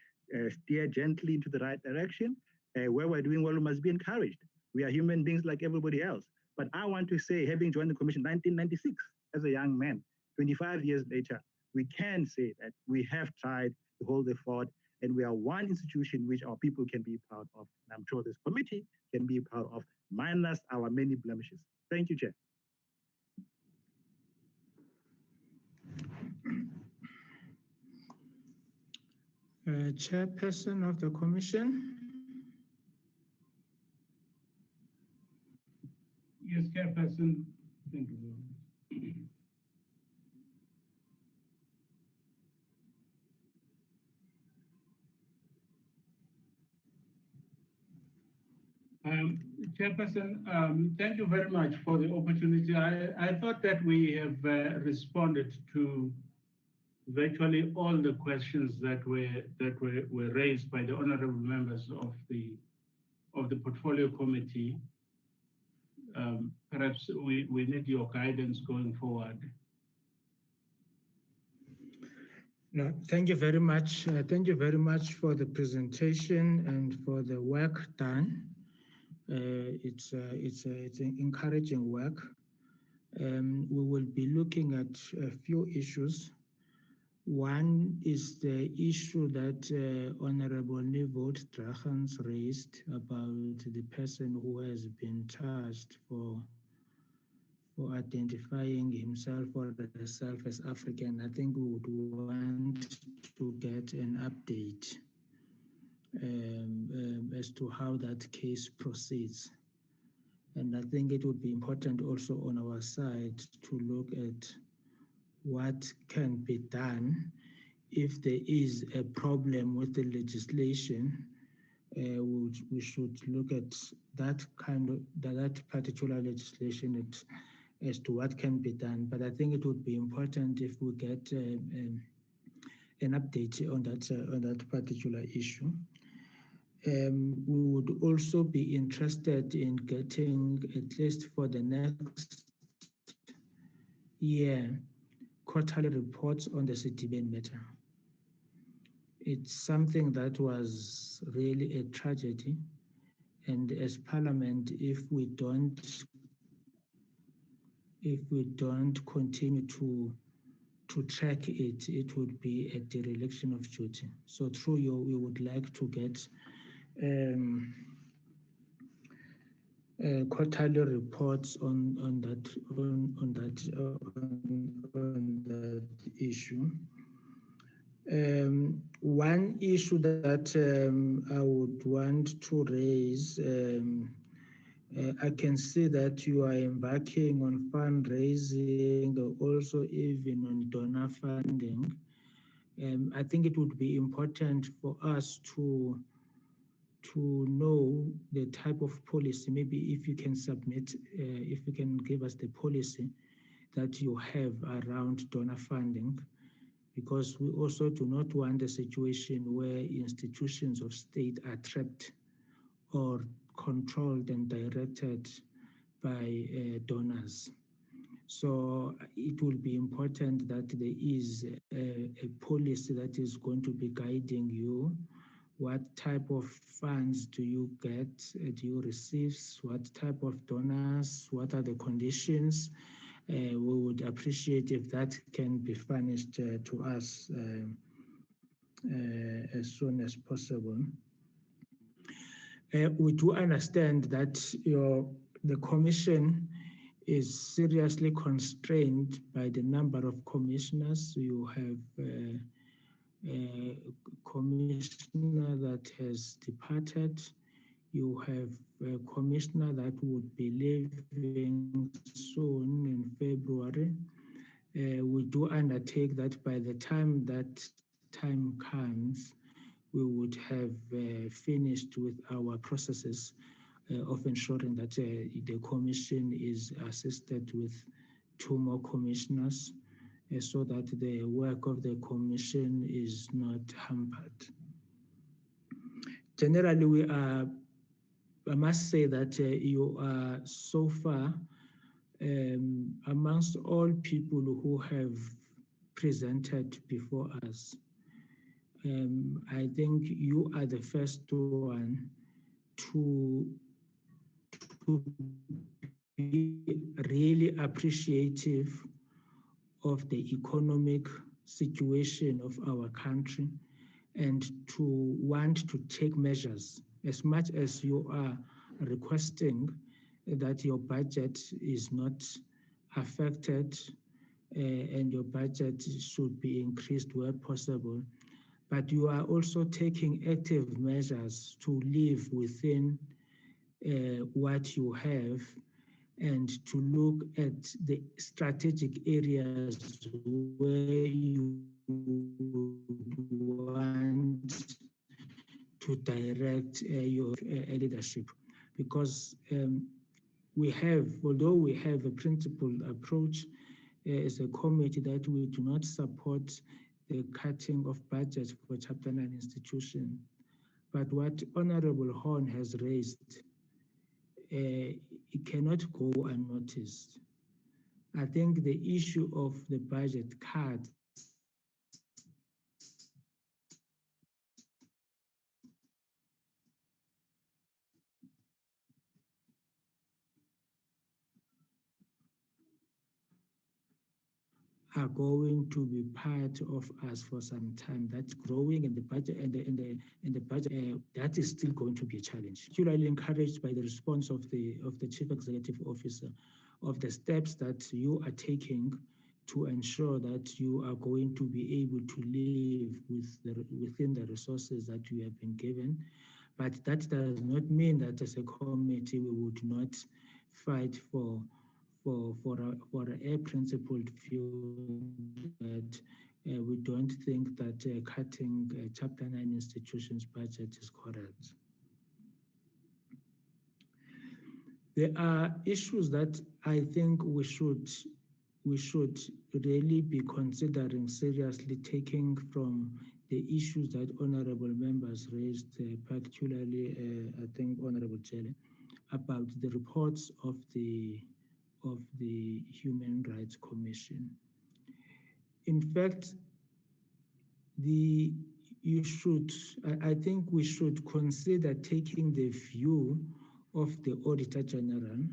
steered gently into the right direction. Where we're doing well, we must be encouraged. We are human beings like everybody else. But I want to say, having joined the commission in 1996 as a young man, 25 years later, we can say that we have tried to hold the fort, and we are one institution which our people can be proud of. And I'm sure this committee can be proud of, minus our many blemishes. Thank you, Chair. Chairperson of the Commission. Yes, Chairperson. Thank you very much. Chairperson, thank you very much for the opportunity. I thought that we have responded to virtually all the questions that were raised by the honorable members of the portfolio committee. Perhaps we need your guidance going forward. No, thank you very much. Thank you very much for the presentation and for the work done. It's an encouraging work. We will be looking at a few issues. One is the issue that Honorable Nivot Drachans raised about the person who has been charged for identifying himself or herself as African. I think we would want to get an update as to how that case proceeds. And I think it would be important also on our side to look at what can be done if there is a problem with the legislation. We should look at that particular legislation as to what can be done. But I think it would be important if we get an update on that particular issue. We would also be interested in getting, at least for the next year, quarterly reports on the Citizen matter. It's something that was really a tragedy, and as Parliament, if we don't continue to track it, it would be a dereliction of duty. So through you, we would like to get quarterly reports on that issue. One issue that I would want to raise, I can see that you are embarking on fundraising, also even on donor funding. I think it would be important for us to know the type of policy. Maybe if you can submit, if you can give us the policy that you have around donor funding, because we also do not want a situation where institutions of state are trapped or controlled and directed by donors. So it will be important that there is a policy that is going to be guiding you. What type of funds do you get? Do you receive? What type of donors? What are the conditions? We would appreciate if that can be furnished to us as soon as possible. We do understand that the Commission is seriously constrained by the number of commissioners. You have a commissioner that has departed. You have a commissioner that would be leaving soon in February. We do undertake that by the time that time comes, we would have finished with our processes of ensuring that the Commission is assisted with 2 more commissioners so that the work of the Commission is not hampered. Generally, we are, I must say that you are so far amongst all people who have presented before us. I think you are the first one to be really appreciative of the economic situation of our country and to want to take measures, as much as you are requesting that your budget is not affected and your budget should be increased where possible. But you are also taking active measures to live within what you have and to look at the strategic areas where you want to direct your leadership. Because we have, although we have a principled approach as a committee that we do not support the cutting of budgets for Chapter 9 institutions, but what Honorable Horn has raised, it cannot go unnoticed. I think the issue of the budget cuts are going to be part of us for some time. That's growing in the budget and the budget that is still going to be a challenge. Particularly encouraged by the response of the Chief Executive Officer of the steps that you are taking to ensure that you are going to be able to live within the resources that you have been given. But that does not mean that as a committee we would not fight for a principled view that we don't think that cutting Chapter 9 institutions' budget is correct. There are issues that I think we should we should really be considering seriously taking from the issues that honorable members raised, particularly, I think, Honorable Chele, about the reports of the Human Rights Commission. In fact, I think we should consider taking the view of the Auditor General.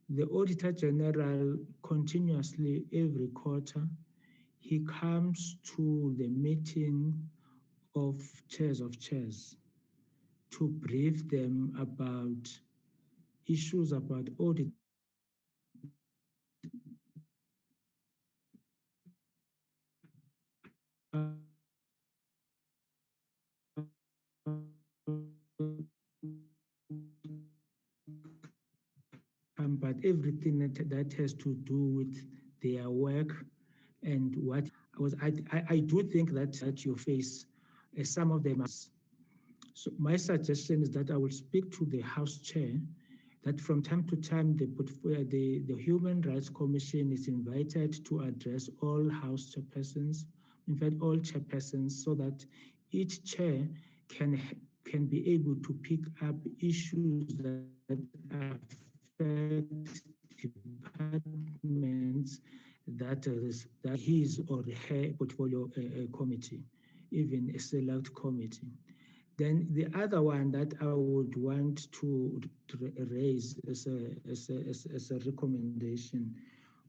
The Auditor General continuously every quarter, he comes to the meeting of chairs to brief them about issues about audit but everything that has to do with their work and what I do think that you face some of them. So my suggestion is that I will speak to the House Chair that from time to time the Human Rights Commission is invited to address all House chairpersons, in fact all chairpersons, so that each chair can be able to pick up issues that affect departments that his or her portfolio committee, even a select committee. Then the other one that I would want to raise as a recommendation,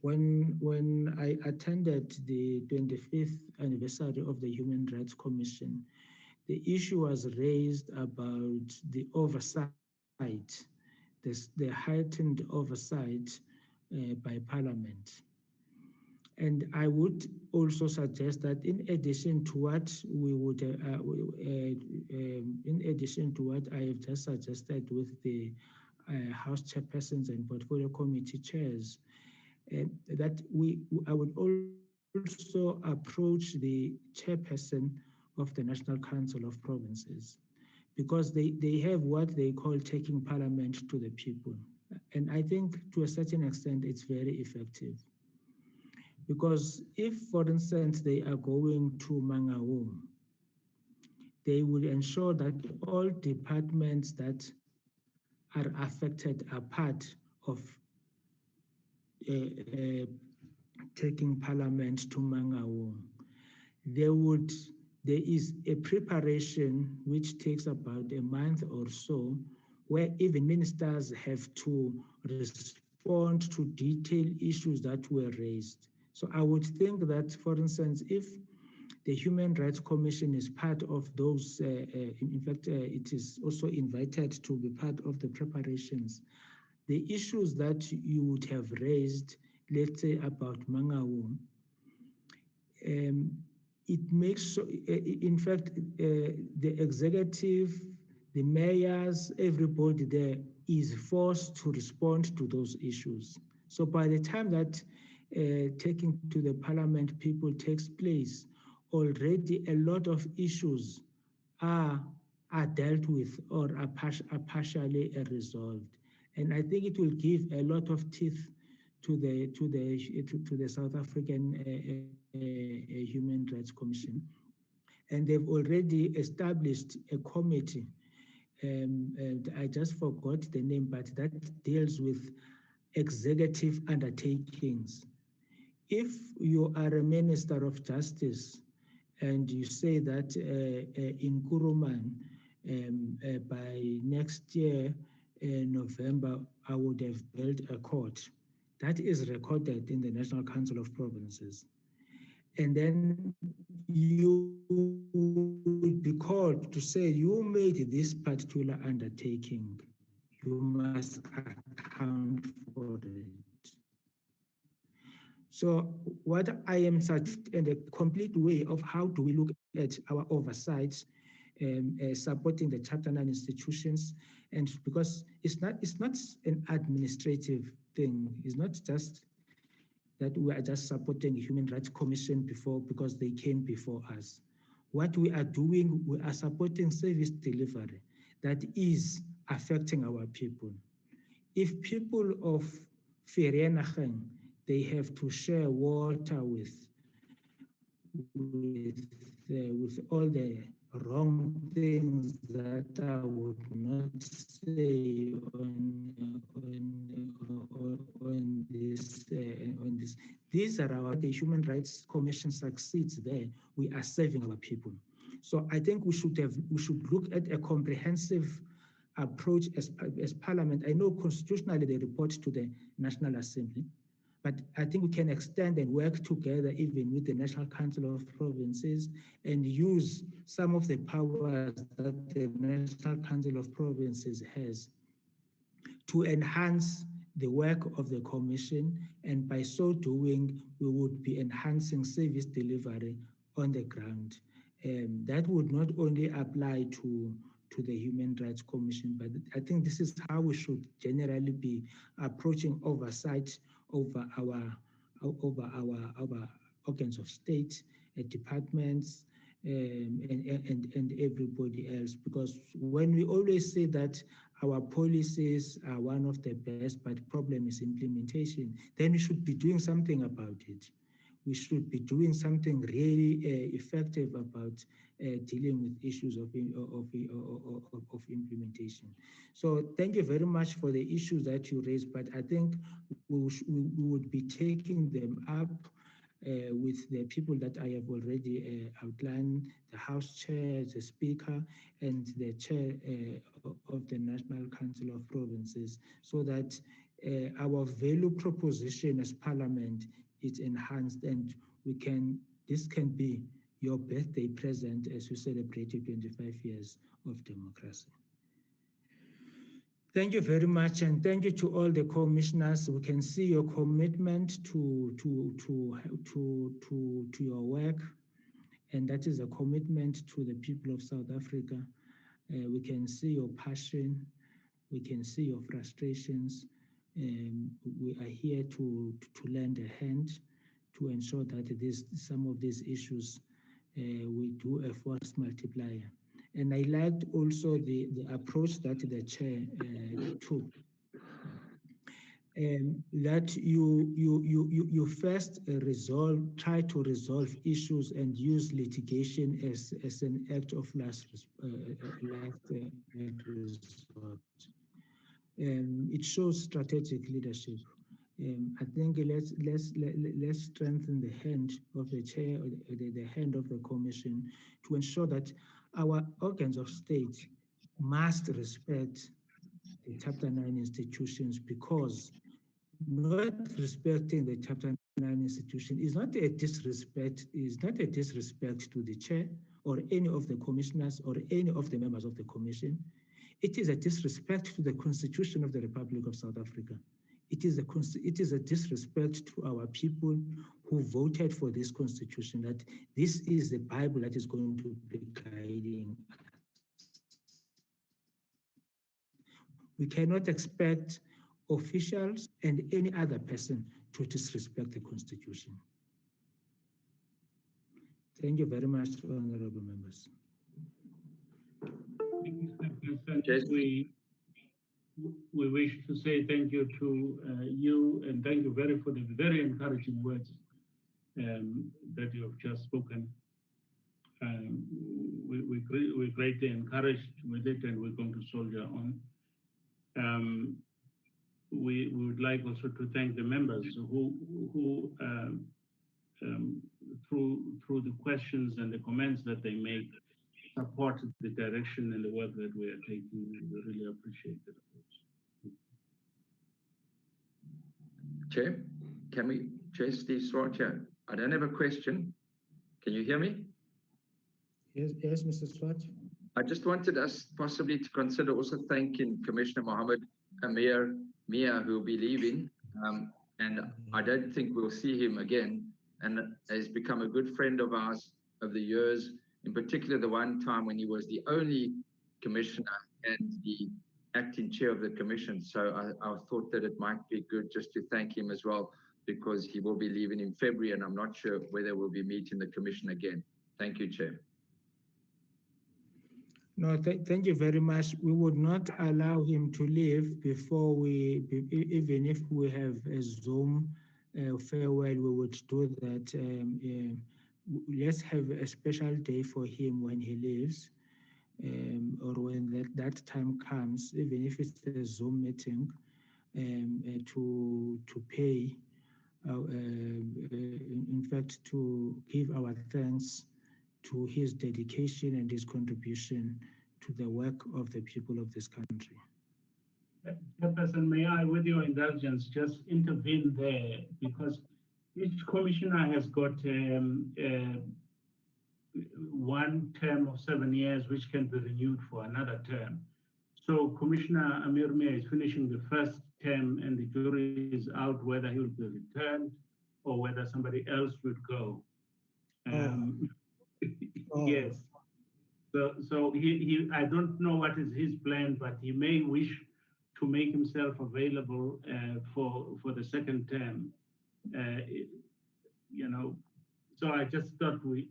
when I attended the 25th anniversary of the Human Rights Commission, the issue was raised about the oversight, the heightened oversight by Parliament. And I would also suggest that in addition to what we would, in addition to what I have just suggested with the House chairpersons and portfolio committee chairs, that I would also approach the chairperson of the National Council of Provinces, because they have what they call taking Parliament to the people. And I think to a certain extent, it's very effective. Because if, for instance, they are going to Mangaung, they will ensure that all departments that are affected are part of taking Parliament to Mangaung. There is a preparation which takes about a month or so, where even ministers have to respond to detailed issues that were raised. So I would think that, for instance, if the Human Rights Commission is part of those, in fact, it is also invited to be part of the preparations, the issues that you would have raised, let's say about Mangaung, it makes, in fact, the executive, the mayors, everybody there is forced to respond to those issues. So by the time that taking to the Parliament people takes place, already a lot of issues are dealt with or are partially resolved. And I think it will give a lot of teeth to the South African Human Rights Commission. And they've already established a committee, I just forgot the name, but that deals with executive undertakings. If you are a Minister of Justice and you say that in Kuruman, by next year, November, I would have built a court, that is recorded in the National Council of Provinces. And then you would be called to say, you made this particular undertaking. You must account for it. So what I am suggesting in a complete way of how do we look at our oversight, supporting the Chapter 9 institutions, and because it's not an administrative thing. It's not just that we are just supporting the Human Rights Commission because they came before us. What we are doing, we are supporting service delivery that is affecting our people. If people of Vereeniging, they have to share water with all the wrong things that I would not say on this. These are the Human Rights Commission succeeds there. We are serving our people. So I think we should look at a comprehensive approach as Parliament. I know constitutionally they report to the National Assembly, but I think we can extend and work together even with the National Council of Provinces and use some of the powers that the National Council of Provinces has to enhance the work of the Commission, and by so doing, we would be enhancing service delivery on the ground. That would not only apply to the Human Rights Commission, but I think this is how we should generally be approaching oversight over our organs of state, departments, and everybody else. Because when we always say that our policies are one of the best, but problem is implementation, then we should be doing something about it. We should be doing something really effective about dealing with issues of implementation. So thank you very much for the issues that you raised, but I think we would be taking them up with the people that I have already outlined, the House Chair, the Speaker, and the Chair of the National Council of Provinces, so that our value proposition as Parliament is enhanced, and this can be your birthday present as you celebrate your 25 years of democracy. Thank you very much, and thank you to all the commissioners. We can see your commitment to your work, and that is a commitment to the people of South Africa. We can see your passion, we can see your frustrations. We are here to lend a hand to ensure that some of these issues we do a force multiplier. And I liked also the approach that the chair took. That you first try to resolve issues and use litigation as an act of last resort. It shows strategic leadership. I think let's strengthen the hand of the chair, or the hand of the commission, to ensure that our organs of state must respect the Chapter 9 institutions, because not respecting the Chapter 9 institution is not a disrespect to the chair or any of the commissioners or any of the members of the commission. It is a disrespect to the Constitution of the Republic of South Africa. It is a disrespect to our people who voted for this constitution, that this is the Bible that is going to be guiding us. We cannot expect officials and any other person to disrespect the constitution. Thank you very much, honorable members. We wish to say thank you to you, and thank you for the very encouraging words that you have just spoken. We're greatly encouraged with it, and we're going to soldier on. We would like also to thank the members who through the questions and the comments that they make, support the direction and the work that we are taking. We really appreciate it. Chair, Chair Steve Swart here. I don't have a question. Can you hear me? Yes, Mr. Swart. I just wanted us possibly to consider also thanking Commissioner Mohammed Amir Mia, who will be leaving, and I don't think we'll see him again, and has become a good friend of ours over the years, in particular the one time when he was the only commissioner and the acting chair of the commission. So I thought that it might be good just to thank him as well, because he will be leaving in February, and I'm not sure whether we'll be meeting the commission again. Thank you, Chair. No, thank you very much. We would not allow him to leave before even if we have a Zoom farewell, we would do that. Let's have a special day for him when he leaves, or when that time comes, even if it's a Zoom meeting, to pay, in fact, to give our thanks to his dedication and his contribution to the work of the people of this country. Chairperson, may I, with your indulgence, just intervene there, because each commissioner has got one term of 7 years, which can be renewed for another term. So Commissioner Amir Mia is finishing the first term, and the jury is out whether he will be returned or whether somebody else would go. Yes. So he I don't know what is his plan, but he may wish to make himself available for the second term. You know, so I just thought we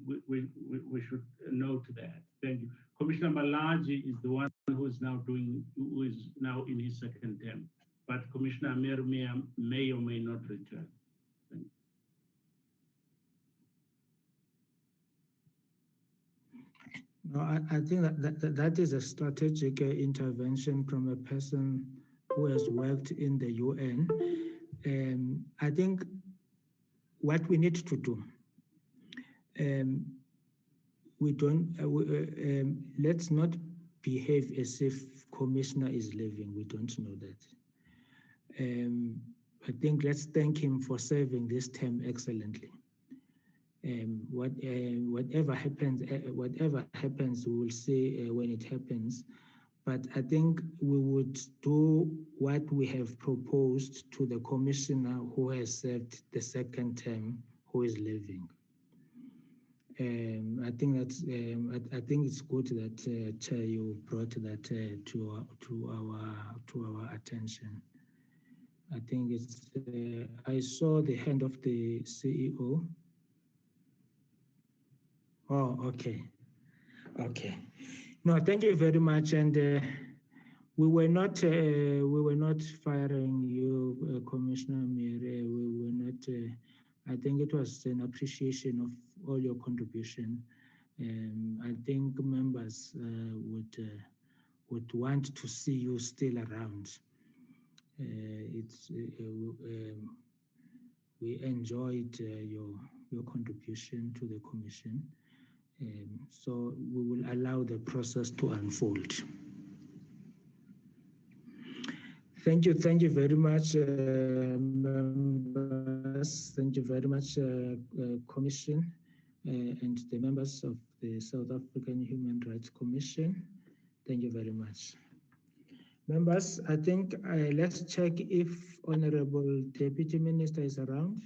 should note that. Thank you. Commissioner Malaji is the one who is now in his second term, but Commissioner Amir Mia may or may not return. Thank you. No, I think that is a strategic intervention from a person who has worked in the UN. I think what we need to do, we don't, let's not behave as if Commissioner is leaving. We don't know that. I think let's thank him for serving this term excellently. Whatever happens, we will see when it happens. But I think we would do what we have proposed to the commissioner who has served the second term, who is leaving. I think that's. I think it's good that Chair, you brought that to our attention. I think it's. I saw the hand of the CEO. Oh, okay. Okay. No, thank you very much. And we were not firing you, Commissioner Mire. We were not. I think it was an appreciation of all your contribution. I think members would want to see you still around. We enjoyed your contribution to the commission. So we will allow the process to unfold. Thank you very much, members. Thank you very much, Commission, and the members of the South African Human Rights Commission. Thank you very much. Members, I think let's check if Honorable Deputy Minister is around.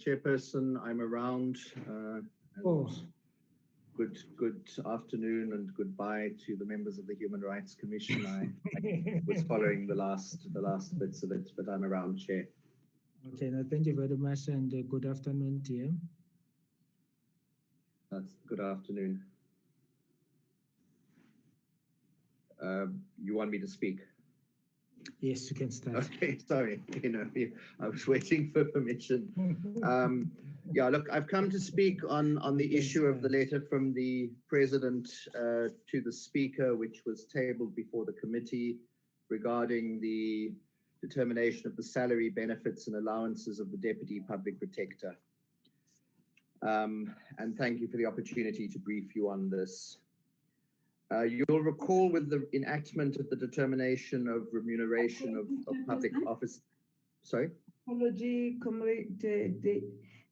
Chairperson, I'm around. Good afternoon and goodbye to the members of the Human Rights Commission. I was following the last bits of it, but I'm around, Chair. Okay, no, thank you very much, and good afternoon, dear. Good afternoon. You want me to speak? Yes, you can start. Okay, sorry. I was waiting for permission. Yeah, look, I've come to speak on the issue of the letter from the President to the Speaker, which was tabled before the committee regarding the determination of the salary, benefits and allowances of the Deputy Public Protector. And thank you for the opportunity to brief you on this. You'll recall with the enactment of the determination of remuneration of public office. Sorry? Apology,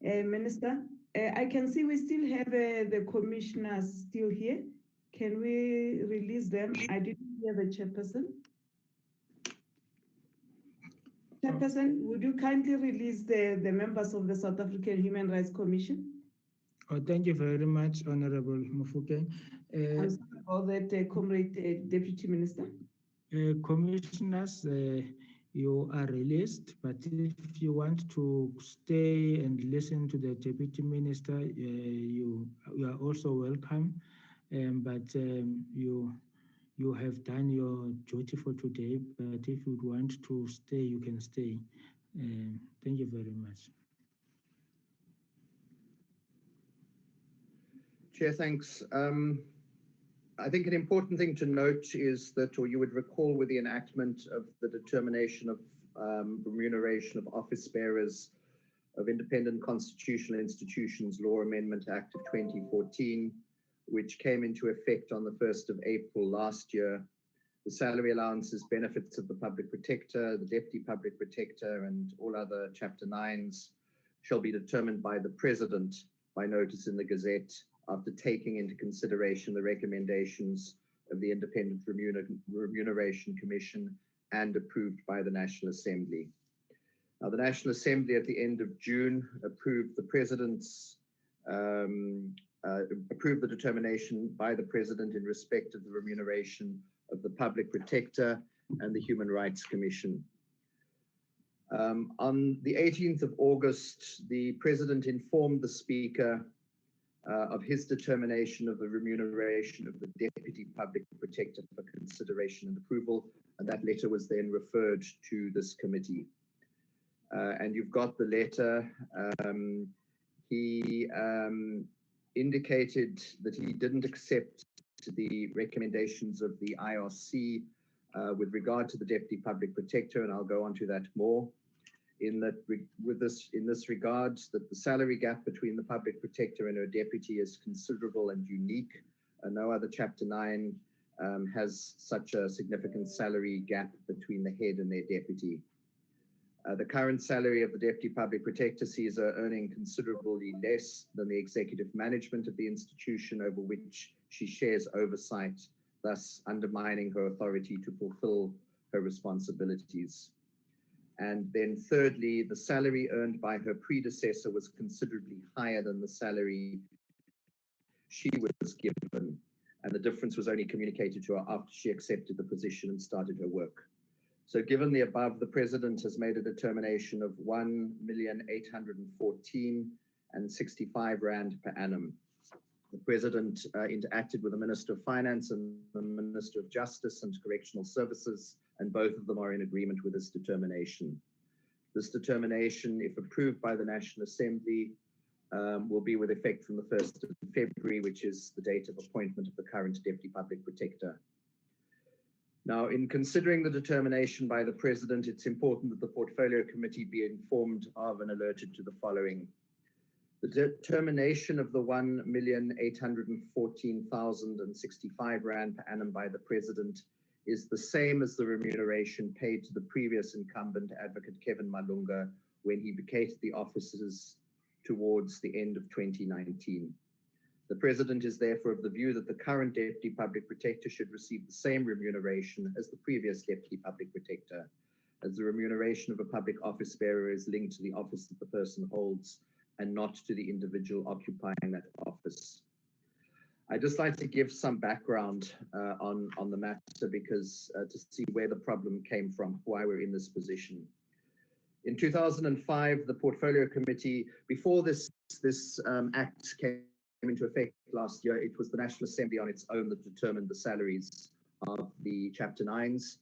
Minister. I can see we still have the commissioners still here. Can we release them? I didn't hear the chairperson. Chairperson, would you kindly release the members of the South African Human Rights Commission? Oh, thank you very much, Honorable Mufokeng. I'm sorry about that, Comrade Deputy Minister. Commissioners, you are released, but if you want to stay and listen to the Deputy Minister, you are also welcome. But you you have done your duty for today, but if you want to stay, you can stay. Thank you very much. Chair, thanks. I think an important thing to note is that, or you would recall with the enactment of the determination of remuneration of office bearers of independent constitutional institutions Law Amendment Act of 2014, which came into effect on the 1st of April last year. The salary allowances, benefits of the public protector, the deputy public protector, and all other Chapter 9s shall be determined by the President by notice in the Gazette after taking into consideration the recommendations of the Independent Remuneration Commission and approved by the National Assembly. Now, the National Assembly at the end of June approved the President's approved the determination by the President in respect of the remuneration of the Public Protector and the Human Rights Commission. On the 18th of August, the President informed the Speaker of his determination of the remuneration of the Deputy Public Protector for consideration and approval, and that letter was then referred to this committee. And you've got the letter. He indicated that he didn't accept the recommendations of the IRC with regard to the Deputy Public Protector, and I'll go on to that more. In this regard, that the salary gap between the Public Protector and her deputy is considerable and unique. No other Chapter 9 has such a significant salary gap between the head and their deputy. The current salary of the Deputy Public Protector sees her earning considerably less than the executive management of the institution over which she shares oversight, thus undermining her authority to fulfill her responsibilities. And then thirdly, the salary earned by her predecessor was considerably higher than the salary she was given, and the difference was only communicated to her after she accepted the position and started her work. So given the above, the President has made a determination of 1,814.65 rand per annum. The President interacted with the Minister of Finance and the Minister of Justice and Correctional Services, and both of them are in agreement with this determination. This determination, if approved by the National Assembly, will be with effect from the 1st of February, which is the date of appointment of the current Deputy Public Protector. Now, in considering the determination by the President, it's important that the Portfolio Committee be informed of and alerted to the following. The determination of the 1,814,065 rand per annum by the President is the same as the remuneration paid to the previous incumbent, Advocate Kevin Malunga, when he vacated the offices towards the end of 2019. The President is therefore of the view that the current Deputy Public Protector should receive the same remuneration as the previous Deputy Public Protector, as the remuneration of a public office bearer is linked to the office that the person holds and not to the individual occupying that office. I'd just like to give some background on the matter because to see where the problem came from, why we're in this position. In 2005, the Portfolio Committee, before this act came into effect last year, it was the National Assembly on its own that determined the salaries of the Chapter 9s,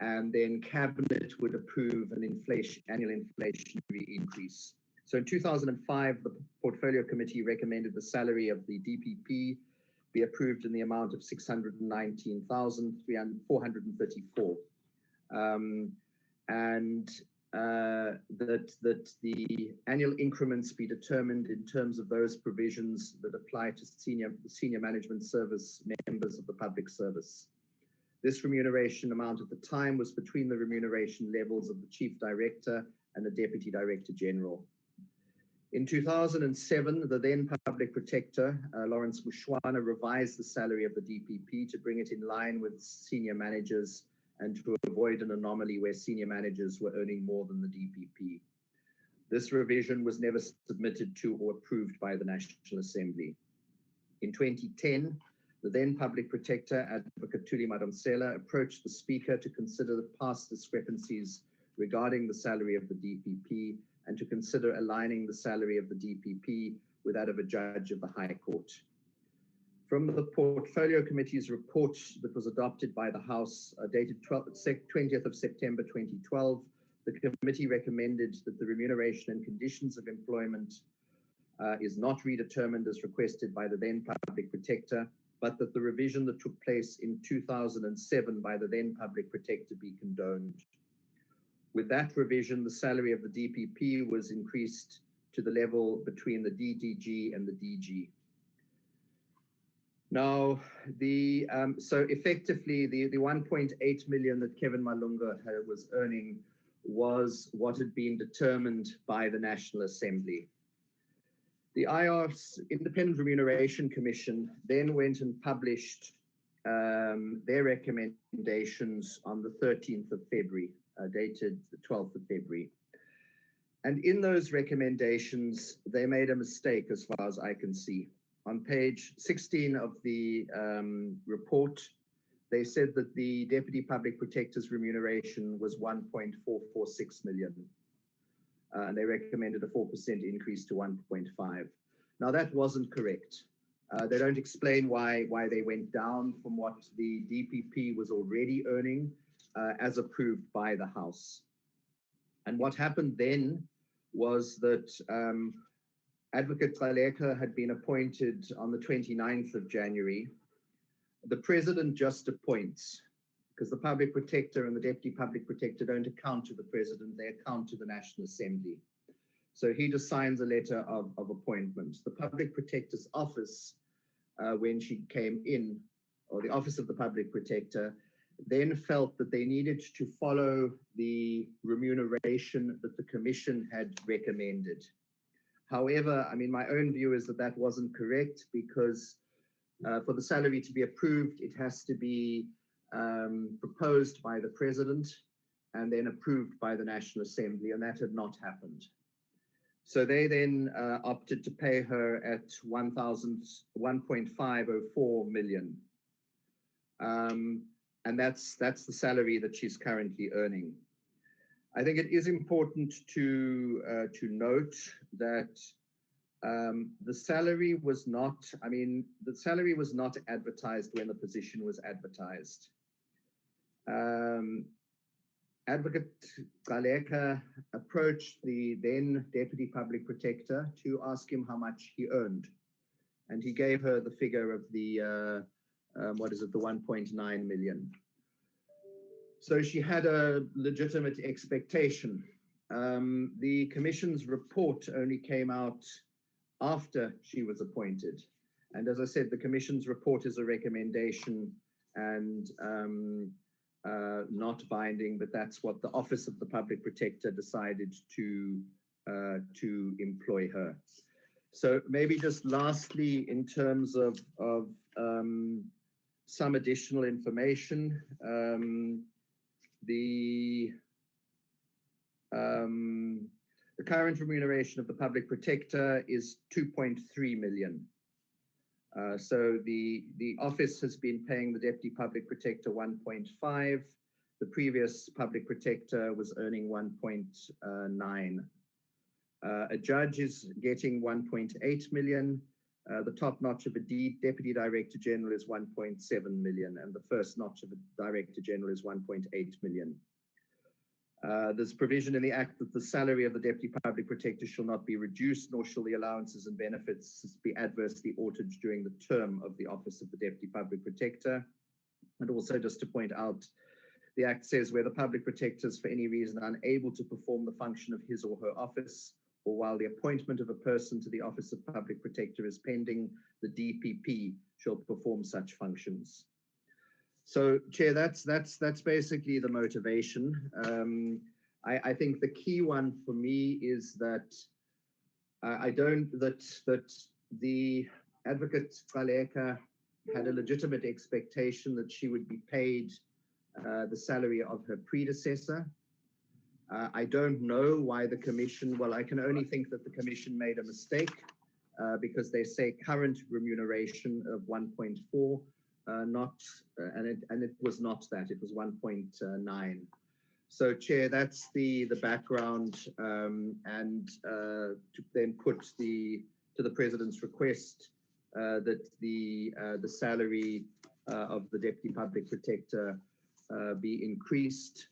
and then Cabinet would approve an annual inflationary increase. So in 2005, the Portfolio Committee recommended the salary of the DPP be approved in the amount of 619,434, that the annual increments be determined in terms of those provisions that apply to senior management service members of the public service. This remuneration amount at the time was between the remuneration levels of the Chief Director and the Deputy Director General. In 2007, the then Public Protector, Lawrence Mushwana, revised the salary of the DPP to bring it in line with senior managers and to avoid an anomaly where senior managers were earning more than the DPP. This revision was never submitted to or approved by the National Assembly. In 2010, the then Public Protector, Advocate Thuli Madonsela, approached the Speaker to consider the past discrepancies regarding the salary of the DPP and to consider aligning the salary of the DPP with that of a judge of the High Court. From the Portfolio Committee's report that was adopted by the House, dated 20th of September 2012, the committee recommended that the remuneration and conditions of employment is not redetermined as requested by the then Public Protector, but that the revision that took place in 2007 by the then Public Protector be condoned. With that revision, the salary of the DPP was increased to the level between the DDG and the DG. Now, so effectively, the 1.8 million that Kevin Malunga was earning was what had been determined by the National Assembly. The IR's Independent Remuneration Commission then went and published their recommendations on the 13th of February, dated the 12th of February. And in those recommendations, they made a mistake as far as I can see. On page 16 of the report, they said that the Deputy Public Protector's remuneration was 1.446 million. And they recommended a 4% increase to 1.5. Now that wasn't correct. They don't explain why they went down from what the DPP was already earning as approved by the House. And what happened then was that Advocate Gcaleka had been appointed on the 29th of January. The President just appoints, because the Public Protector and the Deputy Public Protector don't account to the President, they account to the National Assembly. So he just signs a letter of appointment. The Public Protector's office, when she came in, or the Office of the Public Protector, then felt that they needed to follow the remuneration that the Commission had recommended. However, I mean, my own view is that that wasn't correct, because for the salary to be approved, it has to be proposed by the President and then approved by the National Assembly, and that had not happened. So they then opted to pay her at 1.504 million. And that's the salary that she's currently earning. I think it is important to note that the salary was not, the salary was not advertised when the position was advertised. Advocate Gcaleka approached the then Deputy Public Protector to ask him how much he earned. And he gave her the figure of the, what is it, the 1.9 million. So she had a legitimate expectation. The Commission's report only came out after she was appointed. And as I said, the Commission's report is a recommendation and not binding, but that's what the Office of the Public Protector decided to employ her. So maybe just lastly, in terms of some additional information, the current remuneration of the Public Protector is 2.3 million. So the office has been paying the Deputy Public Protector 1.5. The previous Public Protector was earning 1.9. A judge is getting 1.8 million. The top notch of a Deputy Director General is 1.7 million, and the first notch of a Director General is 1.8 million. There's provision in the Act that the salary of the Deputy Public Protector shall not be reduced, nor shall the allowances and benefits be adversely altered during the term of the office of the Deputy Public Protector. And also, just to point out, the Act says where the Public Protector is for any reason unable to perform the function of his or her office, or while the appointment of a person to the Office of Public Protector is pending, the DPP shall perform such functions. So, Chair, that's basically the motivation. I think the key one for me is that that the Advocate Gcaleka had a legitimate expectation that she would be paid the salary of her predecessor. I don't know why the Commission, well, I can only think that the Commission made a mistake because they say current remuneration of 1.4. And it was not that, it was 1.9. So, Chair, that's the background, and to then put to the President's request that the salary of the Deputy Public Protector be increased.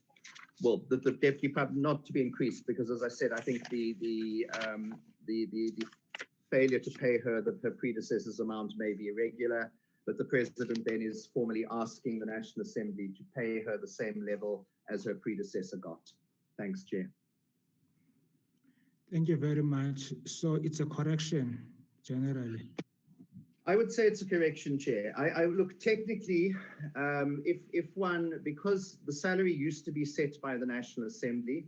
Well, the Deputy not to be increased, because as I said, I think the failure to pay her her predecessor's amount may be irregular, but the President then is formally asking the National Assembly to pay her the same level as her predecessor got. Thanks, Chair. Thank you very much. So it's a correction, generally. I would say it's a correction, Chair. I look technically, if one, because the salary used to be set by the National Assembly,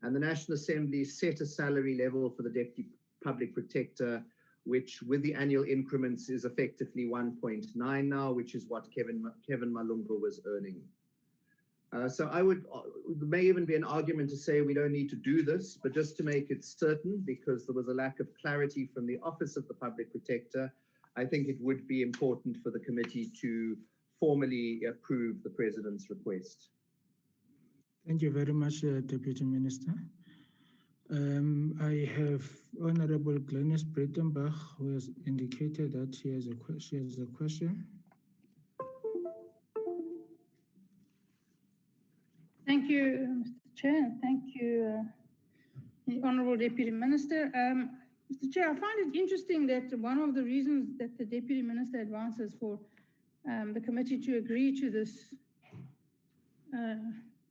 and the National Assembly set a salary level for the Deputy Public Protector, which with the annual increments is effectively 1.9 now, which is what Kevin Malunga was earning. So there may even be an argument to say we don't need to do this, but just to make it certain, because there was a lack of clarity from the Office of the Public Protector, I think it would be important for the committee to formally approve the President's request. Thank you very much, Deputy Minister. I have Honorable Glenis Breitenbach, who has indicated that she has a question. Thank you, Mr. Chair. Thank you, the Honourable Deputy Minister. Mr. Chair, I find it interesting that one of the reasons that the Deputy Minister advances for the committee to agree to this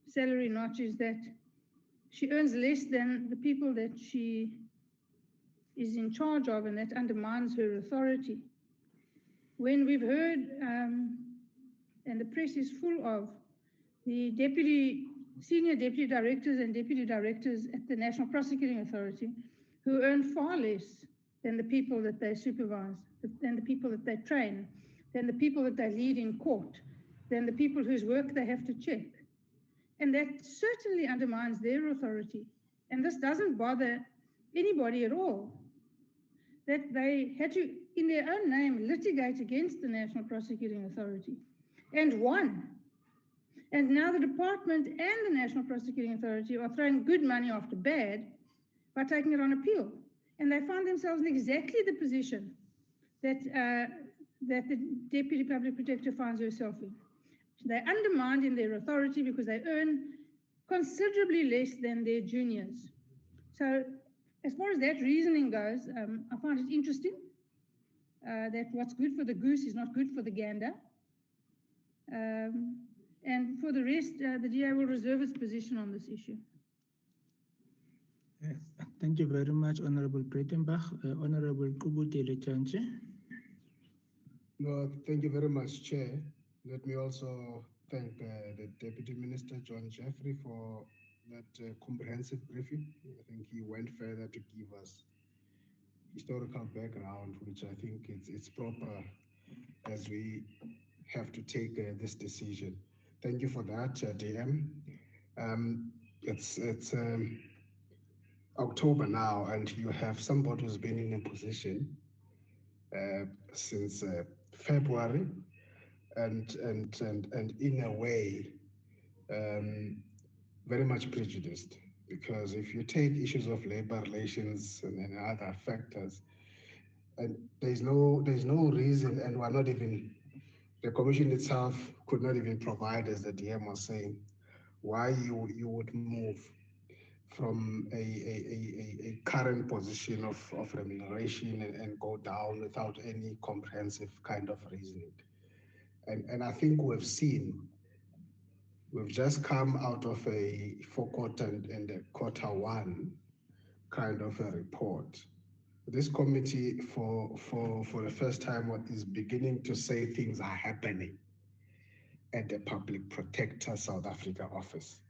salary notch is that she earns less than the people that she is in charge of, and that undermines her authority. When we've heard, and the press is full of, the senior deputy directors and deputy directors at the National Prosecuting Authority who earn far less than the people that they supervise, than the people that they train, than the people that they lead in court, than the people whose work they have to check. And that certainly undermines their authority. And this doesn't bother anybody at all. That they had to, in their own name, litigate against the National Prosecuting Authority and won. And now the department and the National Prosecuting Authority are throwing good money after bad by taking it on appeal. And they find themselves in exactly the position that, that the Deputy Public Protector finds herself in. They're undermined in their authority because they earn considerably less than their juniors. So as far as that reasoning goes, I find it interesting that what's good for the goose is not good for the gander. And for the rest, the DA will reserve its position on this issue. Thank you very much, Honorable Breitenbach. Honorable Kubutele Chanche. No, thank you very much, Chair. Let me also thank the Deputy Minister, John Jeffrey, for that comprehensive briefing. I think he went further to give us historical background, which I think it's proper as we have to take this decision. Thank you for that, DM. It's October now, and you have somebody who's been in a position since February, and in a way very much prejudiced, because if you take issues of labor relations and other factors, and there's no reason, and we're not even, the commission itself could not even provide, as the DM was saying, why you would move from a current position of remuneration and go down without any comprehensive kind of reasoning. And I think we've just come out of a forecourt and a quarter one kind of a report. This committee for the first time is beginning to say things are happening at the Public Protector South Africa office.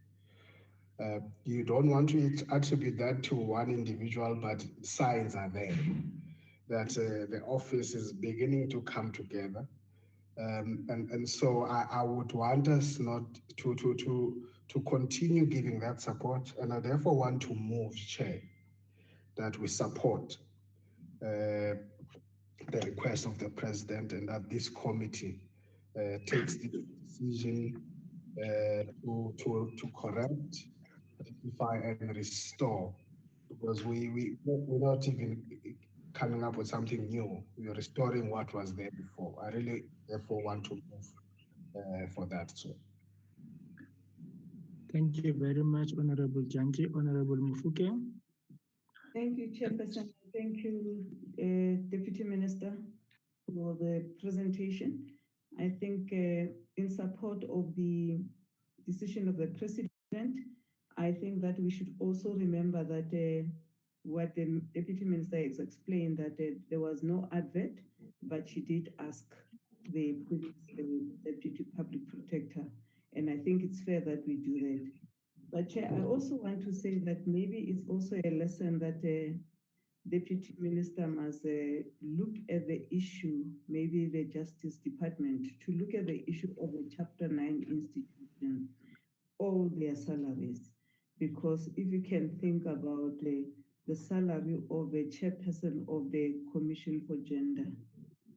You don't want to attribute that to one individual, but signs are there that the office is beginning to come together. And so I would want us not to continue giving that support, and I therefore want to move, Chair, that we support the request of the President, and that this committee takes the decision to correct, rectify, and restore, because we're not even coming up with something new. We're restoring what was there before. I really, therefore, want to move for that. So. Thank you very much, Honorable Janji. Honorable Mufuke. Thank you, Chairperson. Thank you, Deputy Minister, for the presentation. I think in support of the decision of the President, I think that we should also remember that what the Deputy Minister has explained, that there was no advert, but she did ask the police, the Deputy Public Protector, and I think it's fair that we do that. But Chair, I also want to say that maybe it's also a lesson that Deputy Minister must look at the issue, maybe the Justice Department, to look at the issue of the Chapter 9 institutions, all their salaries. Because if you can think about the salary of the chairperson of the Commission for Gender,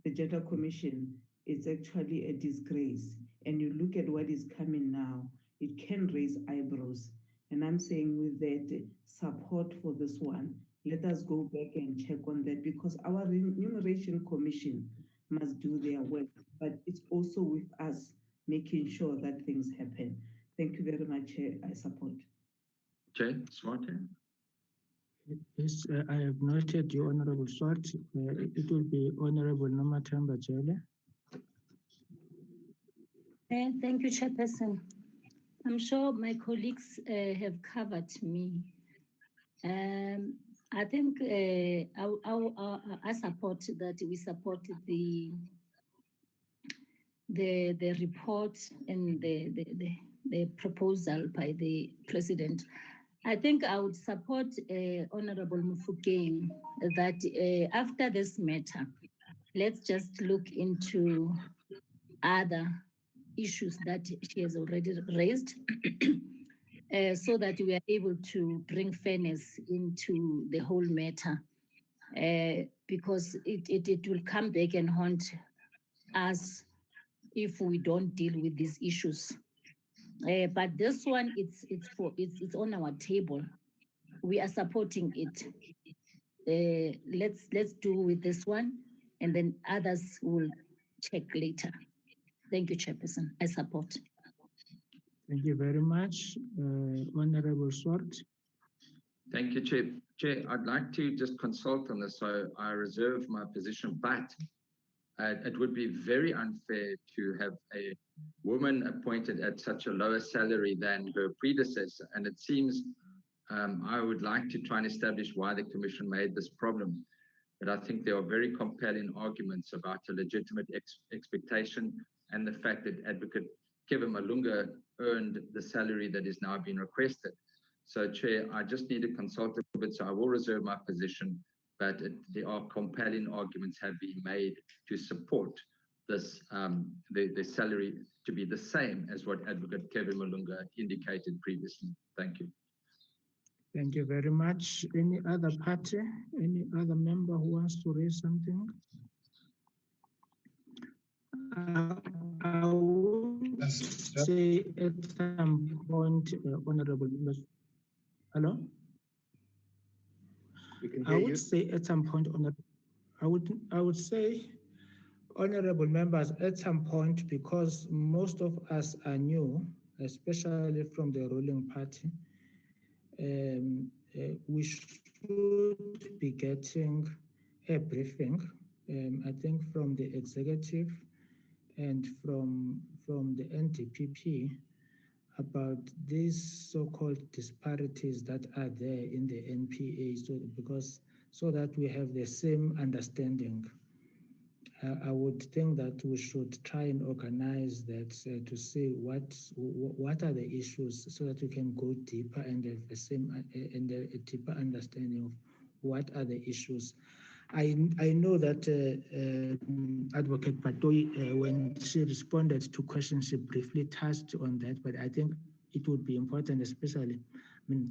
the Gender Commission, it's actually a disgrace. And you look at what is coming now, it can raise eyebrows. And I'm saying with that support for this one, let us go back and check on that, because our Remuneration Commission must do their work, but it's also with us making sure that things happen. Thank you very much, Chair. I support. Chair, Swati. Yes, I have noted your Honorable Swart. It will be Honorable Nomathamba Jele. Thank you, Chairperson. I'm sure my colleagues have covered me. I think I support that we support the report and the proposal by the President. I think I would support Honorable Mufokeng that after this matter, let's just look into other issues that she has already raised so that we are able to bring fairness into the whole matter, because it will come back and haunt us if we don't deal with these issues. But this one, it's on our table. We are supporting it. Let's do with this one, and then others will check later. Thank you, Chairperson. I support. Thank you very much, Honorable Swart. Thank you, Chair. Chair, I'd like to just consult on this, so I reserve my position, but it would be very unfair to have a woman appointed at such a lower salary than her predecessor. And it seems I would like to try and establish why the Commission made this problem. But I think there are very compelling arguments about a legitimate expectation and the fact that Advocate Kevin Malunga earned the salary that is now being requested. So, Chair, I just need to consult a bit, so I will reserve my position, but there are compelling arguments have been made to support this, the salary to be the same as what Advocate Kevin Malunga indicated previously. Thank you. Thank you very much. Any other party, any other member who wants to raise something? I would say at some point, Honorable members. Hello? I would say at some point, I would say, honorable members, at some point, because most of us are new, especially from the ruling party, we should be getting a briefing, I think from the executive and from the NDPP about these so-called disparities that are there in the NPA, so that we have the same understanding. I would think that we should try and organize that to see what are the issues, so that we can go deeper and have the same and a deeper understanding of what are the issues. I know that Advocate Patoi, when she responded to questions, she briefly touched on that, but I think it would be important, especially,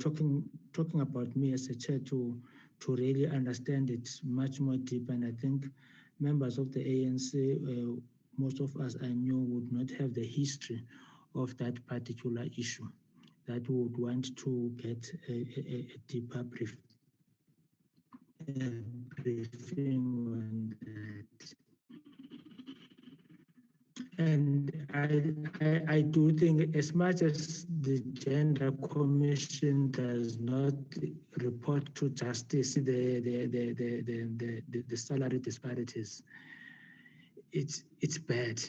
talking about me as a chair, to really understand it much more deep. And I think members of the ANC, most of us I know, would not have the history of that particular issue, that would want to get a deeper brief. briefing on that. And I do think, as much as the Gender Commission does not report to justice the salary disparities, it's bad.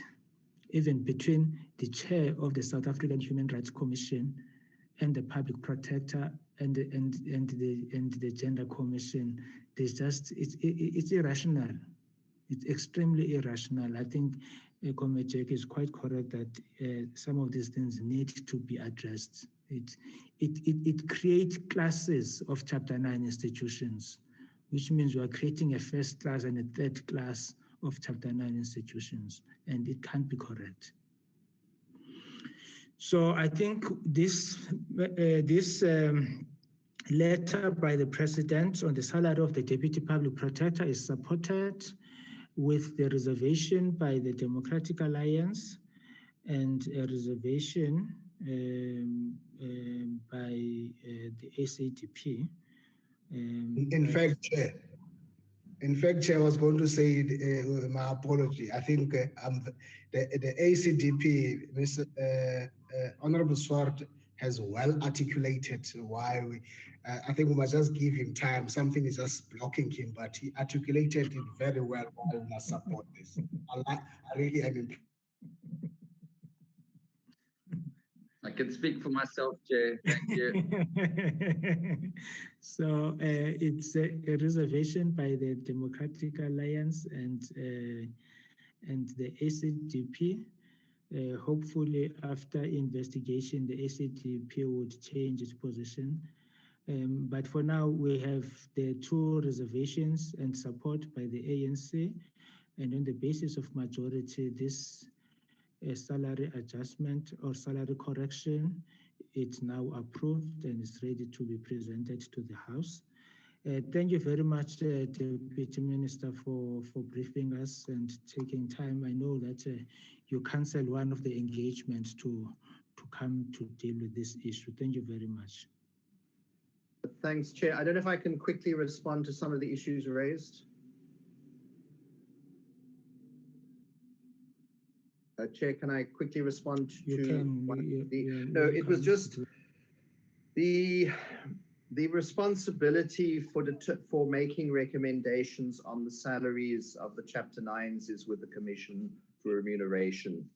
Even between the chair of the South African Human Rights Commission and the public protector and the Gender Commission, there's just it's irrational. It's extremely irrational. I think Comajek is quite correct that some of these things need to be addressed. It creates classes of Chapter 9 institutions, which means we are creating a first class and a third class of Chapter 9 institutions, and it can't be correct. So I think this letter by the President on the salary of the Deputy Public Protector is supported, with the reservation by the Democratic Alliance and a reservation by the SADP. In fact, Chair, I was going to say my apology. I think the ACDP, Mr. Honorable Swart, has well articulated why we. I think we must just give him time. Something is just blocking him, but he articulated it very well. Why we must support this. I really am impressed. I can speak for myself, Chair. Thank you. So it's a reservation by the Democratic Alliance and the ACDP. Hopefully, after investigation, the ACDP would change its position. But for now, we have the two reservations and support by the ANC. And on the basis of majority, this salary adjustment or salary correction, it's now approved and is ready to be presented to the House. Thank you very much, Deputy Minister, for briefing us and taking time. I know that you canceled one of the engagements to come to deal with this issue. Thank you very much. Thanks, Chair. I don't know if I can quickly respond to some of the issues raised. Chair, can I quickly respond to one of the... No, it was just the responsibility for making recommendations on the salaries of the Chapter 9s is with the Commission for Remuneration.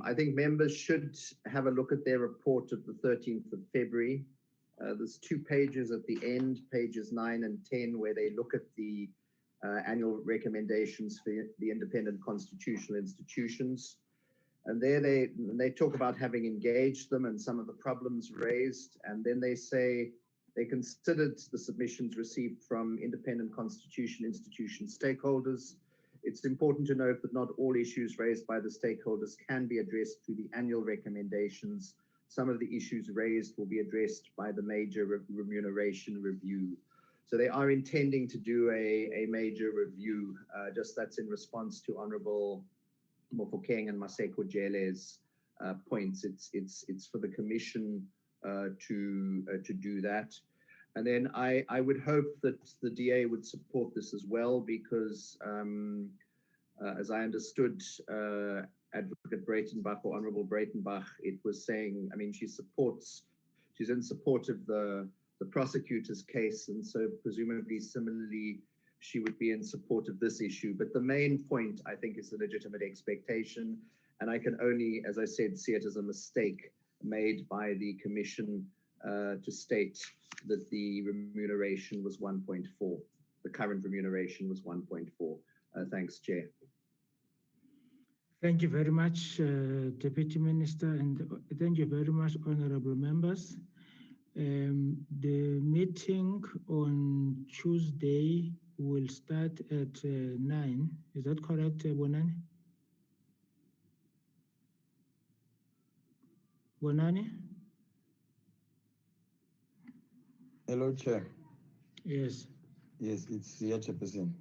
I think members should have a look at their report of the 13th of February. There's 2 pages at the end, pages 9 and 10, where they look at the annual recommendations for the independent constitutional institutions. And there they talk about having engaged them and some of the problems raised. And then they say they considered the submissions received from independent constitution institution stakeholders. It's important to note that not all issues raised by the stakeholders can be addressed through the annual recommendations. Some of the issues raised will be addressed by the major remuneration review. So they are intending to do a major review, just that's in response to Honourable Mofokeng and Maseko Jele's points. It's for the Commission to do that. And then I would hope that the DA would support this as well, because as I understood Advocate Breitenbach, or Honourable Breitenbach, it was saying, I mean, she's in support of the prosecutor's case, and so presumably similarly she would be in support of this issue. But the main point, I think, is the legitimate expectation, and I can only, as I said, see it as a mistake made by the Commission to state that the remuneration was 1.4. The current remuneration was 1.4. Thanks, Chair. Thank you very much, Deputy Minister, and thank you very much, honourable members. The meeting on Tuesday will start at 9. Is that correct, Bonani? Bonani? Hello, Chair. Yes. Yes, it's here, Chairperson.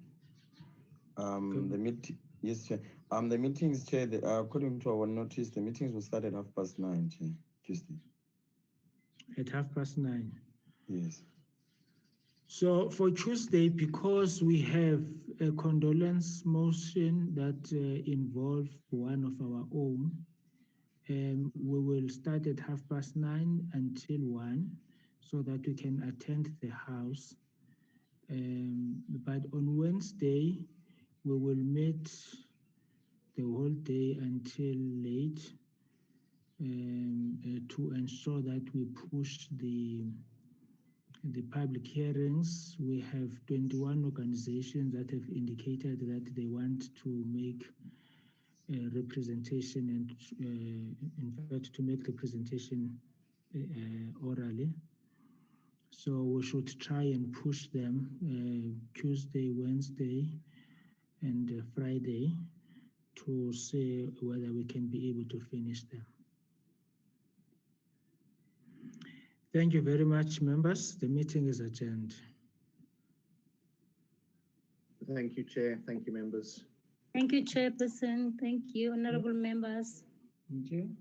Yes, Chair. The meetings, Chair, according to our notice, the meetings will start at 9:30, Chair, Tuesday. At 9:30? Yes. So for Tuesday, because we have a condolence motion that involves one of our own, we will start at 9:30 until 1 so that we can attend the house. But on Wednesday, we will meet the whole day until late to ensure that we push the public hearings. We have 21 organizations that have indicated that they want to make representation and in fact to make representation orally. So we should try and push them Tuesday, Wednesday, and Friday to see whether we can be able to finish them. Thank you very much, members. The meeting is adjourned. Thank you, Chair. Thank you, members. Thank you, Chairperson. Thank you, honorable members. Thank you.